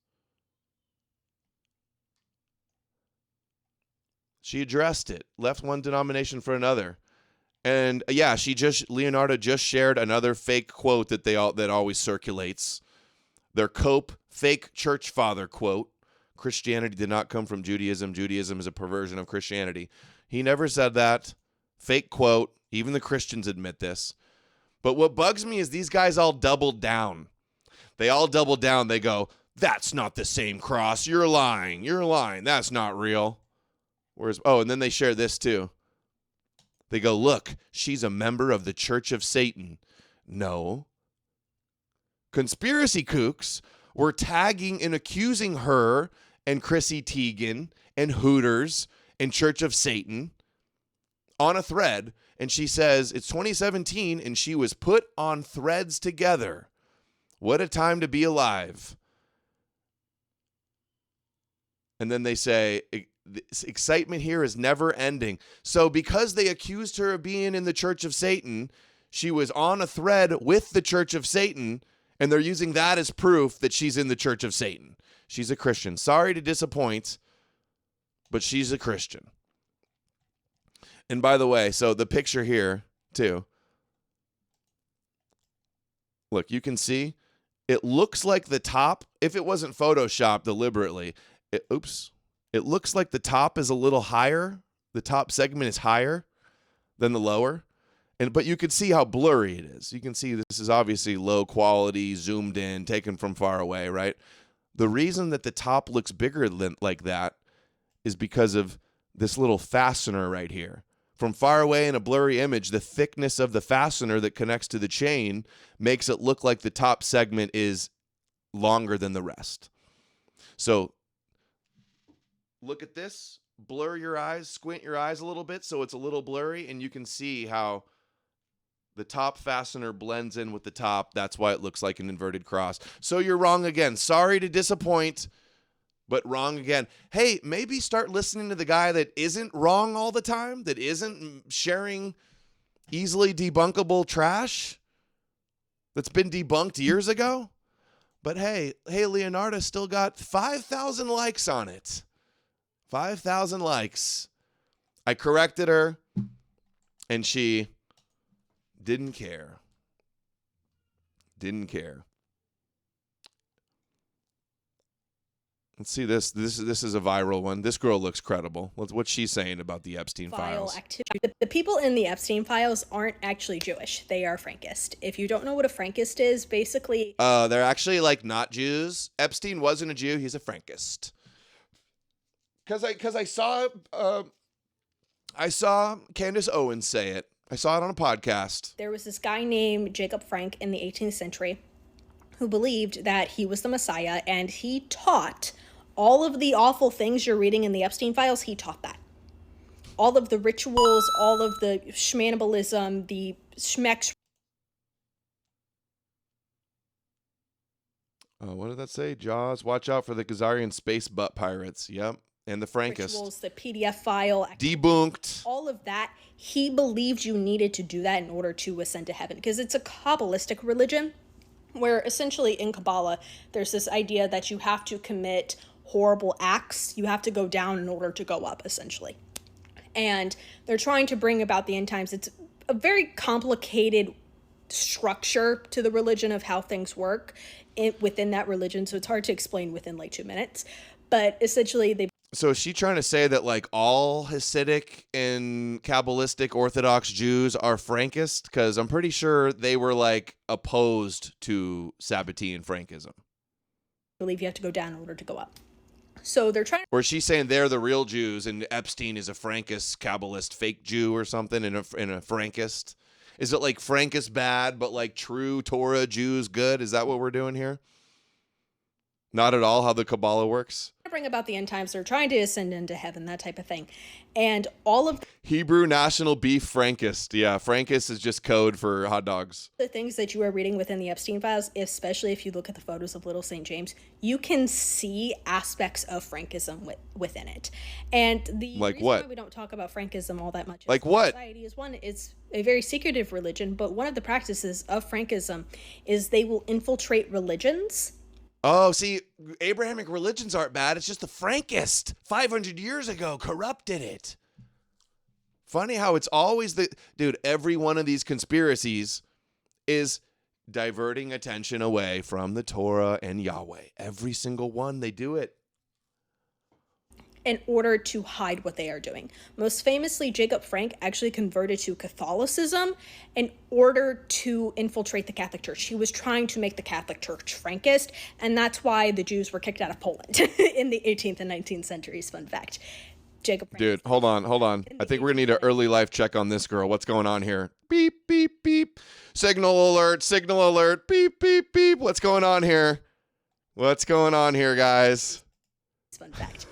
She addressed it, left one denomination for another. And yeah, Leonardo just shared another fake quote that always circulates. Their Cope fake church father quote. Christianity did not come from Judaism. Judaism is a perversion of Christianity. He never said that. Fake quote. Even the Christians admit this. But what bugs me is these guys all doubled down. They all double down. They go, that's not the same cross. You're lying. You're lying. That's not real. And then they share this too. They go, look, she's a member of the Church of Satan. No. Conspiracy kooks were tagging and accusing her and Chrissy Teigen and Hooters and Church of Satan on a thread. And she says it's 2017 and she was put on threads together. What a time to be alive. And then they say, this excitement here is never ending. So because they accused her of being in the Church of Satan, she was on a thread with the Church of Satan, and they're using that as proof that she's in the Church of Satan. She's a Christian. Sorry to disappoint, but she's a Christian. And by the way, so the picture here, too. Look, you can see it looks like the top, if it wasn't photoshopped deliberately, it looks like the top is a little higher. The top segment is higher than the lower. But you can see how blurry it is. You can see this is obviously low quality, zoomed in, taken from far away, right? The reason that the top looks bigger than like that is because of this little fastener right here. From far away in a blurry image, the thickness of the fastener that connects to the chain makes it look like the top segment is longer than the rest. So look at this, blur your eyes, squint your eyes a little bit so it's a little blurry, and you can see how the top fastener blends in with the top. That's why it looks like an inverted cross. So you're wrong again. Sorry to disappoint, but wrong again. Hey, maybe start listening to the guy that isn't wrong all the time, that isn't sharing easily debunkable trash that's been debunked years ago. But hey, Leonardo still got 5,000 likes on it. 5,000 likes. I corrected her, and she didn't care. Didn't care. Let's see this. This is a viral one. This girl looks credible. What's she saying about the Epstein files? Activity. The people in the Epstein files aren't actually Jewish. They are Frankist. If you don't know what a Frankist is, basically... they're actually like not Jews. Epstein wasn't a Jew. He's a Frankist. Because I saw Candace Owens say it. I saw it on a podcast. There was this guy named Jacob Frank in the 18th century who believed that he was the Messiah, and he taught all of the awful things you're reading in the Epstein files. He taught that. All of the rituals, all of the schmanibalism, the schmex. What did that say? Jaws, watch out for the Khazarian space butt pirates. Yep. And the Frankist. Rituals, the PDF file. Debunked. All of that. He believed you needed to do that in order to ascend to heaven, because it's a Kabbalistic religion where essentially in Kabbalah, there's this idea that you have to commit horrible acts. You have to go down in order to go up, essentially. And they're trying to bring about the end times. It's a very complicated structure to the religion of how things work within that religion. So it's hard to explain within like 2 minutes. But essentially, So is she trying to say that like all Hasidic and Kabbalistic Orthodox Jews are Frankist? Because I'm pretty sure they were like opposed to Sabbatean Frankism. Believe you have to go down in order to go up. So they're trying. Or is she saying they're the real Jews and Epstein is a Frankist Kabbalist fake Jew or something and a Frankist? Is it like Frankist bad, but like true Torah Jews good? Is that what we're doing here? Not at all how the Kabbalah works. Bring about the end times. They're trying to ascend into heaven, that type of thing. And all of Hebrew National Beef Frankist. Yeah, Frankist is just code for hot dogs. The things that you are reading within the Epstein files, especially if you look at the photos of Little St. James, you can see aspects of Frankism within it. And the like reason what? why we don't talk about Frankism all that much like what? Society is one, it's a very secretive religion, but one of the practices of Frankism is they will infiltrate religions. Oh, see, Abrahamic religions aren't bad. It's just the Frankist 500 years ago corrupted it. Funny how it's always dude, every one of these conspiracies is diverting attention away from the Torah and Yahweh. Every single one, they do it. In order to hide what they are doing. Most famously, Jacob Frank actually converted to Catholicism in order to infiltrate the Catholic Church. He was trying to make the Catholic Church Frankist, and that's why the Jews were kicked out of Poland in the 18th and 19th centuries, fun fact. Jacob Frank. Dude, hold on. I think we're gonna need an early life check on this girl. What's going on here? Beep, beep, beep. Signal alert. Beep, beep, beep. What's going on here? Guys? Fun fact.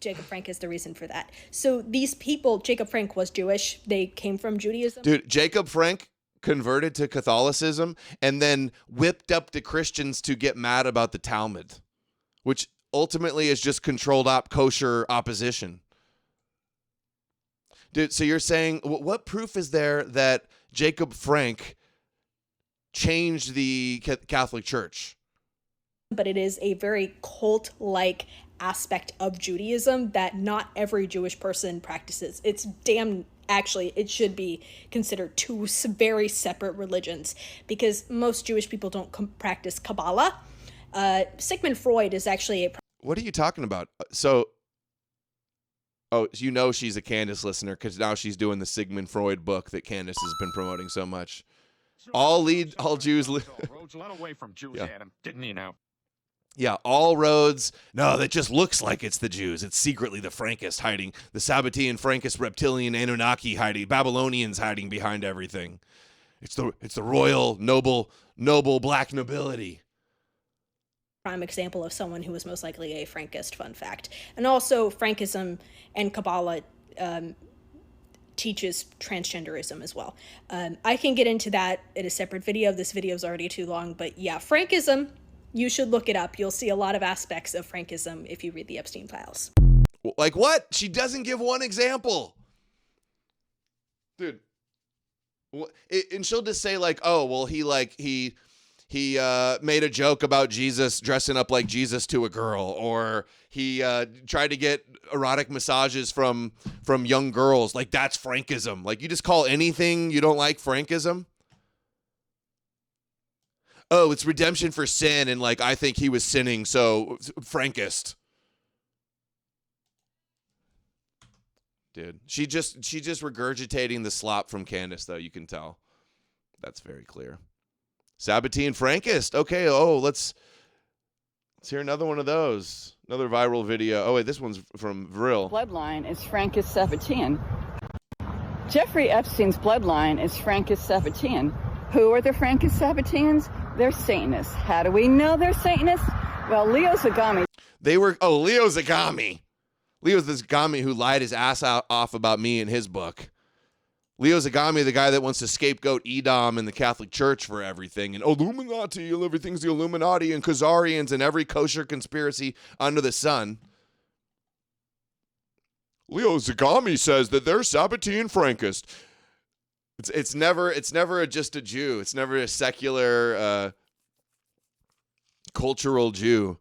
Jacob Frank is the reason for that. So these people, Jacob Frank was Jewish. They came from Judaism. Dude, Jacob Frank converted to Catholicism and then whipped up the Christians to get mad about the Talmud, which ultimately is just controlled kosher opposition. Dude, so you're saying, what proof is there that Jacob Frank changed the Catholic Church? But it is a very cult-like aspect of Judaism that not every Jewish person practices. Actually, it should be considered two very separate religions because most Jewish people don't practice Kabbalah. Sigmund Freud is actually What are you talking about? So you know she's a Candace listener because now she's doing the Sigmund Freud book that Candace has been promoting so much. All Jews roads led away from Jews, Yeah. Adam. Didn't you know? Yeah, all roads. No, that just looks like it's the Jews. It's secretly the Frankists hiding, the Sabbatean, Frankist, reptilian, Anunnaki hiding, Babylonians hiding behind everything. It's the royal, noble black nobility. prime example of someone who was most likely a Frankist, fun fact. And also Frankism and Kabbalah teaches transgenderism as well. I can get into that in a separate video. This video is already too long, but yeah, Frankism, you should look it up. You'll see a lot of aspects of Frankism if you read the Epstein files. Like what? She doesn't give one example. Dude. And she'll just say like, oh, well, he made a joke about Jesus dressing up like Jesus to a girl, or he tried to get erotic massages from young girls. Like, that's Frankism. Like, you just call anything you don't like Frankism? Oh, it's redemption for sin, and like, I think he was sinning, so Frankist. Dude, she just regurgitating the slop from Candace, though, you can tell. That's very clear. Sabbatean Frankist. Okay, let's hear another one of those. Another viral video. Oh, wait, this one's from Vril. Bloodline is Frankist Sabbatean. Jeffrey Epstein's bloodline is Frankist Sabbatean. Who are the Frankist Sabbateans? They're Satanists. How do we know they're Satanists? Well, Leo Zagami. Leo Zagami. Leo Zagami, who lied his ass off about me in his book. Leo Zagami, the guy that wants to scapegoat Edom and the Catholic Church for everything, and Illuminati, everything's the Illuminati, and Khazarians, and every kosher conspiracy under the sun. Leo Zagami says that they're Sabbatean Frankist. It's never just a Jew. It's never a secular cultural Jew.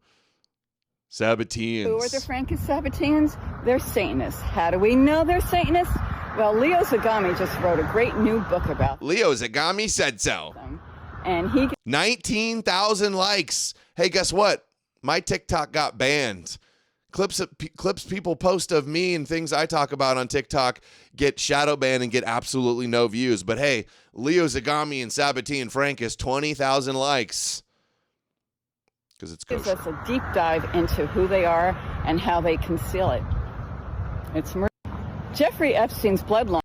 Sabbateans. Who are the Frankist Sabbateans? They're Satanists. How do we know they're Satanists? Well, Leo Zagami just wrote a great new book about Leo Zagami said so. them. And he 19,000 likes. Hey, guess what? My TikTok got banned. Clips people post of me and things I talk about on TikTok get shadow banned and get absolutely no views. But hey, Leo Zagami and Sabbatean Frankist, 20,000 likes. Because it's gives us a deep dive into who they are and how they conceal it. It's Jeffrey Epstein's bloodline.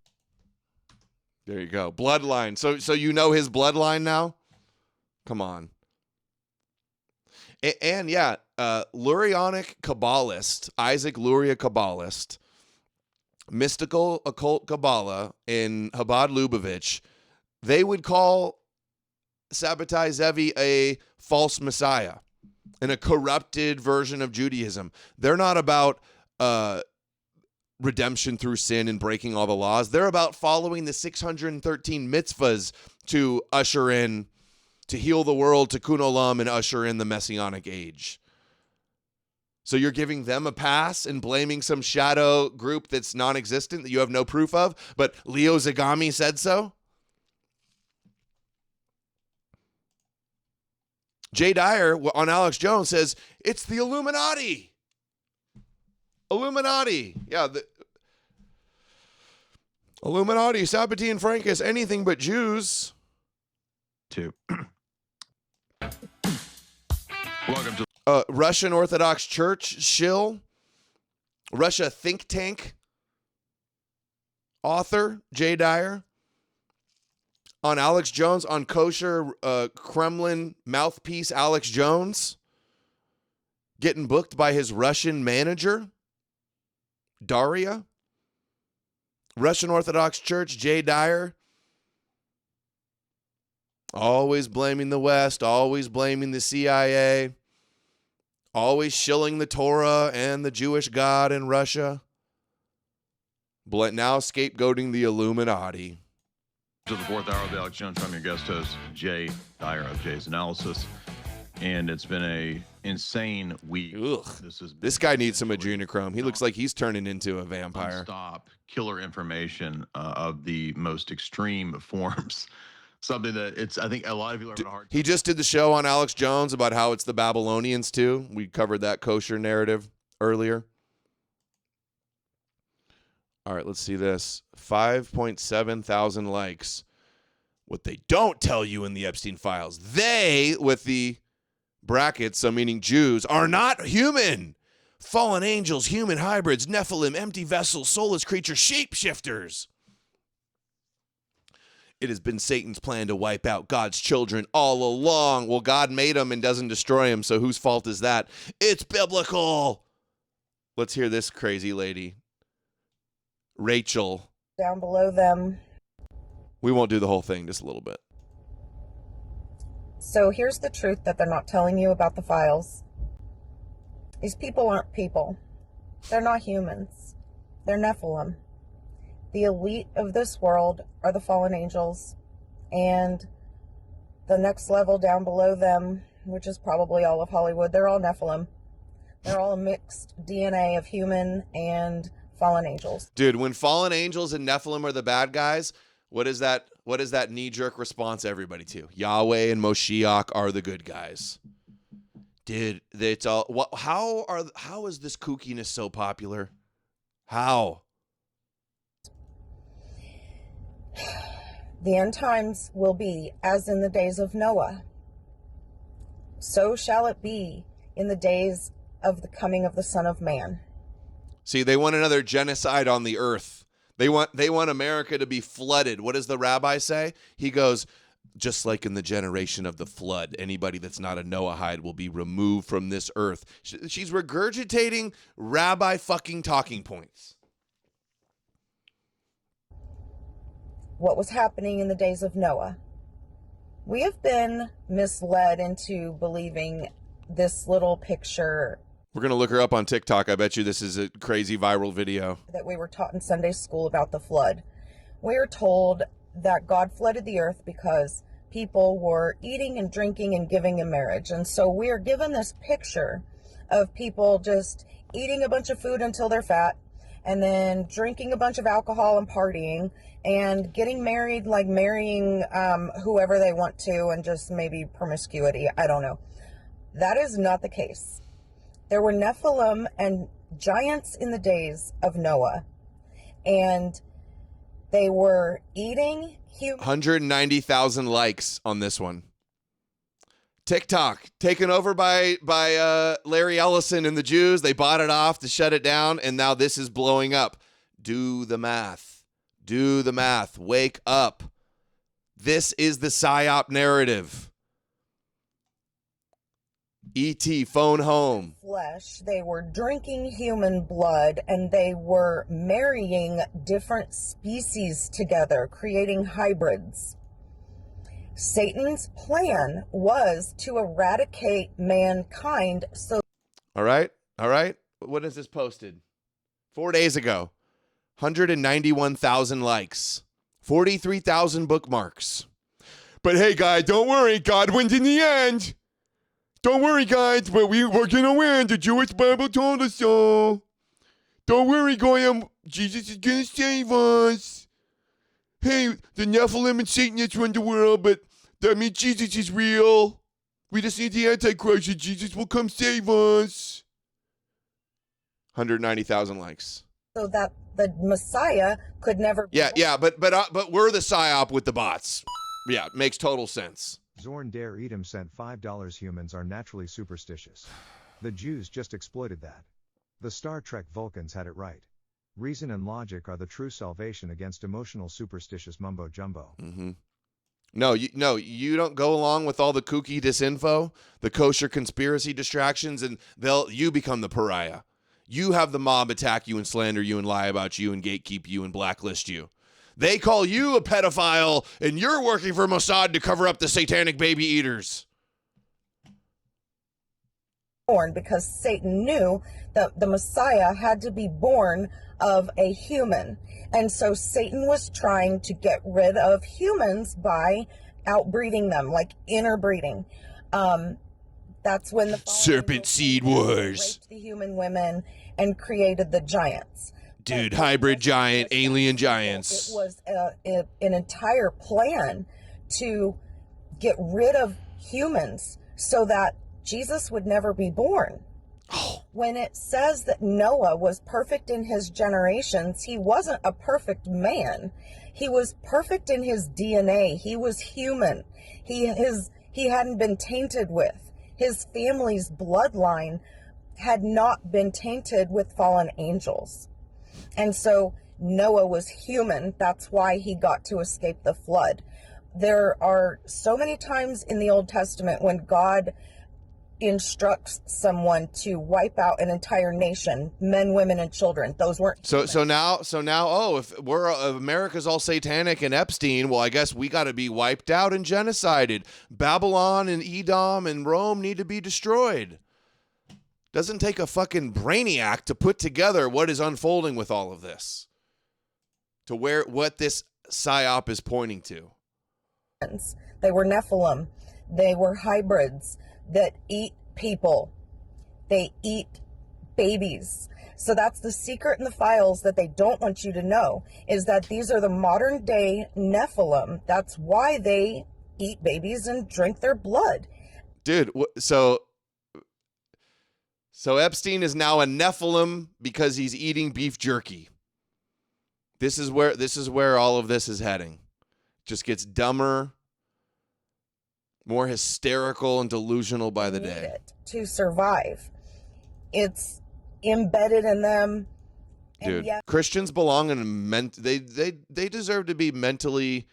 There you go. Bloodline. So you know his bloodline now? Come on. And yeah, Lurianic Kabbalist, Isaac Luria Kabbalist, mystical occult Kabbalah in Chabad Lubavitch, they would call Sabbatai Zevi a false messiah and a corrupted version of Judaism. They're not about redemption through sin and breaking all the laws. They're about following the 613 mitzvahs to usher in, to heal the world, to Tikkun Olam, and usher in the Messianic age. So you're giving them a pass and blaming some shadow group that's non-existent that you have no proof of, but Leo Zagami said so? Jay Dyer on Alex Jones says, it's the Illuminati. Illuminati. Yeah, the Illuminati, Sabbatean Frankist, anything but Jews. Welcome to Russian Orthodox Church shill. Russia think tank author, Jay Dyer, on Alex Jones, on kosher Kremlin mouthpiece Alex Jones, getting booked by his Russian manager, Daria. Russian Orthodox Church, Jay Dyer, always blaming the West, always blaming the CIA, always shilling the Torah and the Jewish God in Russia, now scapegoating the Illuminati. To the fourth hour of the Alex Jones, I'm your guest host, Jay Dyer of Jay's Analysis. And it's been a insane week. Ugh. This guy needs some adrenochrome. He looks like he's turning into a vampire. Stop killer information of the most extreme forms. Something that I think a lot of people are having a hard time. He just did the show on Alex Jones about how it's the Babylonians too. We covered that kosher narrative earlier. All right, let's see this. 5.7 thousand likes. What they don't tell you in the Epstein files, they, with the brackets, so meaning Jews, are not human. Fallen angels, human hybrids, Nephilim, empty vessels, soulless creatures, shapeshifters. It has been Satan's plan to wipe out God's children all along. Well, God made them and doesn't destroy them, so whose fault is that? It's biblical. Let's hear this crazy lady. Rachel. Down below them. We won't do the whole thing, just a little bit. So here's the truth that they're not telling you about the files. These people aren't people. They're not humans. They're Nephilim. The elite of this world are the fallen angels, and the next level down below them, which is probably all of Hollywood, they're all Nephilim. They're all a mixed DNA of human and fallen angels. Dude, when fallen angels and Nephilim are the bad guys, what is that knee-jerk response everybody to? Yahweh and Moshiach are the good guys. Dude, it's all how is this kookiness so popular? How? The end times will be as in the days of Noah. So shall it be in the days of the coming of the Son of Man. See, they want another genocide on the earth. They want America to be flooded. What does the rabbi say? He goes, just like in the generation of the flood, anybody that's not a Noahide will be removed from this earth. She's regurgitating rabbi fucking talking points. What was happening in the days of Noah? We have been misled into believing this little picture. We're going to look her up on TikTok. I bet you this is a crazy viral video. That we were taught in Sunday school about the flood. We are told that God flooded the earth because people were eating and drinking and giving in marriage. And so we are given this picture of people just eating a bunch of food until they're fat, and then drinking a bunch of alcohol and partying, and getting married, like marrying whoever they want to, and just maybe promiscuity. I don't know. That is not the case. There were Nephilim and giants in the days of Noah, and they were eating human. 190,000 likes on this one. TikTok taken over by Larry Ellison and the Jews. They bought it off to shut it down, and now this is blowing up. Do the math. Do the math. Wake up. This is the PSYOP narrative. E.T. phone home. Flesh. They were drinking human blood, and they were marrying different species together, creating hybrids. Satan's plan was to eradicate mankind. So, all right. What is this posted? 4 days ago. 191,000 likes. 43,000 bookmarks. But hey, guys, don't worry. God wins in the end. Don't worry, guys, but we're going to win. The Jewish Bible told us so. Don't worry, Goyim. Jesus is going to save us. Hey, the Nephilim and Satanists run the world, but that means Jesus is real. We just need the Antichrist and Jesus will come save us. 190,000 likes. So that the Messiah could never be. Yeah, but we're the PSYOP with the bots. Yeah, makes total sense. Zorn Dare Edom sent $5. Humans are naturally superstitious. The Jews just exploited that. The Star Trek Vulcans had it right. Reason and logic are the true salvation against emotional superstitious mumbo jumbo. Mm-hmm. No, you don't go along with all the kooky disinfo, the kosher conspiracy distractions, and you become the pariah. You have the mob attack you and slander you and lie about you and gatekeep you and blacklist you. They call you a pedophile, and you're working for Mossad to cover up the satanic baby eaters. Born because Satan knew that the Messiah had to be born of a human. And so Satan was trying to get rid of humans by outbreeding them, like interbreeding. That's when the Serpent Seed Wars raped the human women and created the giants. Dude, hybrid giant, alien giants. It was an entire plan to get rid of humans so that Jesus would never be born. When it says that Noah was perfect in his generations, he wasn't a perfect man. He was perfect in his DNA. He was human. He hadn't been tainted with. His family's bloodline had not been tainted with fallen angels. And so Noah was human. That's why he got to escape the flood. There are so many times in the Old Testament when God instructs someone to wipe out an entire nation, men, women, and children. Those weren't so now if America's all satanic and Epstein, well, I guess we got to be wiped out and genocided. Babylon and Edom and Rome need to be destroyed. Doesn't take a fucking brainiac to put together what is unfolding with all of this, to what this psyop is pointing to. They were Nephilim. They were hybrids that eat people. They eat babies. So that's the secret in the files that they don't want you to know, is that these are the modern day Nephilim. That's why they eat babies and drink their blood. Dude, so Epstein is now a Nephilim because he's eating beef jerky. This is where all of this is heading. Just gets dumber, more hysterical and delusional by the day. To survive. It's embedded in them. Dude, Christians belong in they deserve to be mentally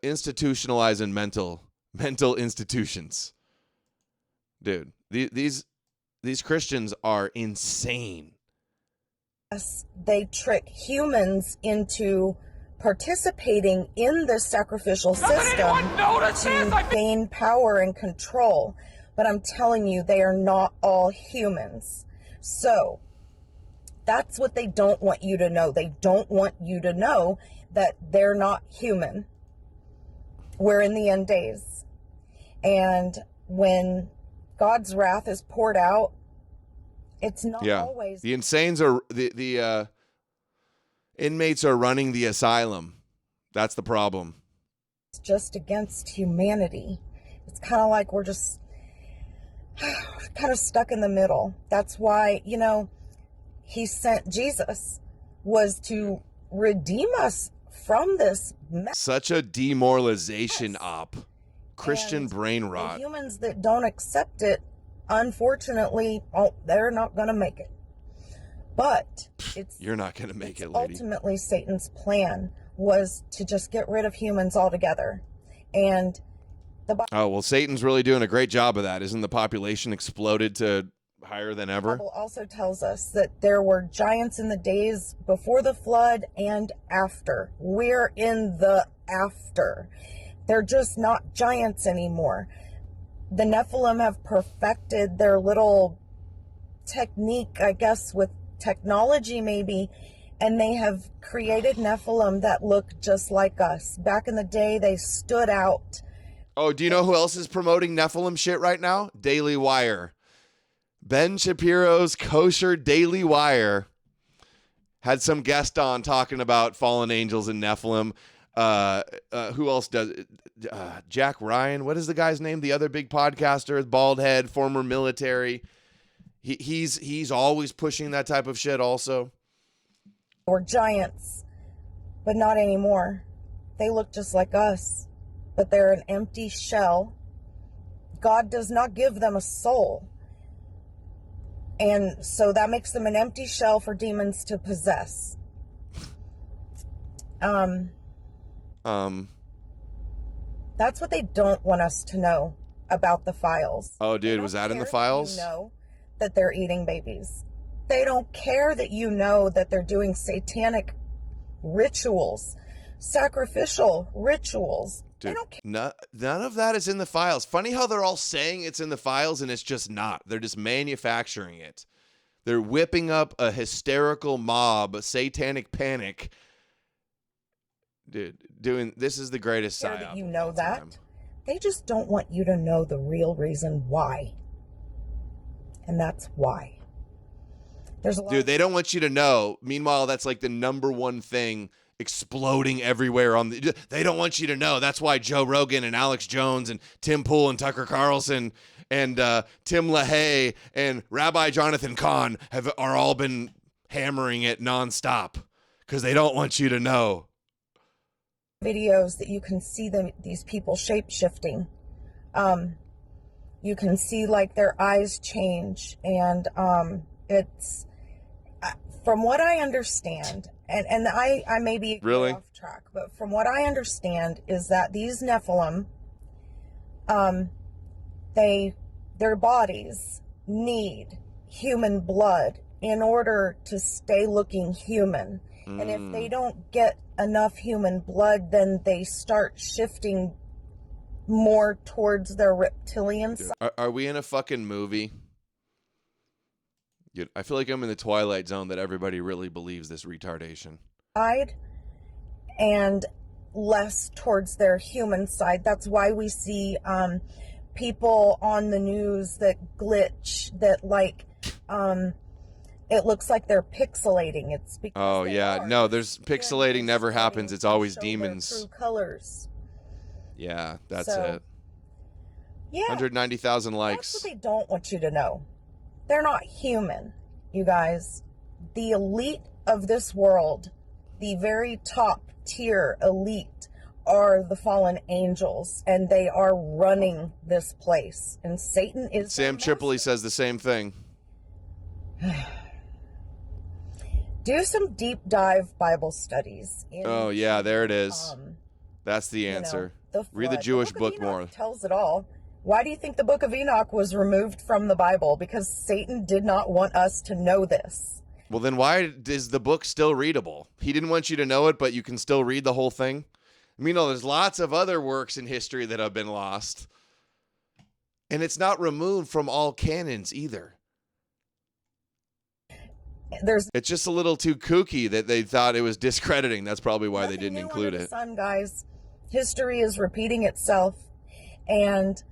institutionalized in mental institutions. Dude, these Christians are insane. Yes, they trick humans into participating in the sacrificial system to gain power and control. But I'm telling you, they are not all humans. So that's what they don't want you to know. They don't want you to know that they're not human. We're in the end days. And when God's wrath is poured out, it's not always. The insanes are the inmates are running the asylum. That's the problem. It's just against humanity. It's kind of like we're just kind of stuck in the middle. That's why, he sent Jesus, was to redeem us from this mess. Such a demoralization op. Christian brain rot. The humans that don't accept it, unfortunately, they're not going to make it. But you're not going to make it, lady. Ultimately, Satan's plan was to just get rid of humans altogether. And Satan's really doing a great job of that. Isn't the population exploded to higher than ever? The Bible also tells us that there were giants in the days before the flood and after. We're in the after. They're just not giants anymore. The Nephilim have perfected their little technique, I guess, with technology maybe, and they have created Nephilim that look just like us. Back in the day, they stood out. Oh, do you know who else is promoting Nephilim shit right now? Daily Wire. Ben Shapiro's Kosher Daily Wire had some guest on talking about fallen angels and Nephilim. Who else does it? Jack Ryan. What is the guy's name? The other big podcaster, bald head, former military. He's always pushing that type of shit also. Or giants, but not anymore. They look just like us, but they're an empty shell. God does not give them a soul. And so that makes them an empty shell for demons to possess. That's what they don't want us to know about the files. Oh, dude, was that in the files? You know that they're eating babies. They don't care that you know that they're doing satanic rituals, sacrificial rituals. Dude, they don't care. none of that is in the files. Funny how they're all saying it's in the files and it's just not. They're just manufacturing it. They're whipping up a hysterical mob, a satanic panic. Dude, this is the greatest psyop. That you know that. They just don't want you to know the real reason why. And that's why. There's a lot. Dude, they don't want you to know. Meanwhile, that's like the number one thing exploding everywhere on the. They don't want you to know. That's why Joe Rogan and Alex Jones and Tim Pool and Tucker Carlson and Tim LaHaye and Rabbi Jonathan Cahn are all been hammering it nonstop because they don't want you to know. Videos that you can see these people shape-shifting. You can see like their eyes change, and it's from what I understand, and I may be really off track, but from what I understand is that these Nephilim, their bodies need human blood in order to stay looking human. And if they don't get enough human blood, then they start shifting more towards their reptilian side. Are we in a fucking movie? Dude, I feel like I'm in the Twilight Zone that everybody really believes this retardation. And less towards their human side. That's why we see people on the news that glitch, that like... it looks like they're pixelating. It's because there's pixelating never happens. It's always demons. True colors. Yeah, that's it. Yeah, 190,000 likes. That's what they don't want you to know. They're not human, you guys. The elite of this world, the very top tier elite, are the fallen angels, and they are running this place. And Satan is. Sam Tripoli says the same thing. Do some deep dive Bible studies. Oh yeah, there it is. That's the answer. Read the Jewish book more. Tells it all. Why do you think the Book of Enoch was removed from the Bible? Because Satan did not want us to know this. Well, then why is the book still readable? He didn't want you to know it, but you can still read the whole thing. I mean, there's lots of other works in history that have been lost, and it's not removed from all canons either. It's just a little too kooky that they thought it was discrediting. That's probably why they didn't include it. Son, guys, history is repeating itself, and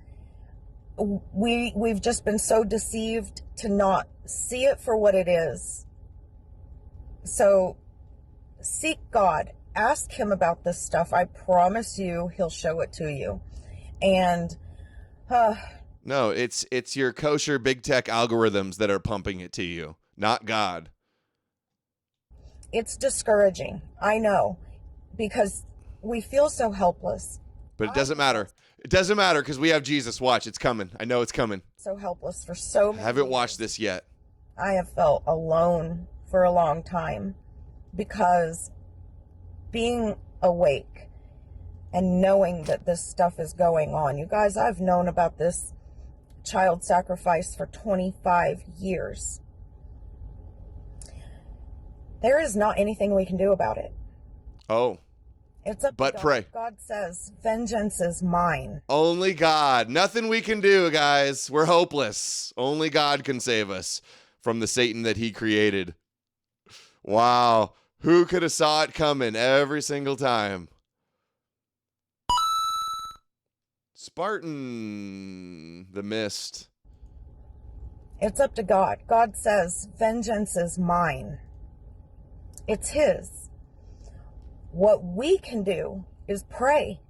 we've just been so deceived to not see it for what it is. So seek God, ask him about this stuff. I promise you he'll show it to you. And no, it's your kosher big tech algorithms that are pumping it to you, not God. It's discouraging, I know, because we feel so helpless. But it doesn't matter. It doesn't matter because we have Jesus. Watch, it's coming. I know it's coming. So helpless for so many I haven't years. watched this yet. I have felt alone for a long time because being awake and knowing that this stuff is going on. You guys, I've known about this child sacrifice for 25 years. There is not anything we can do about it. Oh. It's up but to God. Pray. God says, vengeance is mine. Only God. Nothing we can do, guys. We're hopeless. Only God can save us from the Satan that he created. Wow. Who could have saw it coming every single time? Spartan, the mist. It's up to God. God says, vengeance is mine. It's his. What we can do is pray.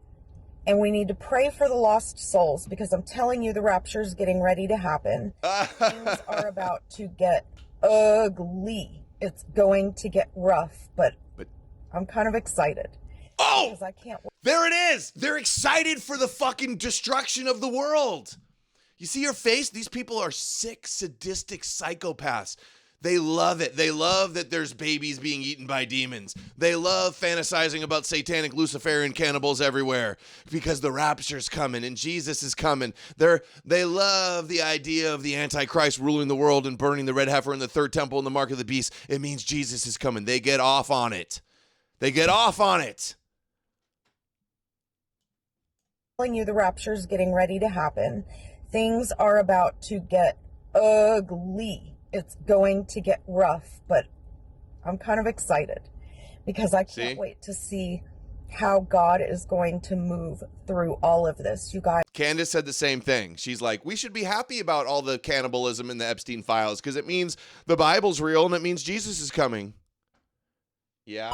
And we need to pray for the lost souls, because I'm telling you, the rapture is getting ready to happen. Things are about to get ugly. It's going to get rough, but I'm kind of excited. Oh! Because I can't wait. There it is! They're excited for the fucking destruction of the world. You see your face? These people are sick, sadistic psychopaths. They love it. They love that there's babies being eaten by demons. They love fantasizing about satanic Luciferian cannibals everywhere because the rapture's coming and Jesus is coming. They love the idea of the Antichrist ruling the world and burning the red heifer in the third temple and the mark of the beast. It means Jesus is coming. They get off on it. They get off on it. Telling you the rapture's getting ready to happen. Things are about to get ugly. It's going to get rough, but I'm kind of excited because I can't wait to see how God is going to move through all of this. You guys. Candace said the same thing. She's like, we should be happy about all the cannibalism in the Epstein files because it means the Bible's real and it means Jesus is coming. Yeah.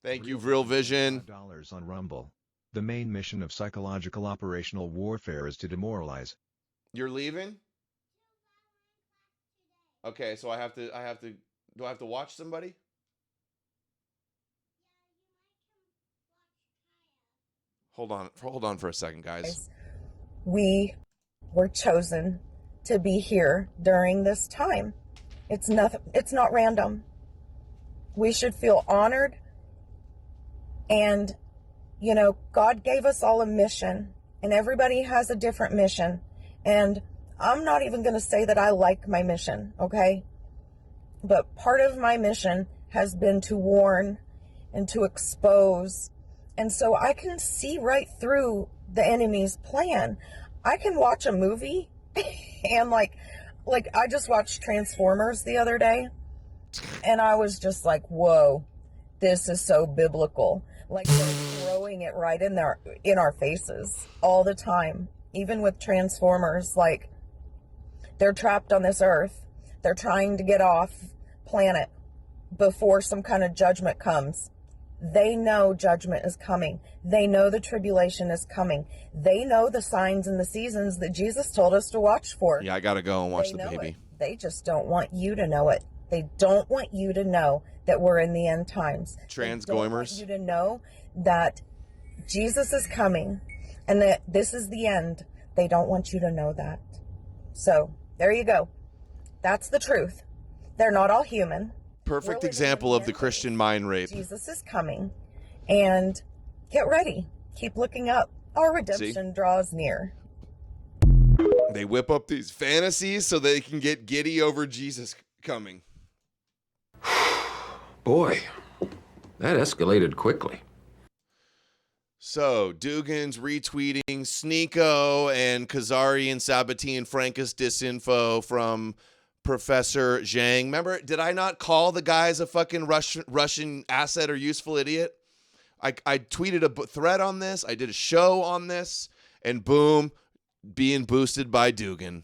Thank you, Real Vision. $5 on Rumble. The main mission of psychological operational warfare is to demoralize. You're leaving? Okay, so do I have to watch somebody? Hold on for a second, guys. We were chosen to be here during this time. It's not random. We should feel honored. And, you know, God gave us all a mission, and everybody has a different mission. And I'm not even going to say that I like my mission, okay? But part of my mission has been to warn and to expose. And so I can see right through the enemy's plan. I can watch a movie and like I just watched Transformers the other day, and I was just like, whoa, this is so biblical. Like, they're throwing it right in our faces all the time. Even with Transformers, like, they're trapped on this earth. They're trying to get off planet before some kind of judgment comes. They know judgment is coming. They know the tribulation is coming. They know the signs and the seasons that Jesus told us to watch for. Yeah, I got to go and watch the baby. They just don't want you to know it. They don't want you to know that we're in the end times. Trans They don't goimers. want you to know that Jesus is coming and that this is the end. They don't want you to know that. So there you go. That's the truth. They're not all human. Perfect example of the Christian mind rape. Jesus is coming, and get ready. Keep looking up. Our redemption draws near. They whip up these fantasies so they can get giddy over Jesus coming. Boy, that escalated quickly. So, Dugan's retweeting Sneeko and Khazarian Sabbatean Frankus disinfo from Professor Zhang. Remember, did I not call the guys a fucking Russian asset or useful idiot? I tweeted a thread on this. I did a show on this. And boom, being boosted by Dugan.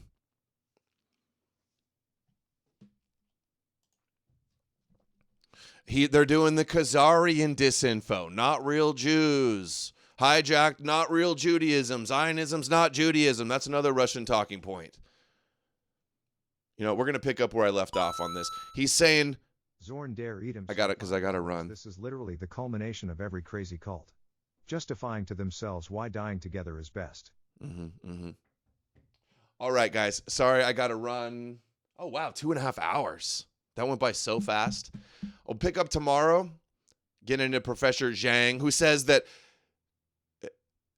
They're doing the Khazarian disinfo, not real Jews. Hijacked, not real Judaism. Zionism's not Judaism. That's another Russian talking point. You know, we're going to pick up where I left off on this. He's saying, Zorn dare eat him. I got it because I got to run. This is literally the culmination of every crazy cult, justifying to themselves why dying together is best. All right, guys. Sorry, I got to run. Oh, wow, 2.5 hours. That went by so fast. I'll pick up tomorrow, get into Professor Zhang, who says that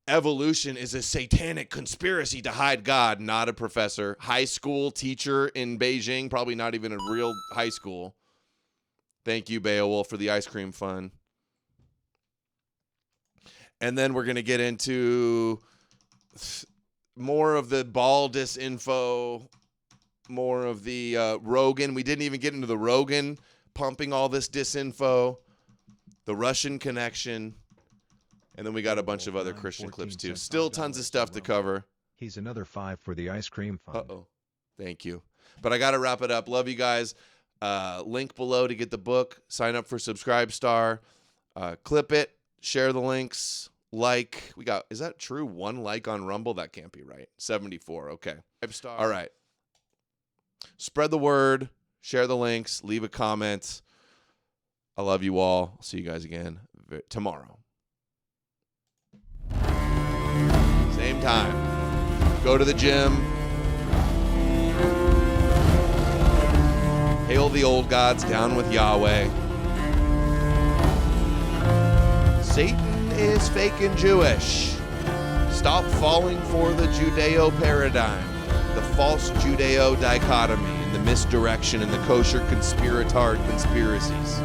evolution is a satanic conspiracy to hide God. Not a professor. High school teacher in Beijing, probably not even a real high school. Thank you, Beowulf, for the ice cream fun. And then we're going to get into more of the ball disinfo, more of the Rogan. We didn't even get into the Rogan pumping all this disinfo, the Russian connection, and then we got a bunch of other Christian clips too. Still tons of stuff to cover. He's another 5 for the ice cream fund. Uh-oh. Thank you. But I got to wrap it up. Love you guys. Link below to get the book. Sign up for Subscribe Star. Clip it. Share the links. Like. We got, is that true? 1 like on Rumble? That can't be right. 74. Okay. All right. Spread the word. Share the links. Leave a comment. I love you all. I'll see you guys again tomorrow. Same time. Go to the gym. Hail the old gods, down with Yahweh. Satan is fake and Jewish. Stop falling for the Judeo paradigm, the false Judeo dichotomy, and the misdirection and the kosher conspiratard conspiracies.